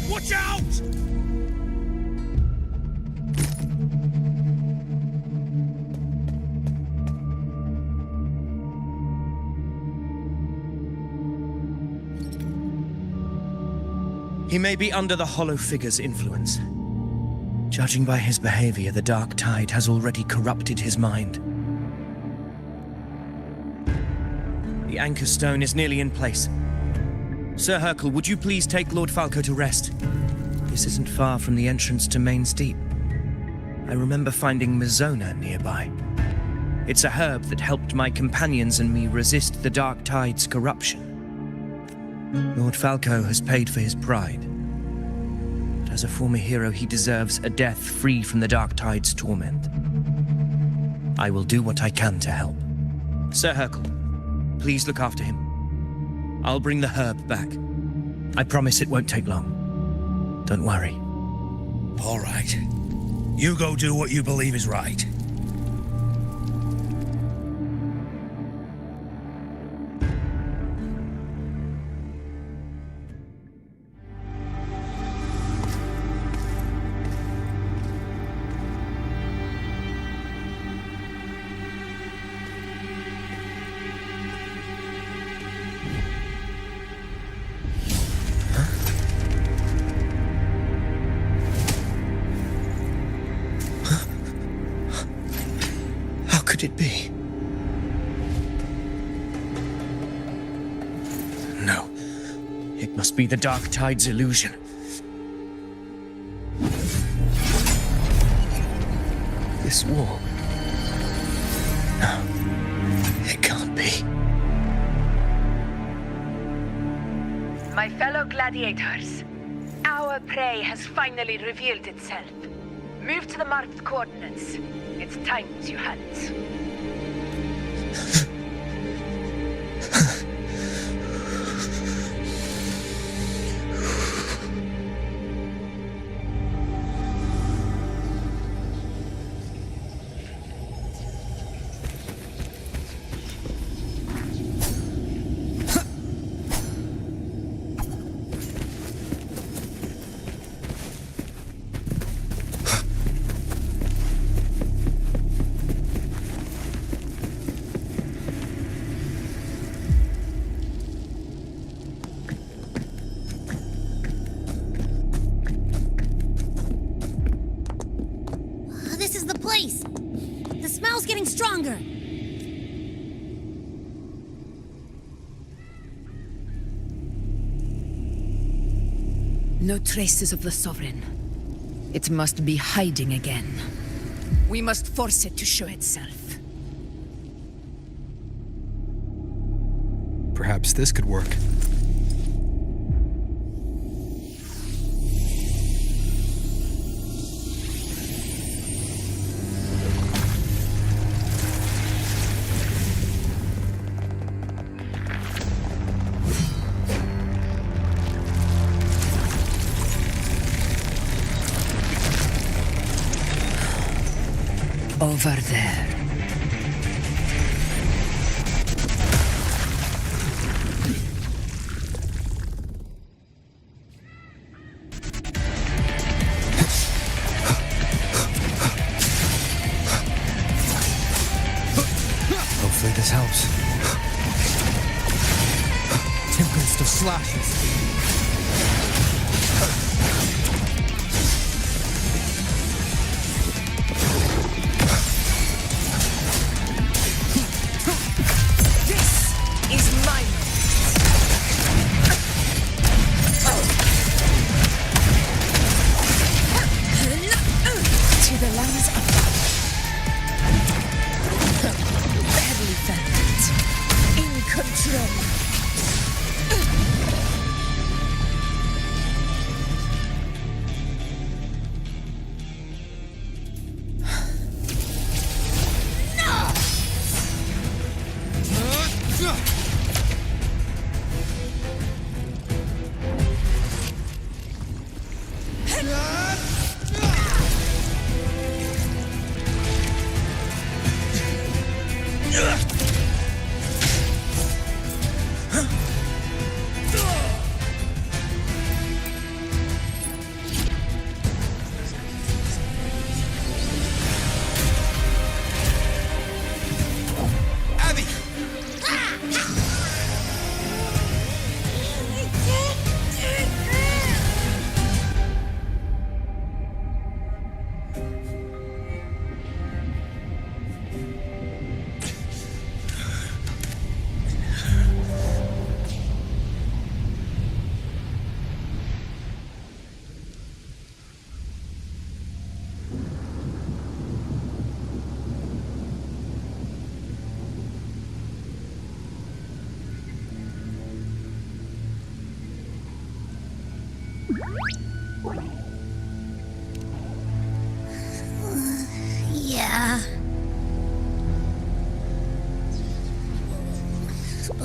Watch out! He may be under the Hollow Figure's influence. Judging by his behavior, the Dark Tide has already corrupted his mind. The Anchor Stone is nearly in place. Sir Hercule, would you please take Lord Falco to rest? This isn't far from the entrance to Main's Deep. I remember finding Mizona nearby. It's a herb that helped my companions and me resist the Dark Tide's corruption. Lord Falco has paid for his pride. But as a former hero, he deserves a death free from the Dark Tide's torment. I will do what I can to help. Sir Hercule, please look after him. I'll bring the herb back. I promise it won't take long. Don't worry. All right. You go do what you believe is right. It be? No. It must be the Dark Tide's illusion. This wall. No. It can't be. My fellow gladiators, our prey has finally revealed itself. Move to the marked coordinates. It's time to hunt. Stronger. No traces of the Sovereign. It must be hiding again. We must force it to show itself. Perhaps this could work. Over there. Hopefully this helps. Tempest of slashes.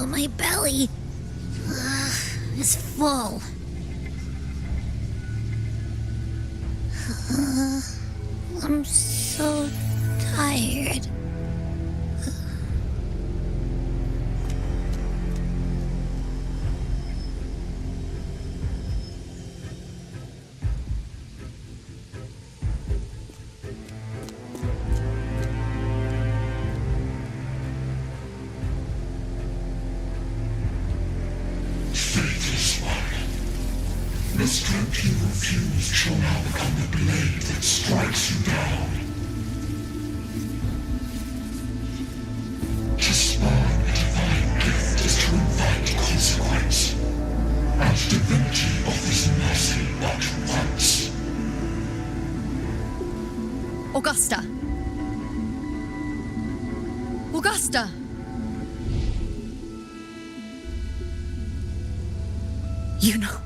my belly is full. I'm so tired. Faithless one. The strength you refuse shall now become the blade that strikes you down. To spawn a divine gift is to invite consequence. And divinity offers mercy but once. Augusta! Augusta! You know,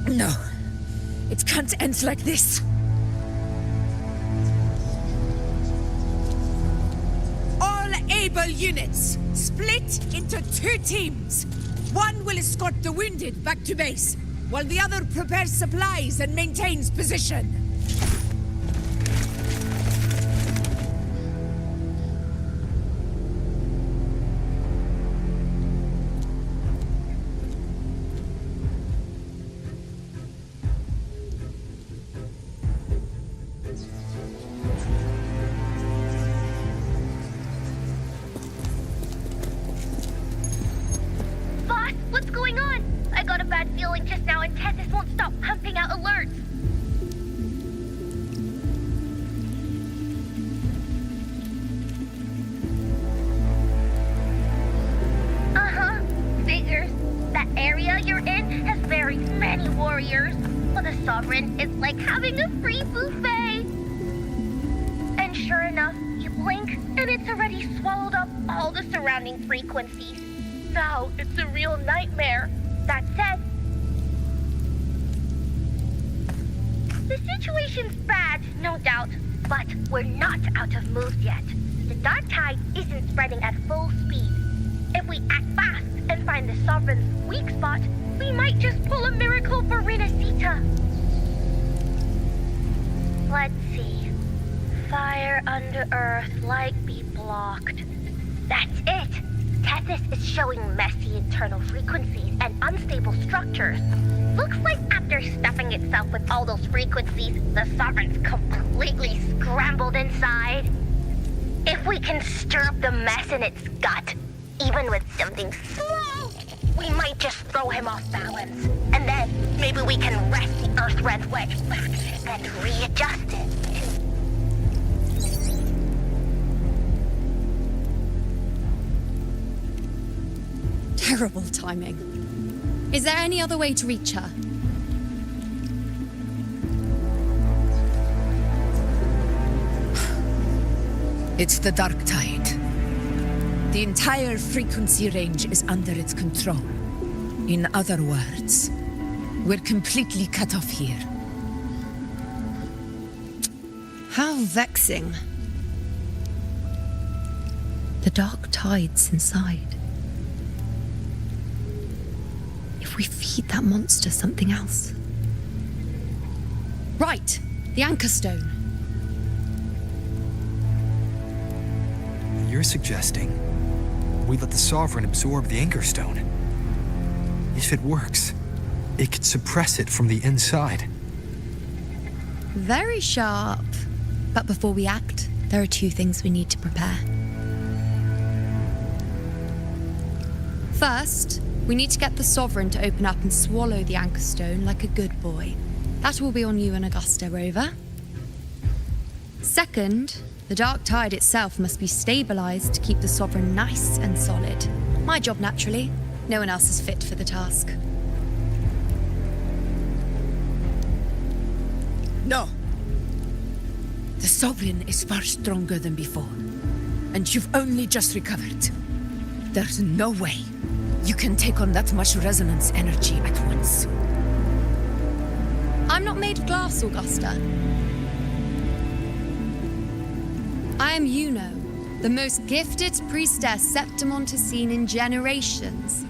No. It can't end like this. All able units, split into 2 teams. One will escort the wounded back to base, while the other prepares supplies and maintains position. Boss, what's going on? I got a bad feeling just now and Tethys won't stop pumping out alerts. Uh-huh. Figures. That area you're in has very many warriors. But the Sovereign is like having a free buffet. And sure enough, you blink and it's already swallowed up all the surrounding frequencies. Now it's a real nightmare. That said, the situation's bad, no doubt, but we're not out of moves yet. The dark tide isn't spreading at full speed. If we act fast and find the Sovereign's weak spot, we might just pull a miracle for Rinasita. Let's see. Fire under earth, light be blocked. That's it! Tethys is showing messy internal frequencies and unstable structures. Looks like after stuffing itself with all those frequencies, the Sovereign's completely scrambled inside. If we can stir up the mess in its gut, even with something small, we might just throw him off balance. And then maybe we can wrest the Earthred wedge back and readjust it. Terrible timing. Is there any other way to reach her? It's the dark tide. The entire frequency range is under its control. In other words, we're completely cut off here. How vexing. The dark tide's inside. If we feed that monster something else. Right, the Anchor Stone. You're suggesting we let the Sovereign absorb the Anchor Stone. If it works, it could suppress it from the inside. Very sharp. But before we act, there are 2 things we need to prepare. First, we need to get the Sovereign to open up and swallow the Anchor Stone like a good boy. That will be on you and Augusta, Rover. Second, the dark tide itself must be stabilized to keep the Sovereign nice and solid. My job, naturally. No one else is fit for the task. No. The Sovereign is far stronger than before. And you've only just recovered. There's no way you can take on that much resonance energy at once. I'm not made of glass, Augusta. I am Yuno, the most gifted priestess Septimont has seen in generations.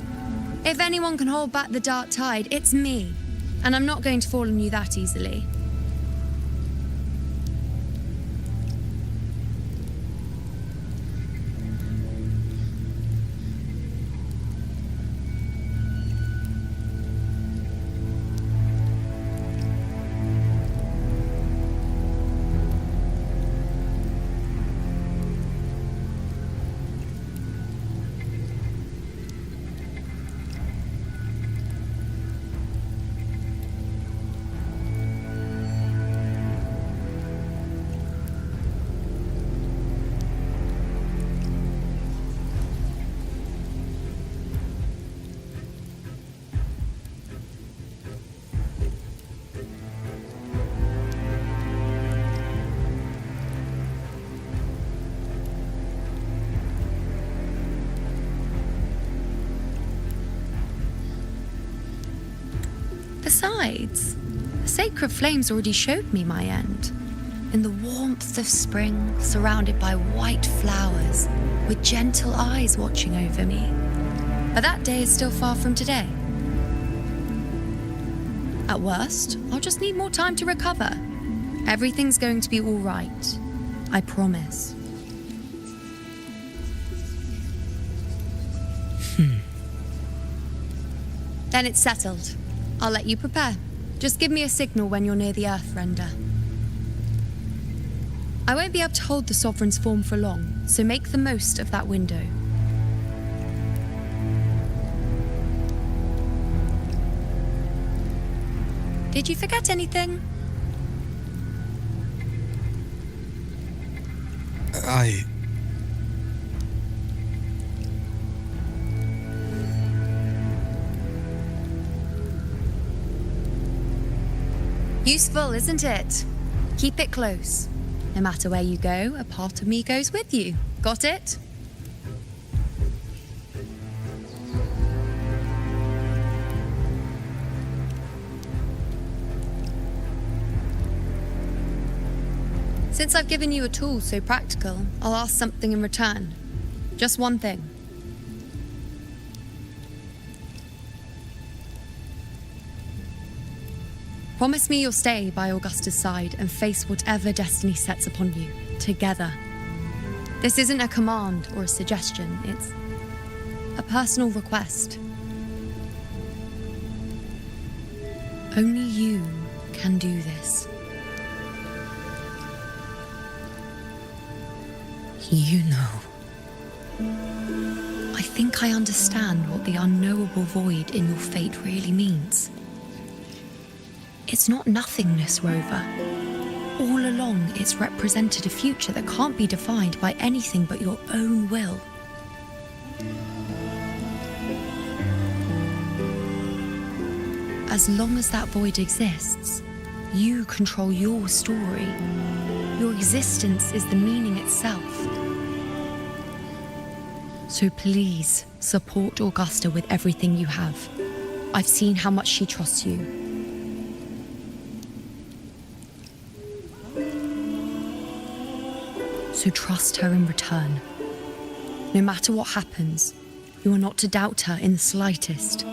If anyone can hold back the dark tide, it's me. And I'm not going to fall on you that easily. Besides, the sacred flames already showed me my end. In the warmth of spring, surrounded by white flowers, with gentle eyes watching over me. But that day is still far from today. At worst, I'll just need more time to recover. Everything's going to be all right. I promise. Then it's settled. I'll let you prepare. Just give me a signal when you're near the Earthrender. I won't be able to hold the Sovereign's form for long, so make the most of that window. Did you forget anything? Useful, isn't it? Keep it close. No matter where you go, a part of me goes with you. Got it? Since I've given you a tool so practical, I'll ask something in return. Just one thing. Promise me you'll stay by Augusta's side and face whatever destiny sets upon you, together. This isn't a command or a suggestion, it's a personal request. Only you can do this. You know. I think I understand what the unknowable void in your fate really means. It's not nothingness, Rover. All along, it's represented a future that can't be defined by anything but your own will. As long as that void exists, you control your story. Your existence is the meaning itself. So please, support Augusta with everything you have. I've seen how much she trusts you. So trust her in return. No matter what happens, you are not to doubt her in the slightest.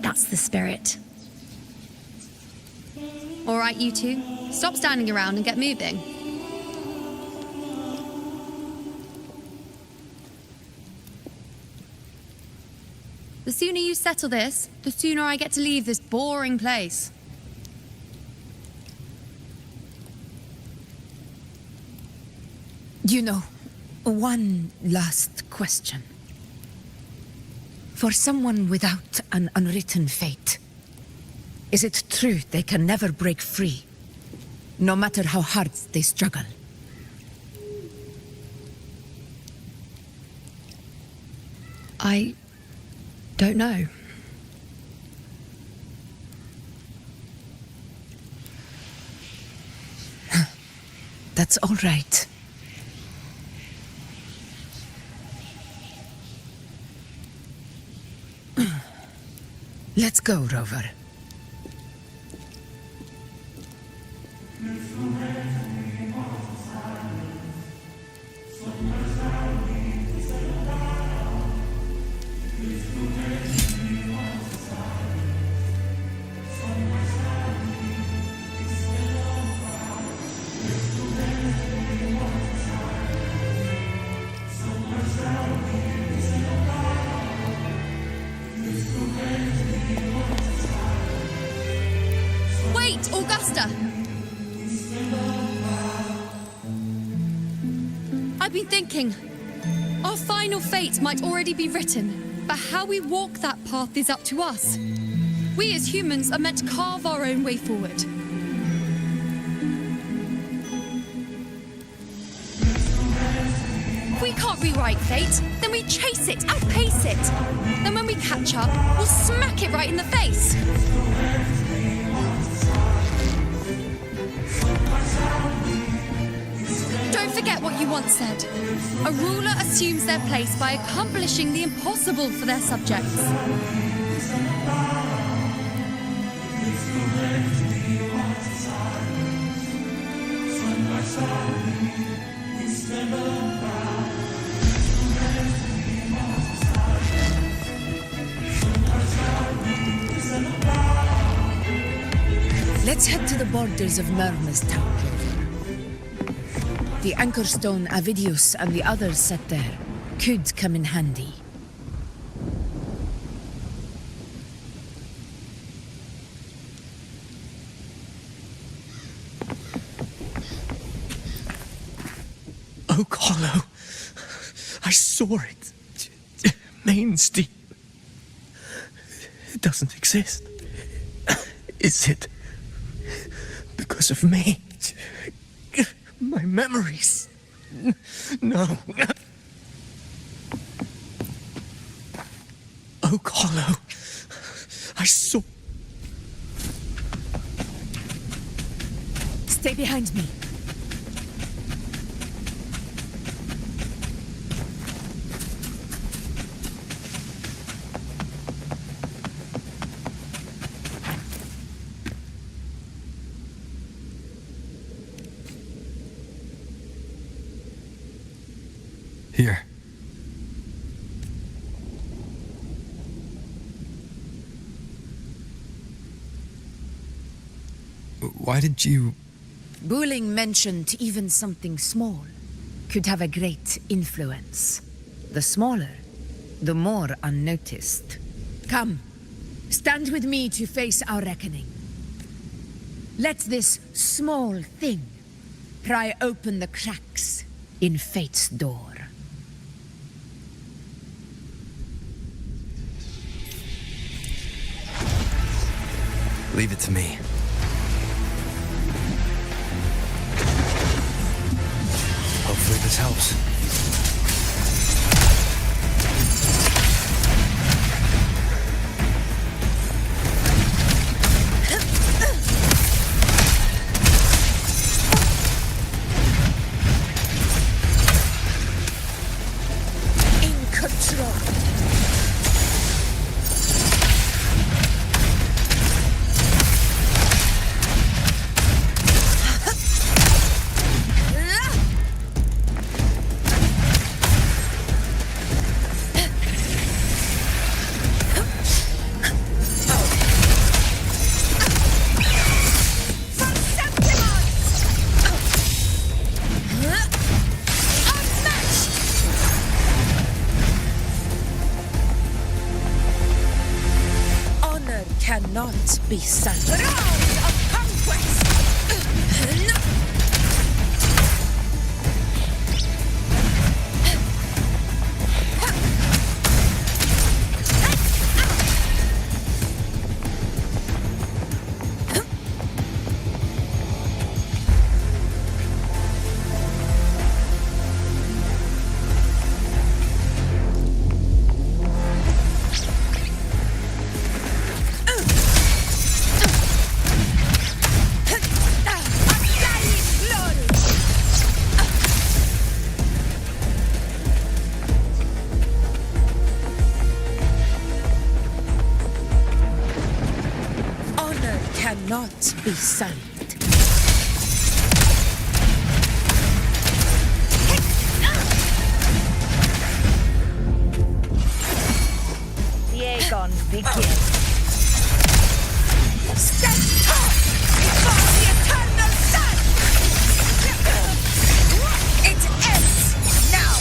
That's the spirit. All right, you two, stop standing around and get moving. The sooner you settle this, the sooner I get to leave this boring place. You know, one last question. For someone without an unwritten fate, is it true they can never break free, no matter how hard they struggle? I don't know. That's all right. Let's go, Rover. Wait, Augusta! I've been thinking. Our final fate might already be written, but how we walk that path is up to us. We as humans are meant to carve our own way forward. If we can't rewrite fate, then we chase it, outpace it. Then when we catch up, we'll smack it right in the face. Don't forget what you once said. A ruler assumes their place by accomplishing the impossible for their subjects. Let's head to the borders of Murmur's town, Rover. The anchor stone Avidius and the others set there could come in handy. Oak Hollow. I saw it. Main's deep. It doesn't exist. Is it because of me? My memories? No. Oak Hollow. I saw... Stay behind me. Here. Why did you... Buling mentioned even something small could have a great influence. The smaller, the more unnoticed. Come, stand with me to face our reckoning. Let this small thing pry open the cracks in fate's door. Leave it to me. Hopefully this helps. In control. Cannot be sunk. Round of conquest! not be sullied. The Aegon begins. Stand tall before the eternal sun! It ends now!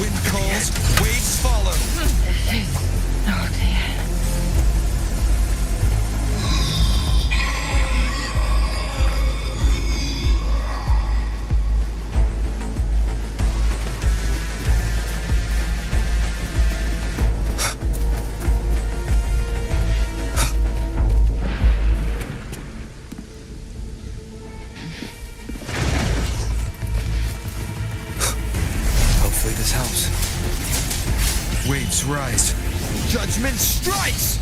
Wind calls, waves follow. Oh dear. Hopefully this helps. Waves rise. Judgment strikes!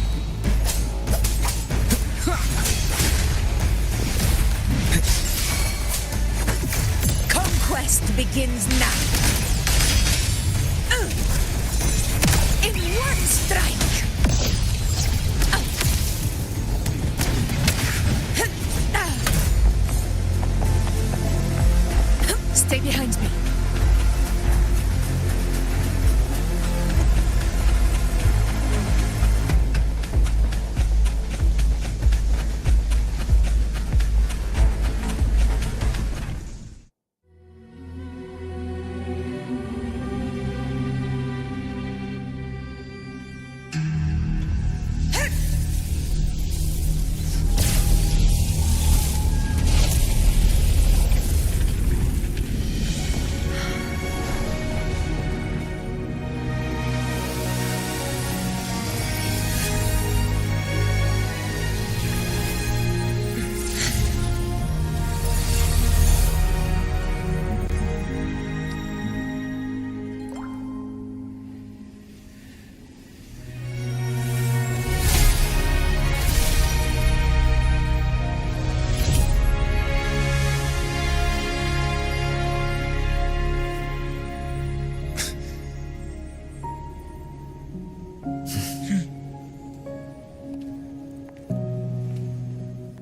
Conquest begins now. In one strike. Stay behind me.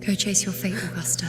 Go chase your fate, Augusta.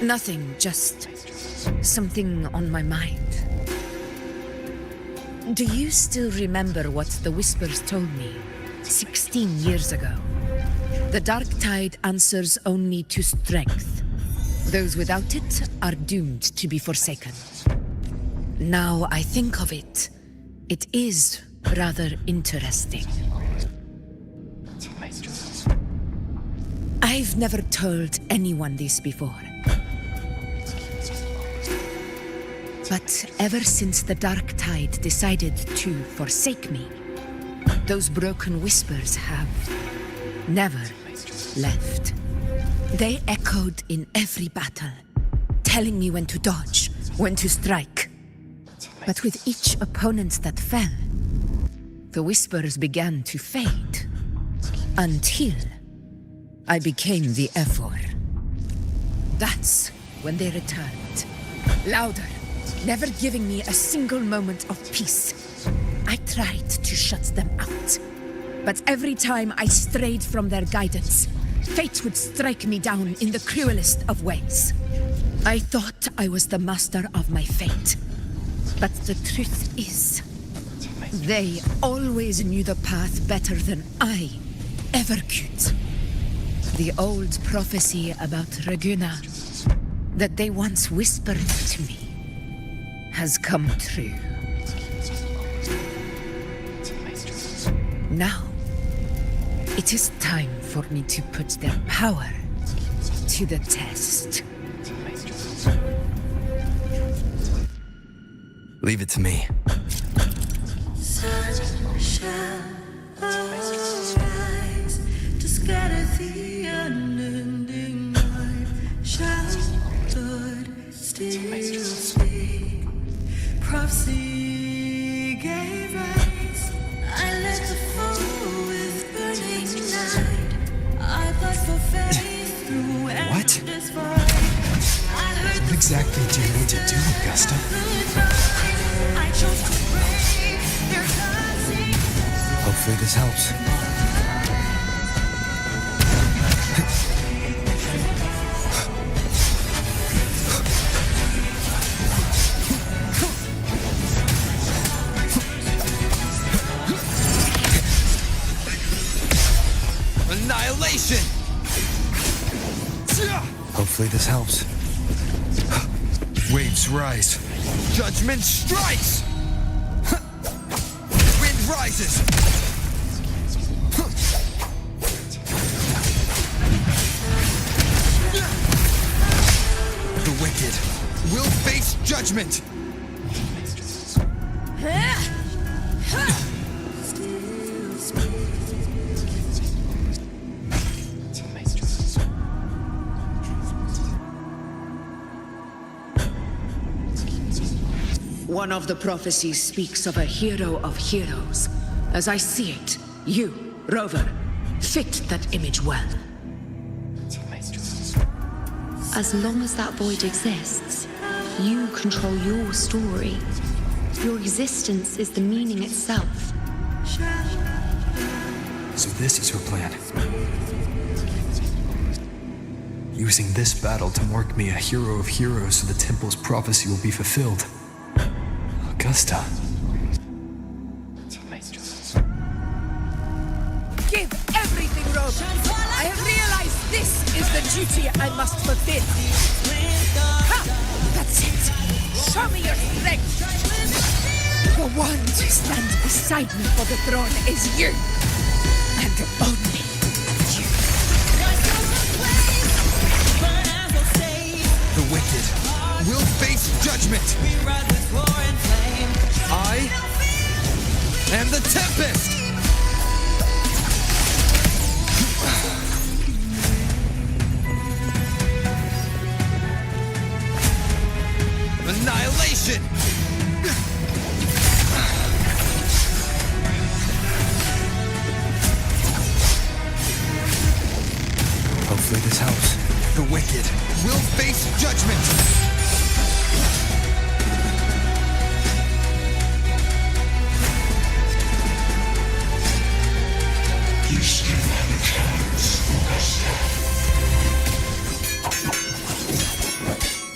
Nothing, just something on my mind. Do you still remember what the Whispers told me 16 years ago? The dark tide answers only to strength. Those without it are doomed to be forsaken. Now I think of it, it is rather interesting. I've never told anyone this before. But ever since the dark tide decided to forsake me, those broken whispers have never left. They echoed in every battle, telling me when to dodge, when to strike. But with each opponent that fell, the whispers began to fade, until I became the Ephor. That's when they returned, louder, never giving me a single moment of peace. I tried to shut them out, but every time I strayed from their guidance, fate would strike me down in the cruelest of ways. I thought I was the master of my fate, but the truth is, they always knew the path better than I ever could. The old prophecy about Raguna that they once whispered to me has come true. Now, it is time for me to put their power to the test. Leave it to me. Sun shall arise to scatter the unending night. Shall Lord still speak? Prophecy gave rise. I led the foe with burning night. I fought for faith through endless fight. What exactly do you need to do, Augusta? I chose to brave their dancing. Hopefully this helps. Annihilation! Hopefully this helps. Waves rise. Judgment strikes! Wind rises! The wicked will face judgment! One of the prophecies speaks of a hero of heroes. As I see it, you, Rover, fit that image well. As long as that void exists, you control your story. Your existence is the meaning itself. So this is her plan. Using this battle to mark me a hero of heroes so the temple's prophecy will be fulfilled. Augusta. Give everything, Rover. I have realized this is the duty I must fulfill. Ha! That's it. Show me your strength. The one to stand beside me for the throne is you. And only you. The wicked will face judgment! I am the Tempest! Annihilation! Hopefully this helps. The wicked will face judgment! You still have a chance, Augusta.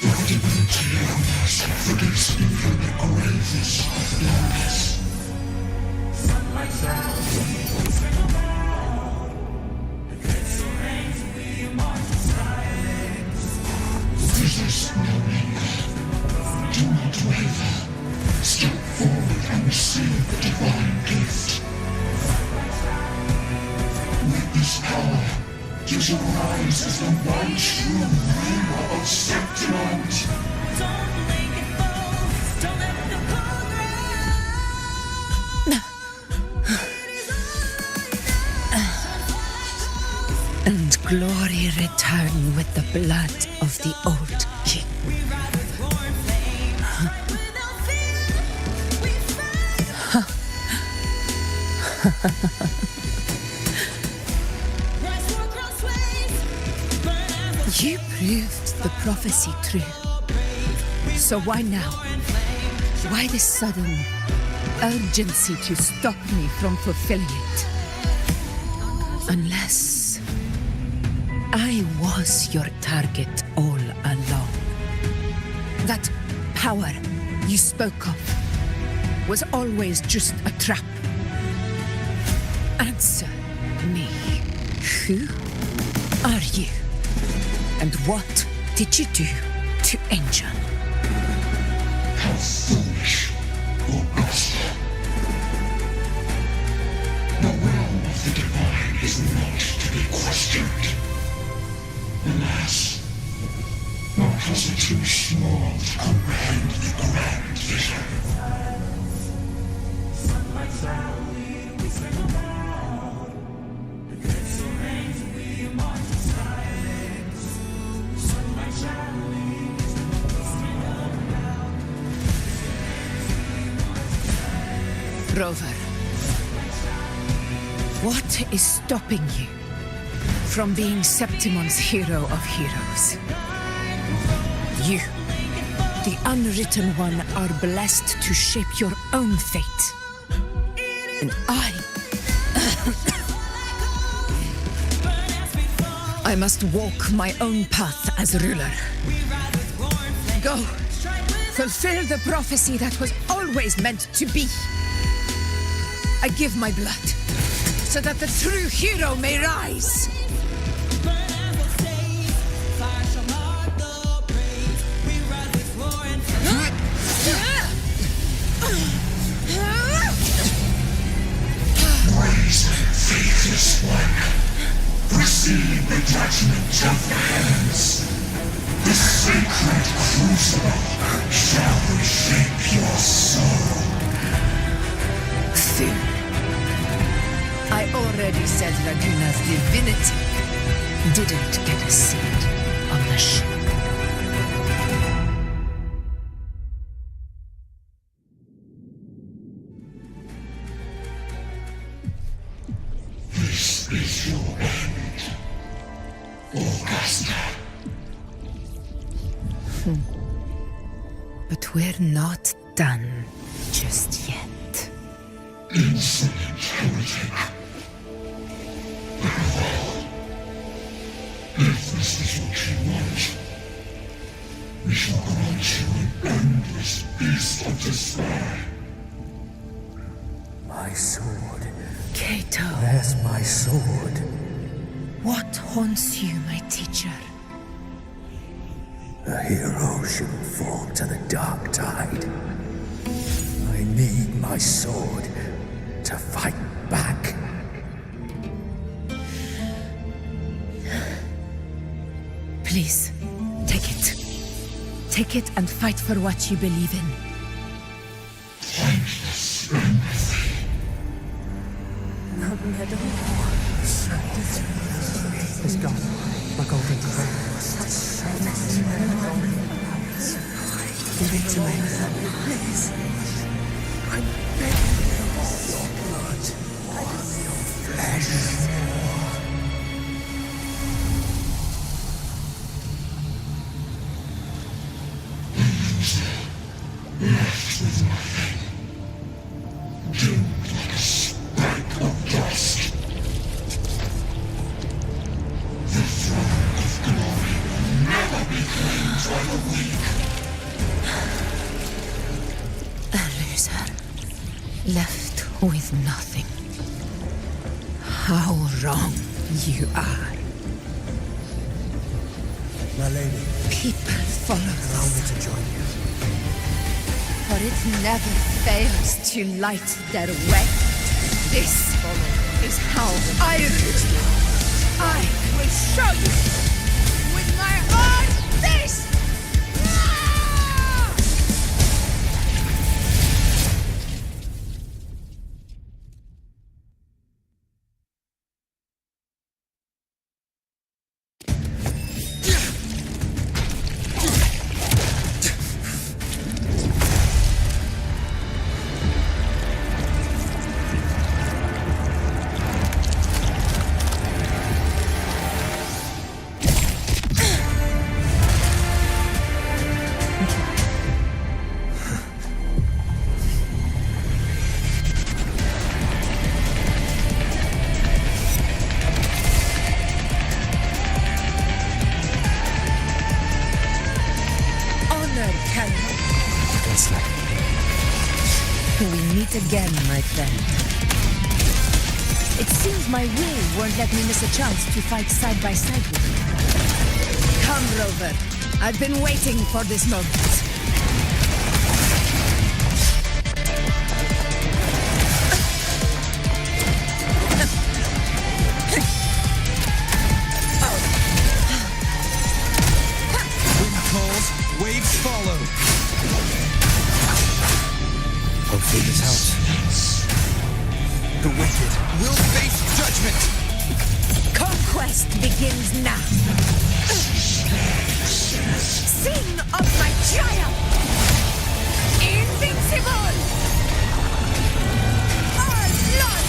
The divinity of mass forgets even the gravest of blunders. Resist no longer. Do not waver. Step forward and receive the divine gift. With this power, you shall rise as the one true ruler of Septimont. Don't make it fall. Don't let the And glory return with the blood of the old king. You proved the prophecy true. So why now? Why this sudden urgency to stop me from fulfilling it? Unless I was your target all along. That power you spoke of was always just a trap. Answer me. Who are you? And what did you do to Angel? How foolish, Augusta. The realm of the divine is not to be questioned. Alas, our puzzle too small to comprehend the grand vision. Rover, what is stopping you from being Septimon's hero of heroes? You, the unwritten one, are blessed to shape your own fate. And I must walk my own path as ruler. Go, fulfill the prophecy that was always meant to be. I give my blood, so that the true hero may rise. Rise, faithless one. Receive the judgment of the heavens. The sacred crucible shall reshape your soul. Fool. I already said Laguna's divinity didn't get a seat on the ship. This is your end, Augusta. But we're not done just yet. Insolent heretic. If this is what you want, we shall grant you an endless beast of despair. My sword. Kato. Where's my sword? What haunts you, my teacher? A hero shouldn't fall to the dark tide. I need my sword to fight back. Please, take it. Take it and fight for what you believe in. Thankless empathy. It's gone. My golden thread. Give it to me. Please. I beg you. Your blood. Your flesh. Left with nothing. Doomed like a speck of dust. The throne of glory will never be claimed by the weak. A loser. Left with nothing. How wrong you are. My lady. People follow Allow me to join you. For it never fails to light their way. This is how I rule. I will show you with my own face! We meet again, my friend. It seems my will won't let me miss a chance to fight side by side with you. Come, Rover. I've been waiting for this moment. Waves follow. Hopefully this helps. The wicked will face judgment. Conquest begins now. Sing of my triumph. Invincible. All blood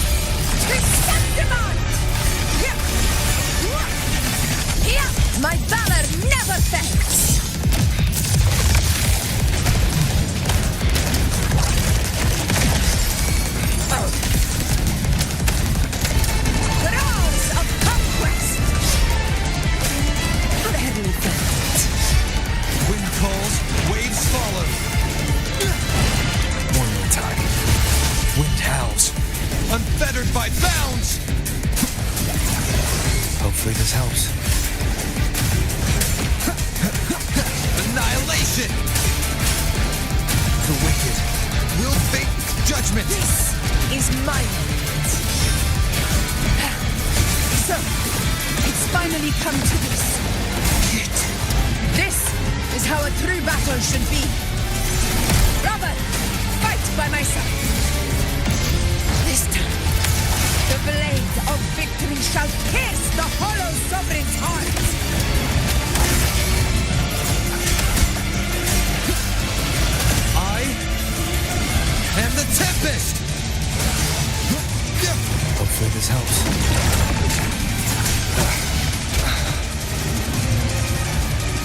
to Septimon. My valor never fails. Roars of conquest! Very good. Wind calls, waves follow. One more time. Wind howls, unfettered by bounds. Hopefully this helps. Annihilation! The wicked will face judgment. This is my moment. So, it's finally come to this. This is how a true battle should be. Robert, fight by my side. This time, the blade of victory shall pierce the hollow sovereign's heart. And the Tempest! Hopefully this helps.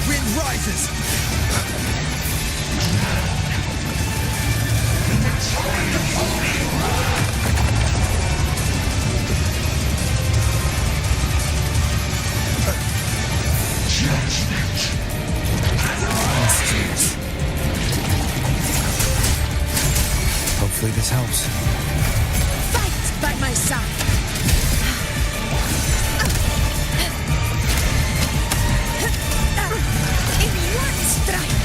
Wind rises! Hopefully this helps. Fight by my side. In one strike.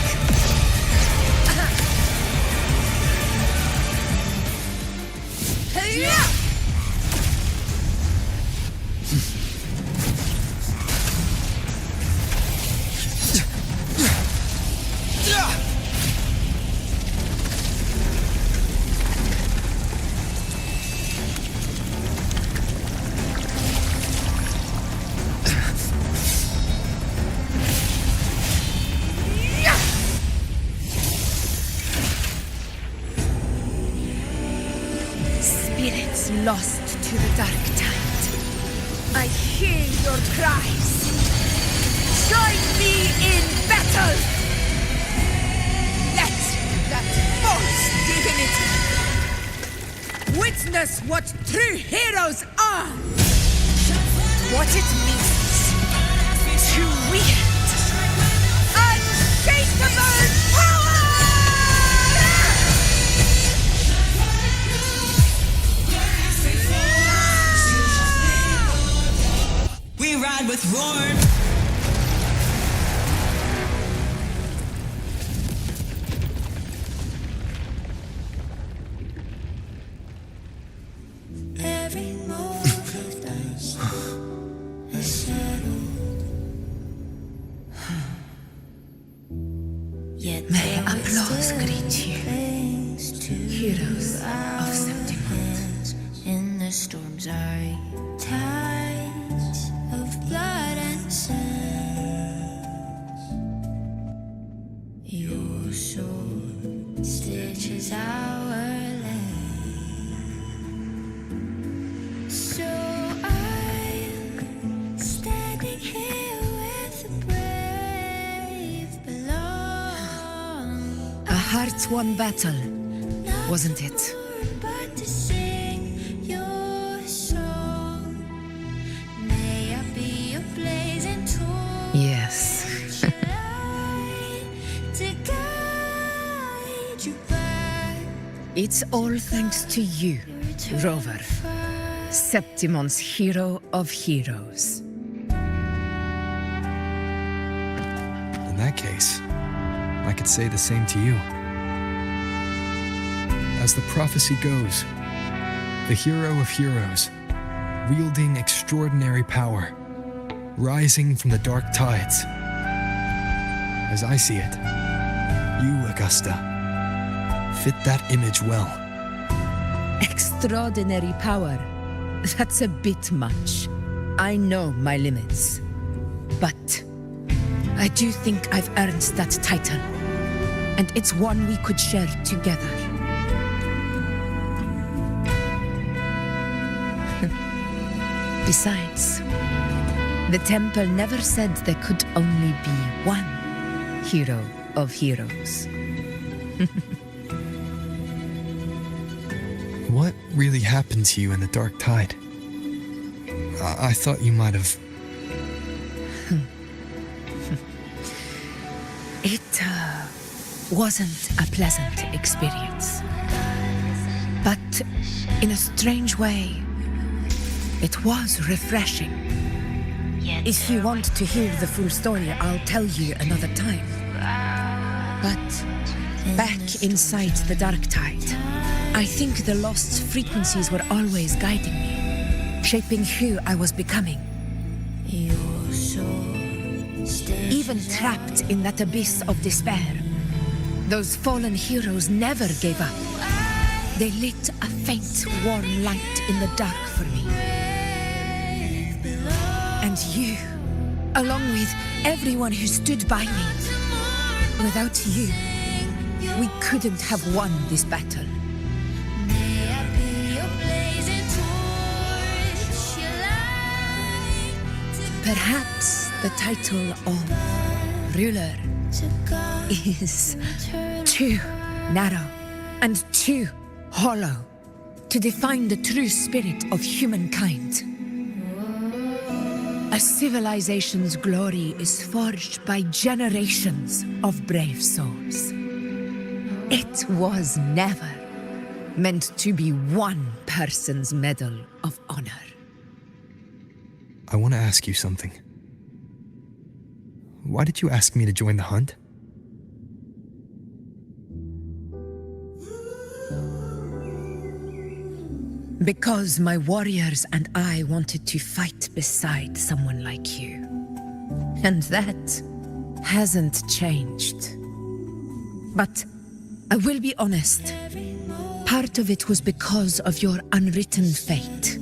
Spirits lost to the dark tide. I hear your cries. Join me in battle! Let that false divinity witness what true heroes are! What it means to wield unshakable power! We ride with roar. Every move is settled. Yet may applause greet you, heroes of Septimon. In the storms are tides of blood and sand. Your sword stitches our land. So I'm standing here with the brave belong. A heart-won battle, wasn't it? But to sing your song. May I be a blazing torch. Yes. To guide you back. It's all thanks to you, Rover. Septimon's hero of heroes. In that case, I could say the same to you. As the prophecy goes, the hero of heroes, wielding extraordinary power, rising from the dark tides. As I see it, you, Augusta, fit that image well. Extraordinary power. That's a bit much. I know my limits. But I do think I've earned that title. And it's one we could share together. Besides, the temple never said there could only be one hero of heroes. What really happened to you in the dark tide? I thought you might have... It wasn't a pleasant experience. But in a strange way, it was refreshing. If you want to hear the full story, I'll tell you another time. But back inside the dark tide, I think the lost frequencies were always guiding me, shaping who I was becoming. Even trapped in that abyss of despair, those fallen heroes never gave up. They lit a faint, warm light in the dark for me. And you, along with everyone who stood by me. Without you, we couldn't have won this battle. Perhaps the title of ruler is too narrow and too hollow to define the true spirit of humankind. A civilization's glory is forged by generations of brave souls. It was never meant to be one person's medal of honor. I want to ask you something. Why did you ask me to join the hunt? Because my warriors and I wanted to fight beside someone like you. And that hasn't changed. But I will be honest, part of it was because of your unwritten fate.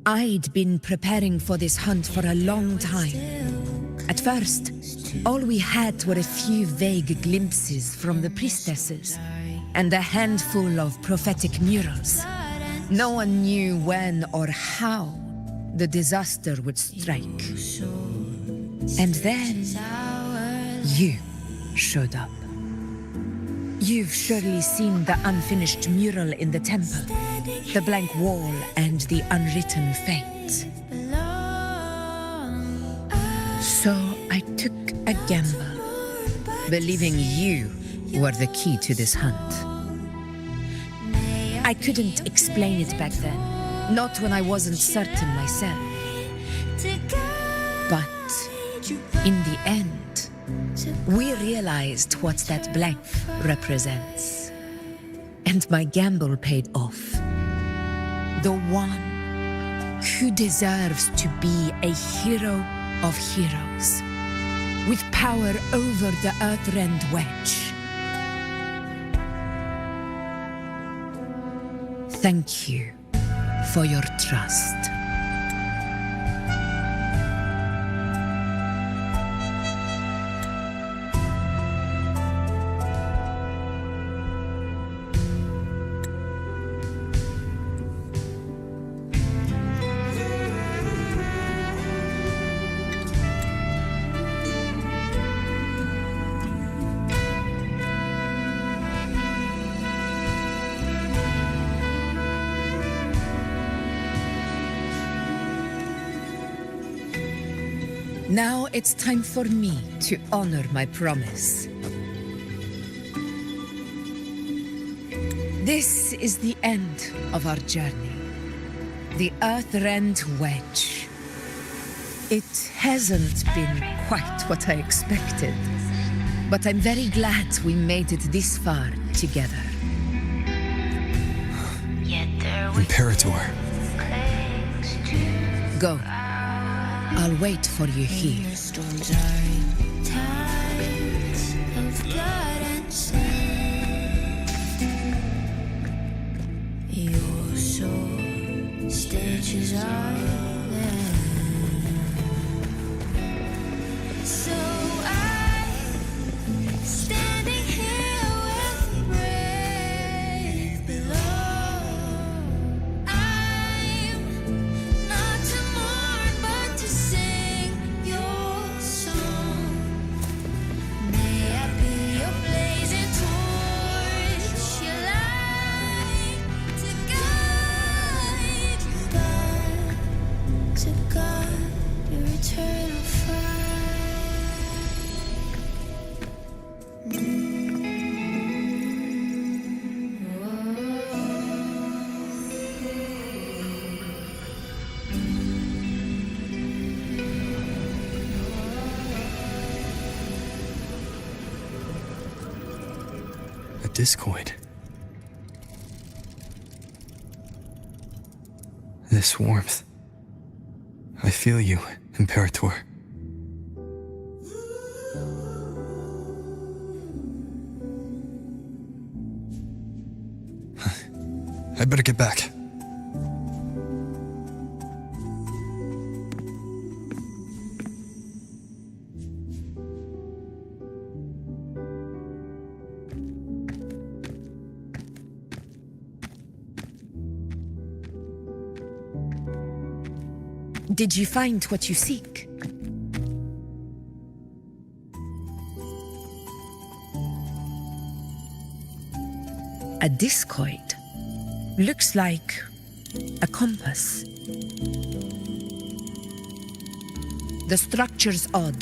I'd been preparing for this hunt for a long time. At first, all we had were a few vague glimpses from the priestesses and a handful of prophetic murals. No one knew when or how the disaster would strike. And then, you showed up. You've surely seen the unfinished mural in the temple, the blank wall and the unwritten fate. So I took a gamble, believing you were the key to this hunt. I couldn't explain it back then, not when I wasn't certain myself. But in the end, we realized what that blank represents. And my gamble paid off. The one who deserves to be a hero of heroes, with power over the Earthrend Wedge. Thank you for your trust. Now it's time for me to honor my promise. This is the end of our journey. The Earthrend Wedge. It hasn't been quite what I expected, but I'm very glad we made it this far together. Imperator. Go. I'll wait for you here. Your soul stitches island. So I'm standing here with brave below. I'm not to mourn, but to sing your song. May I be your blazing torch, your light to guide you back to God, your eternal fire. A discoid. This warmth. I feel you, Imperator. I better get back. Did you find what you seek? A discoid. Looks like a compass. The structure's odd.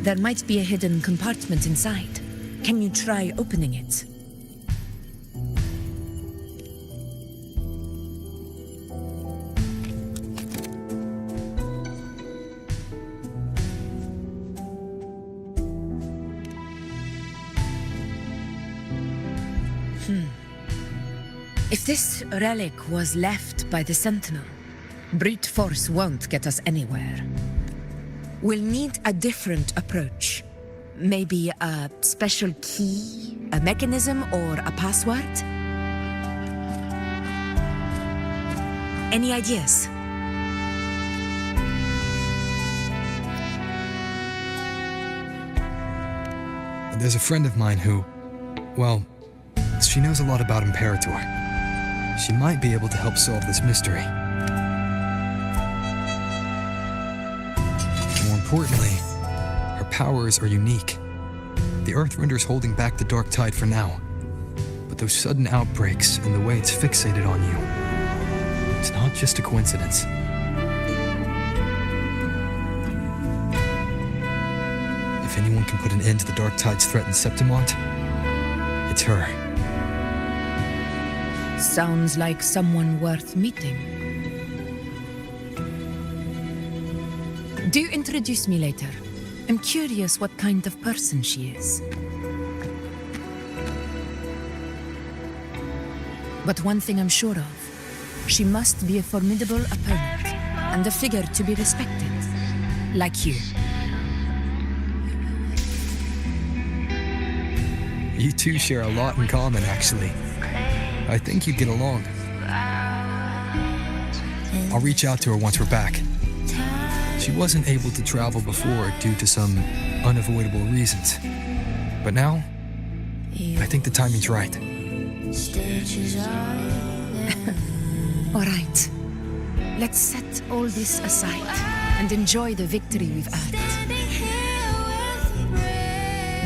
There might be a hidden compartment inside. Can you try opening it? If this relic was left by the Sentinel, brute force won't get us anywhere. We'll need a different approach. Maybe a special key, a mechanism, or a password? Any ideas? There's a friend of mine who, well, she knows a lot about Imperator. She might be able to help solve this mystery. More importantly, her powers are unique. The Earthrender's holding back the dark tide for now. But those sudden outbreaks and the way it's fixated on you, it's not just a coincidence. If anyone can put an end to the dark tide's threat in Septimont, it's her. Sounds like someone worth meeting. Do introduce me later. I'm curious what kind of person she is. But one thing I'm sure of, she must be a formidable opponent and a figure to be respected, like you. You two share a lot in common, actually. I think you'd get along. I'll reach out to her once we're back. She wasn't able to travel before due to some unavoidable reasons. But now, I think the timing's right. All right. Let's set all this aside and enjoy the victory we've earned.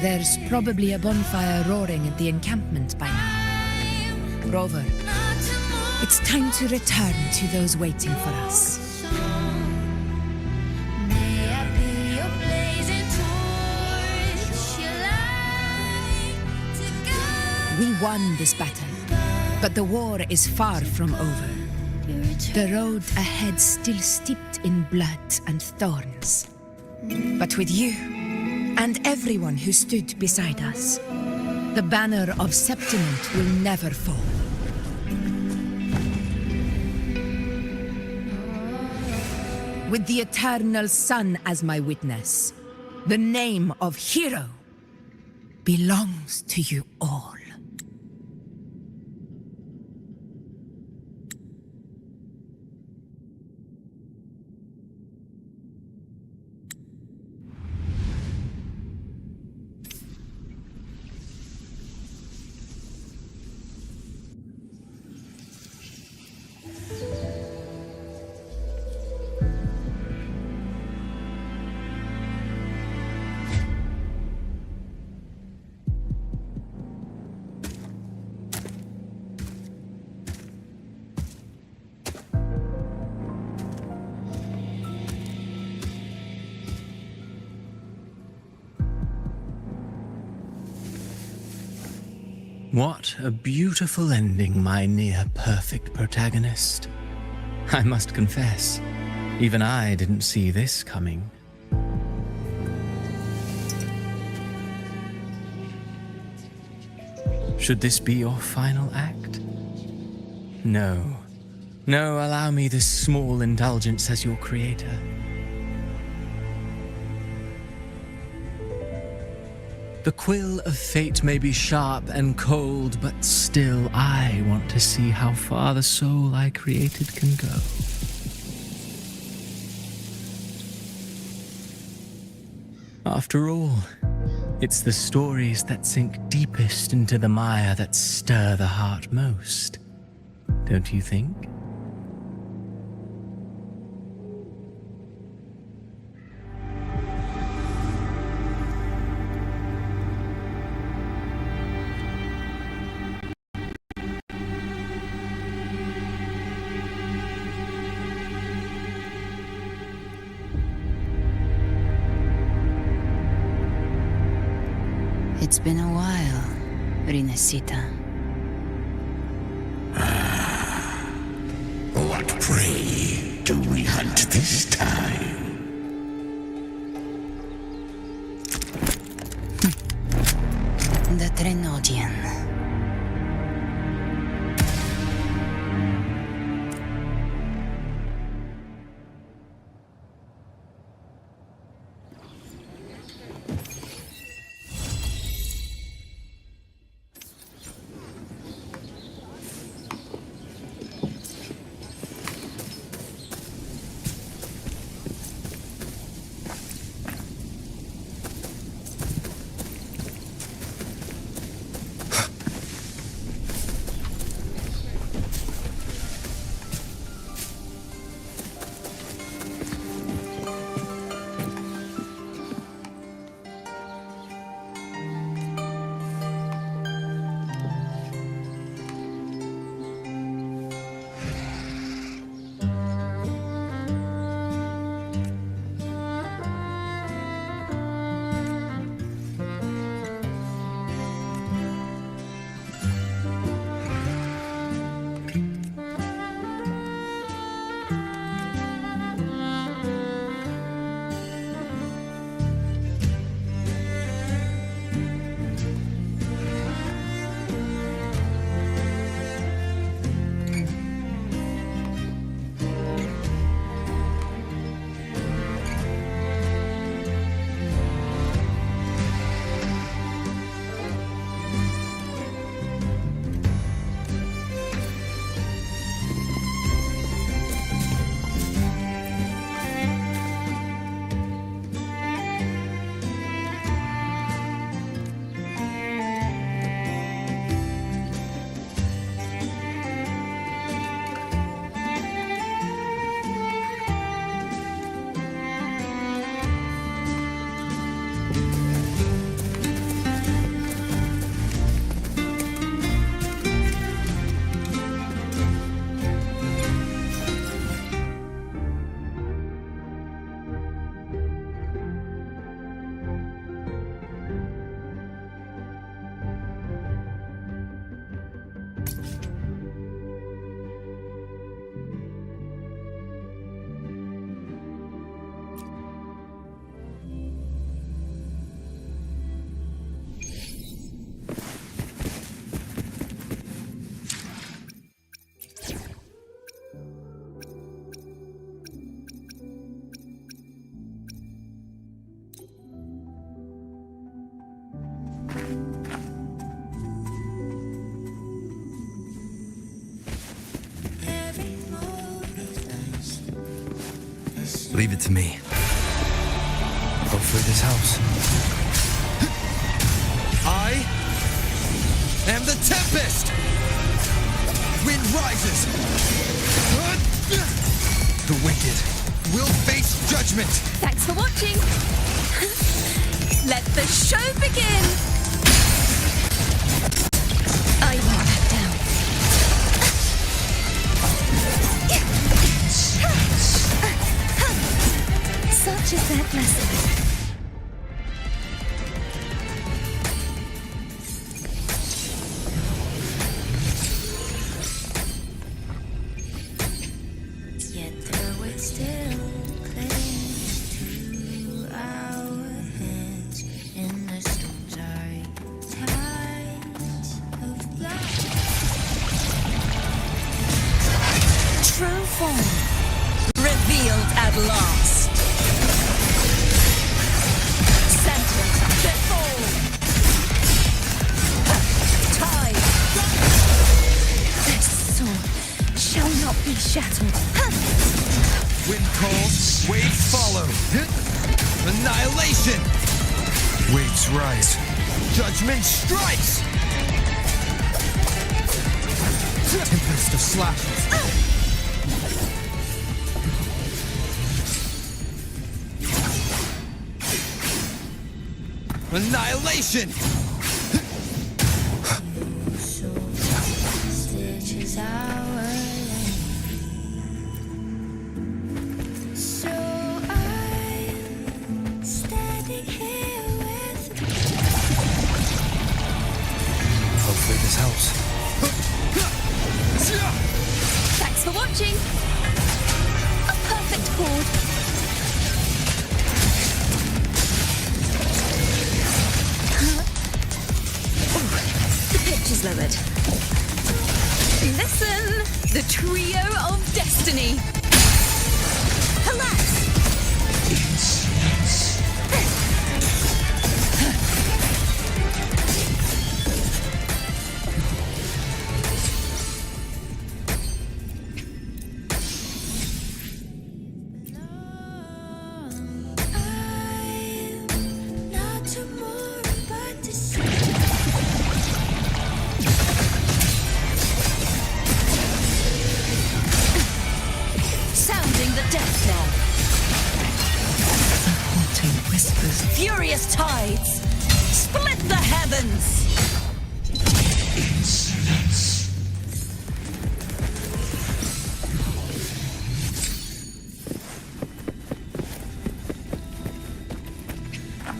There's probably a bonfire roaring at the encampment by now. Rover, it's time to return to those waiting for us. We won this battle, But the war is far from over. The road ahead still steeped in blood and thorns. But with you, and everyone who stood beside us, the banner of Septiment will never fall. With the eternal sun as my witness, the name of hero belongs to you all. What a beautiful ending, my near-perfect protagonist. I must confess, even I didn't see this coming. Should this be your final act? No. No, allow me this small indulgence as your creator. The quill of fate may be sharp and cold, but still I want to see how far the soul I created can go. After all, it's the stories that sink deepest into the mire that stir the heart most, don't you think? It's been a while, Rinesita. What prey do we hunt this time? The Trenodian. Leave it to me. Hopefully this helps. I am the Tempest! Wind rises! The wicked will face judgment! Thanks for watching. Let the show begin. I won't back down. Such is their blessing. Yet though it still clings to our hands in the storm-dark tides of life. True form revealed at last. Sentence before. Tide. This sword shall not be shattered. Wind calls, waves follow. Annihilation! Waves rise. Judgment strikes! Tempest of slashes. Annihilation! Stitches our life. So I'm standing here with you. Hopefully this helps. Thanks for watching. A perfect chord. The pitch is lowered. Listen, the trio of destiny. Collapse. Not tomorrow, but to see. Sounding the death knell. The haunting whispers. Furious tides. Split the heavens.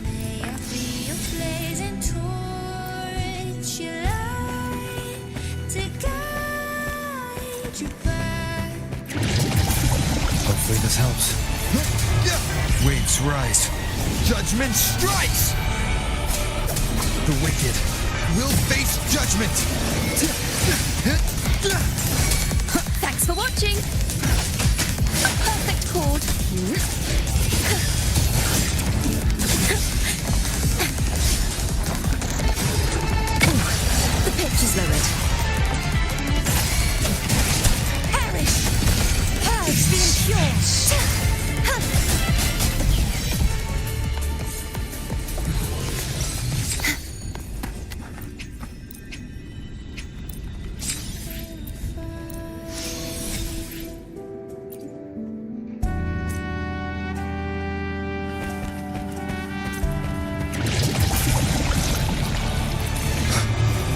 May I be your blazing torch, your light to guide you back. Hopefully this helps. Waves rise. Judgment strikes! The wicked will face judgment! Thanks for watching. A perfect chord. The pitch is lowered. Perish. Purge the impure.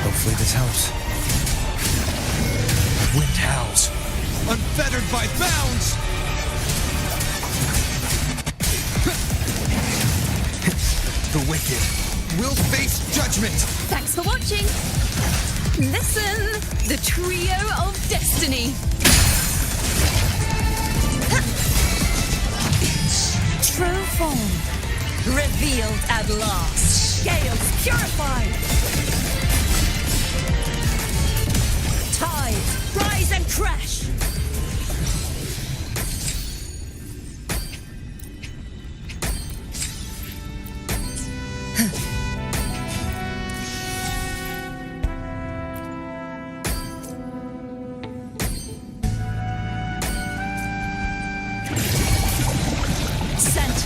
Hopefully this helps. Wind howls. Unfettered by bounds! The wicked will face judgment! Thanks for watching. Listen, the trio of destiny. True form revealed at last. Scales purified. Tides rise and crash.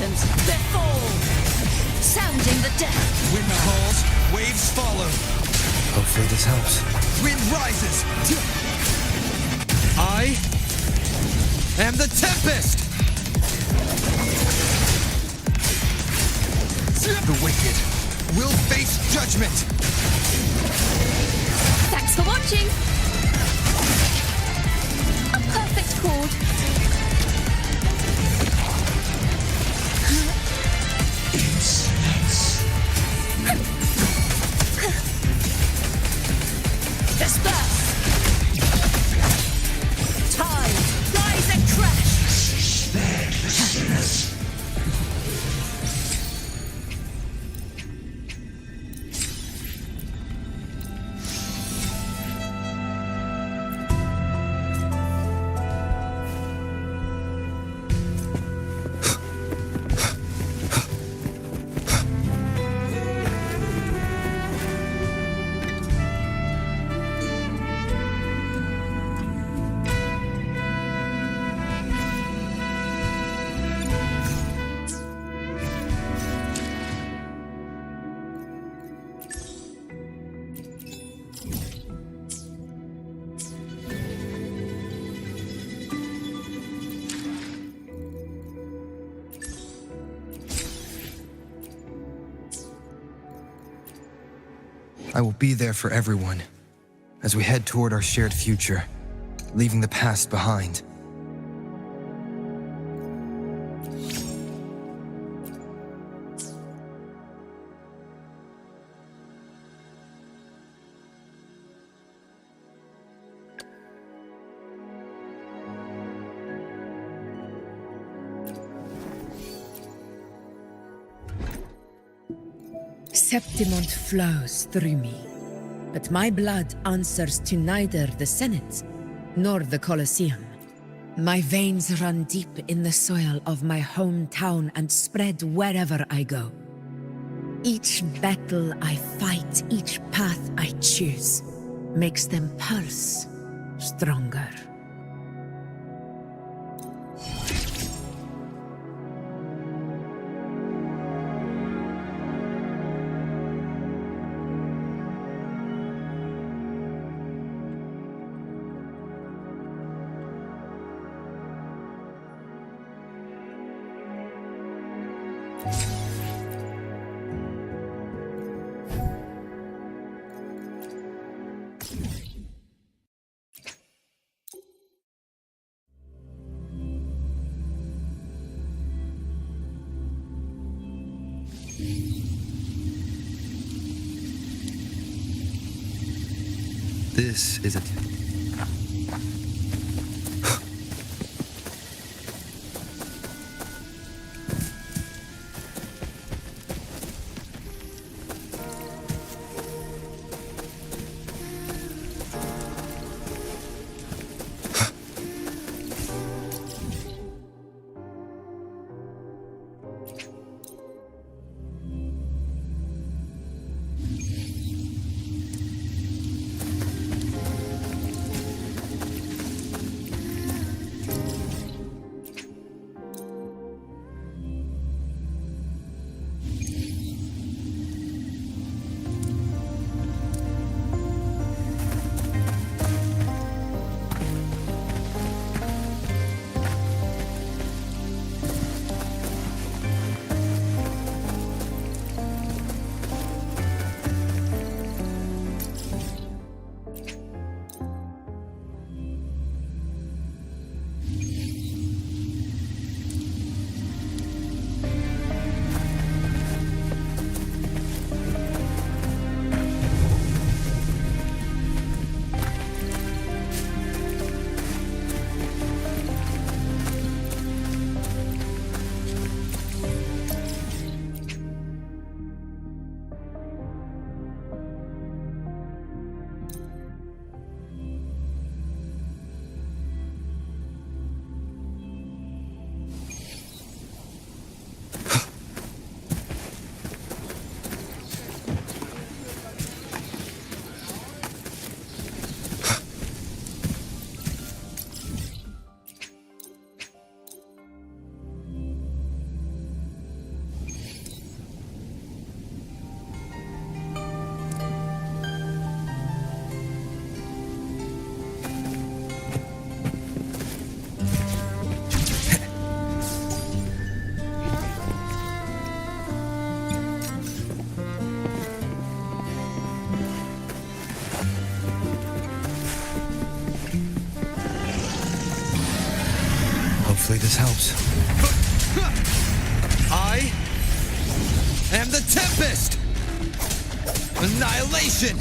silence. They fall. Sounding the death. Wind calls, waves follow. Hopefully this helps. Wind rises. I am the Tempest. The wicked will face judgment. Thanks for watching. A perfect chord. Disperse. Tide. Rise and crash. I will be there for everyone as we head toward our shared future, leaving the past behind. Septimont flows through me, but my blood answers to neither the Senate nor the Colosseum. My veins run deep in the soil of my hometown and spread wherever I go. Each battle I fight, each path I choose, makes them pulse stronger. This is it. Hopefully this helps. I am the Tempest! Annihilation!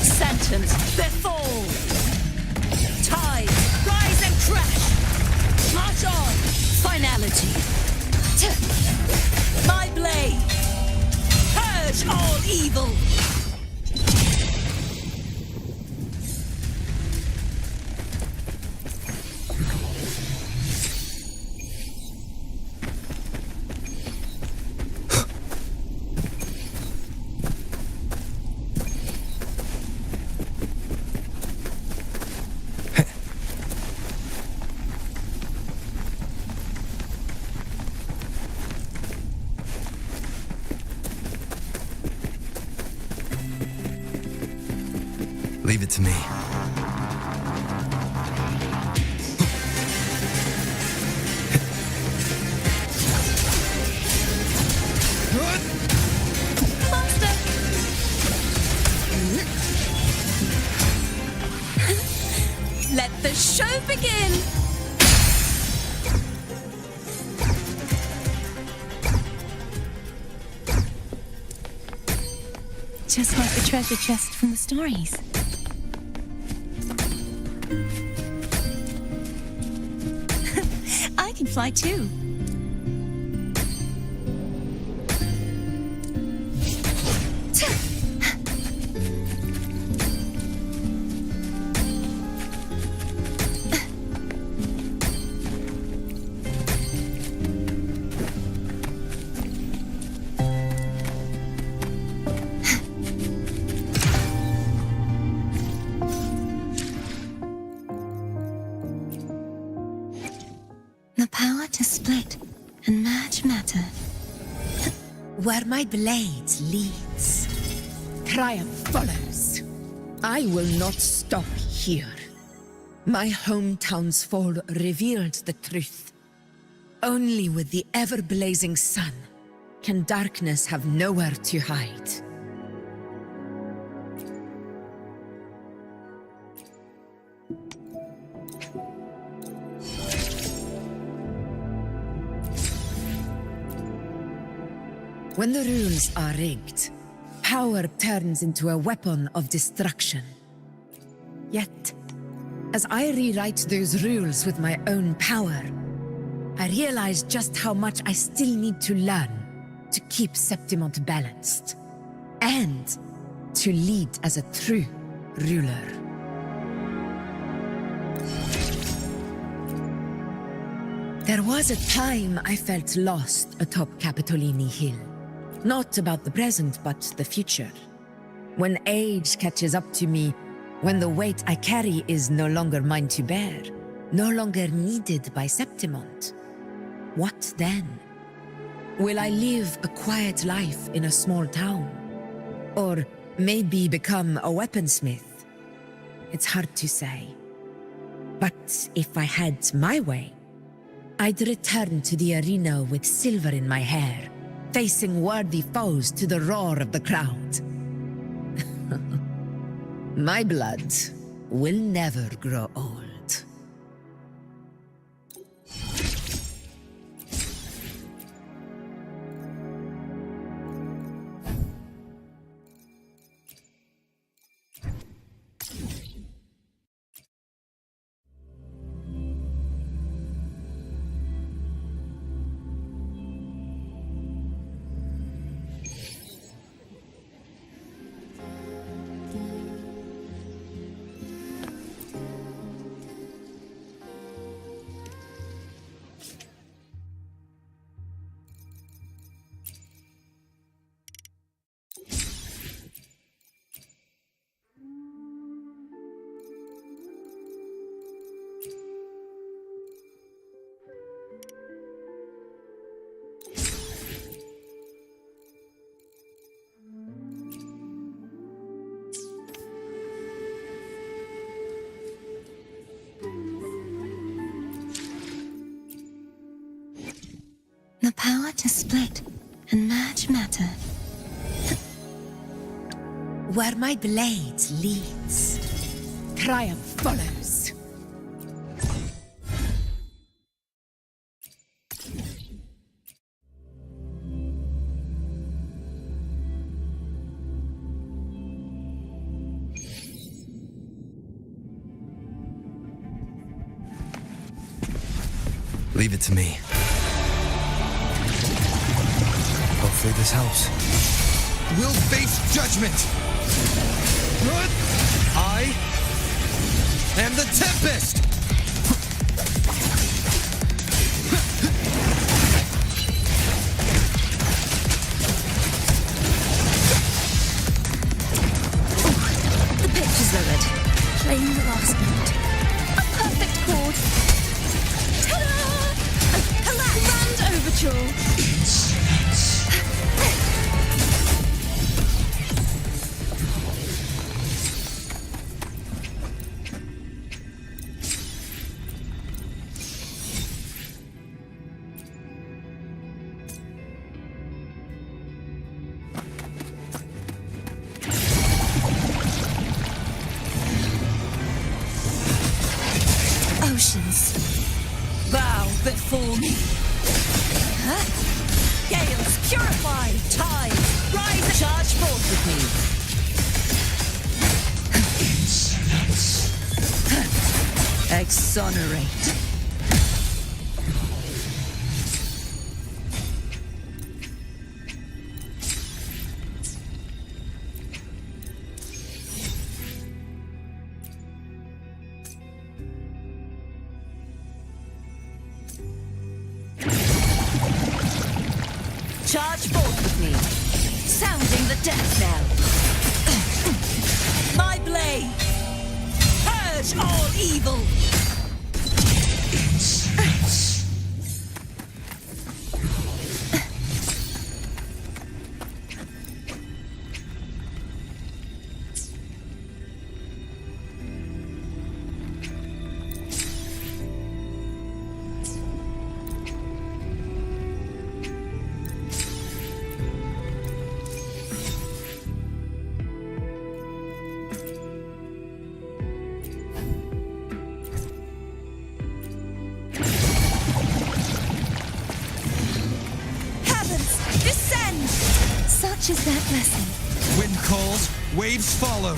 Sentence, befall! Tide, rise and crash! March on, finality! My blade, purge all evil! Leave it to me. Let the show begin! Just like the treasure chest from the stories. I can fly too. The power to split and merge matter. Where my blade leads, triumph follows. I will not stop here. My hometown's fall revealed the truth. Only with the ever-blazing sun can darkness have nowhere to hide. When the rules are rigged, power turns into a weapon of destruction. Yet, as I rewrite those rules with my own power, I realize just how much I still need to learn to keep Septimont balanced, and to lead as a true ruler. There was a time I felt lost atop Capitolini Hill. Not about the present, but the future. When age catches up to me, when the weight I carry is no longer mine to bear, no longer needed by Septimont, what then? Will I live a quiet life in a small town? Or maybe become a weaponsmith? It's hard to say. But if I had my way, I'd return to the arena with silver in my hair, facing worthy foes to the roar of the crowd. My blood will never grow old. The power to split and merge matter. Where my blade leads, triumph follows. Leave it to me. Hopefully this helps. We'll face judgment! I am the Tempest! The pitch is lowered. Playing the last note. A perfect chord. Ta-da! A grand overture. Oceans, bow before me. Huh? Gales, purify, tides, rise and charge forth with me. Exonerate. Charge forth with me, sounding the death knell. My blade, purge all evil. Such is that blessing. Wind calls, waves follow.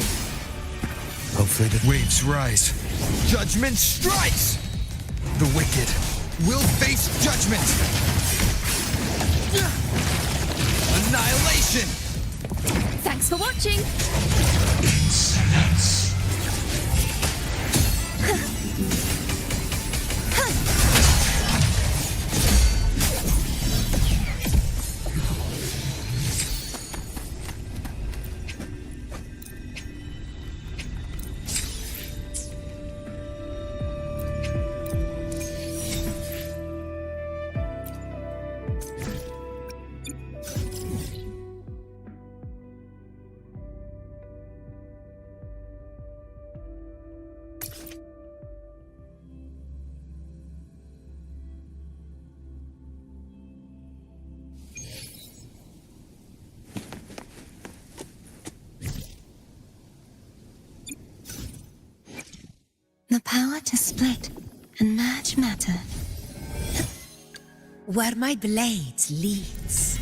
Hopefully the waves rise. Judgment strikes! The wicked will face judgment! Annihilation! Thanks for watching. The power to split and merge matter. Where my blade leads.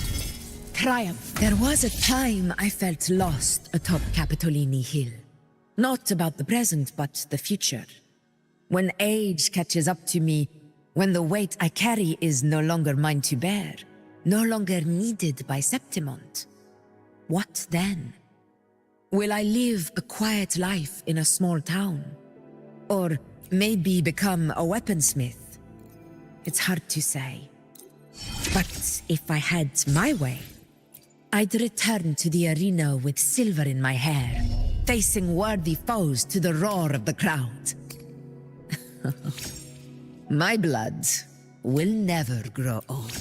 Triumph. There was a time I felt lost atop Capitolini Hill. Not about the present, but the future. When age catches up to me, when the weight I carry is no longer mine to bear, no longer needed by Septimont. What then? Will I live a quiet life in a small town? Or maybe become a weaponsmith? It's hard to say. But if I had my way, I'd return to the arena with silver in my hair, facing worthy foes to the roar of the crowd. My blood will never grow old.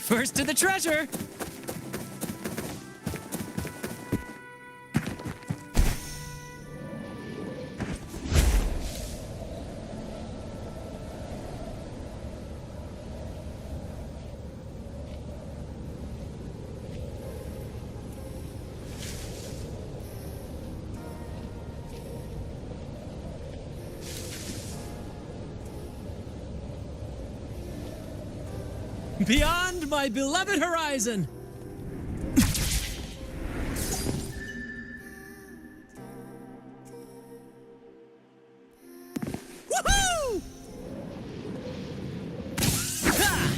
First to the treasure! Beyond my beloved horizon! Woohoo! Ha!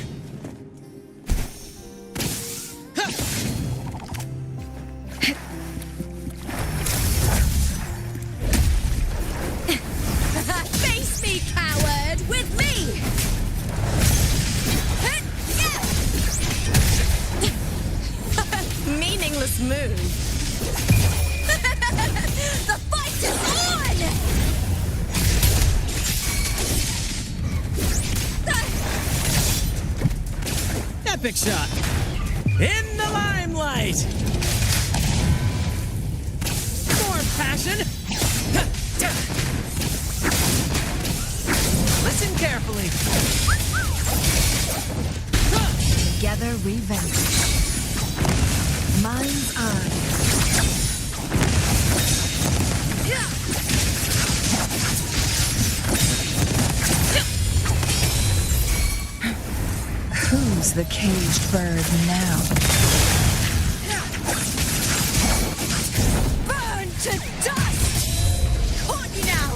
Face me, coward, with me! Meaningless move. The fight is on! Epic shot! In the limelight! More passion! Listen carefully. Together we vanquish. Mind's eye. Who's the caged bird now? Burn to dust! Caught you now!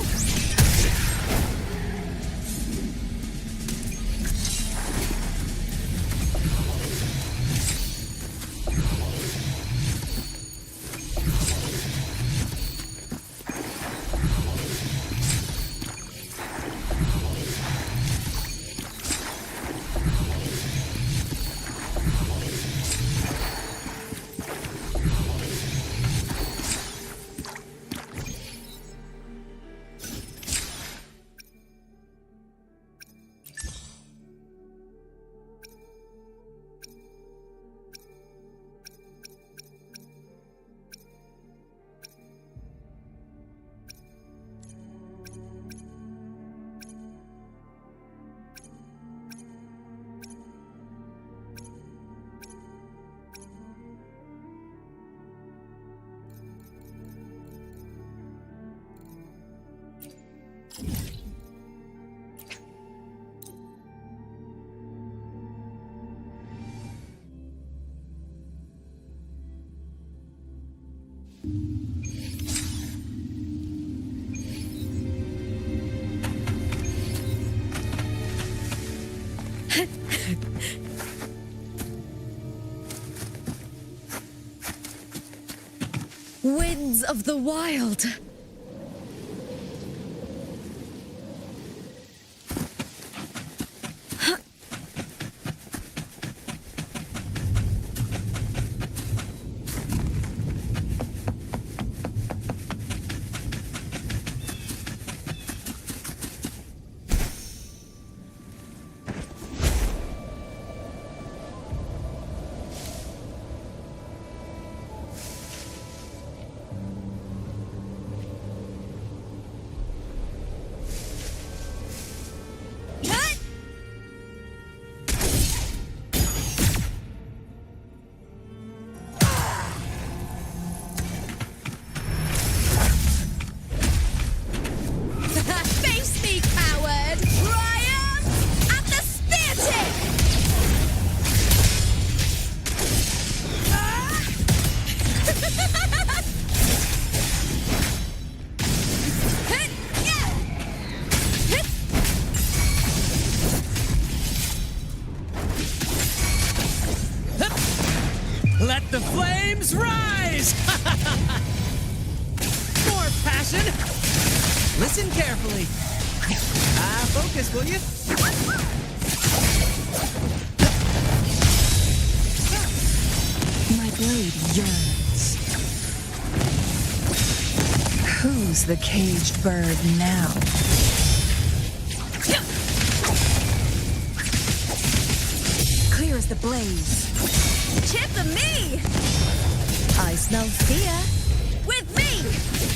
Winds of the wild. flames rise! More passion! Listen carefully. Focus, will you? My blade yearns. Who's the caged bird now? Clear as the blaze. Chip and me! I smell fear. With me!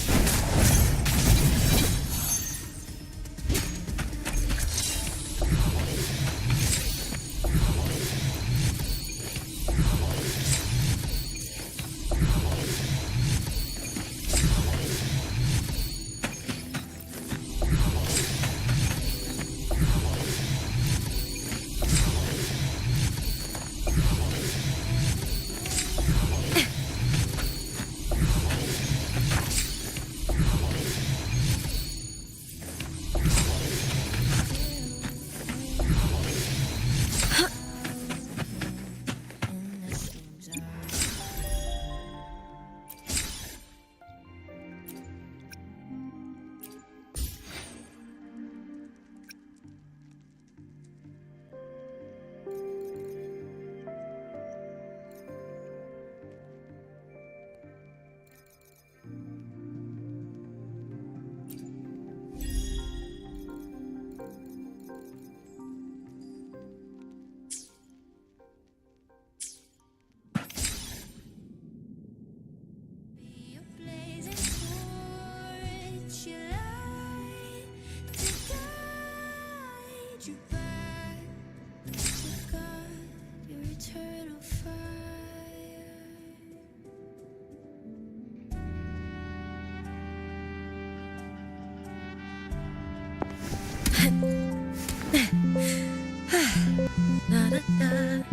La da da,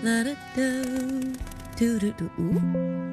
la da do, do do do.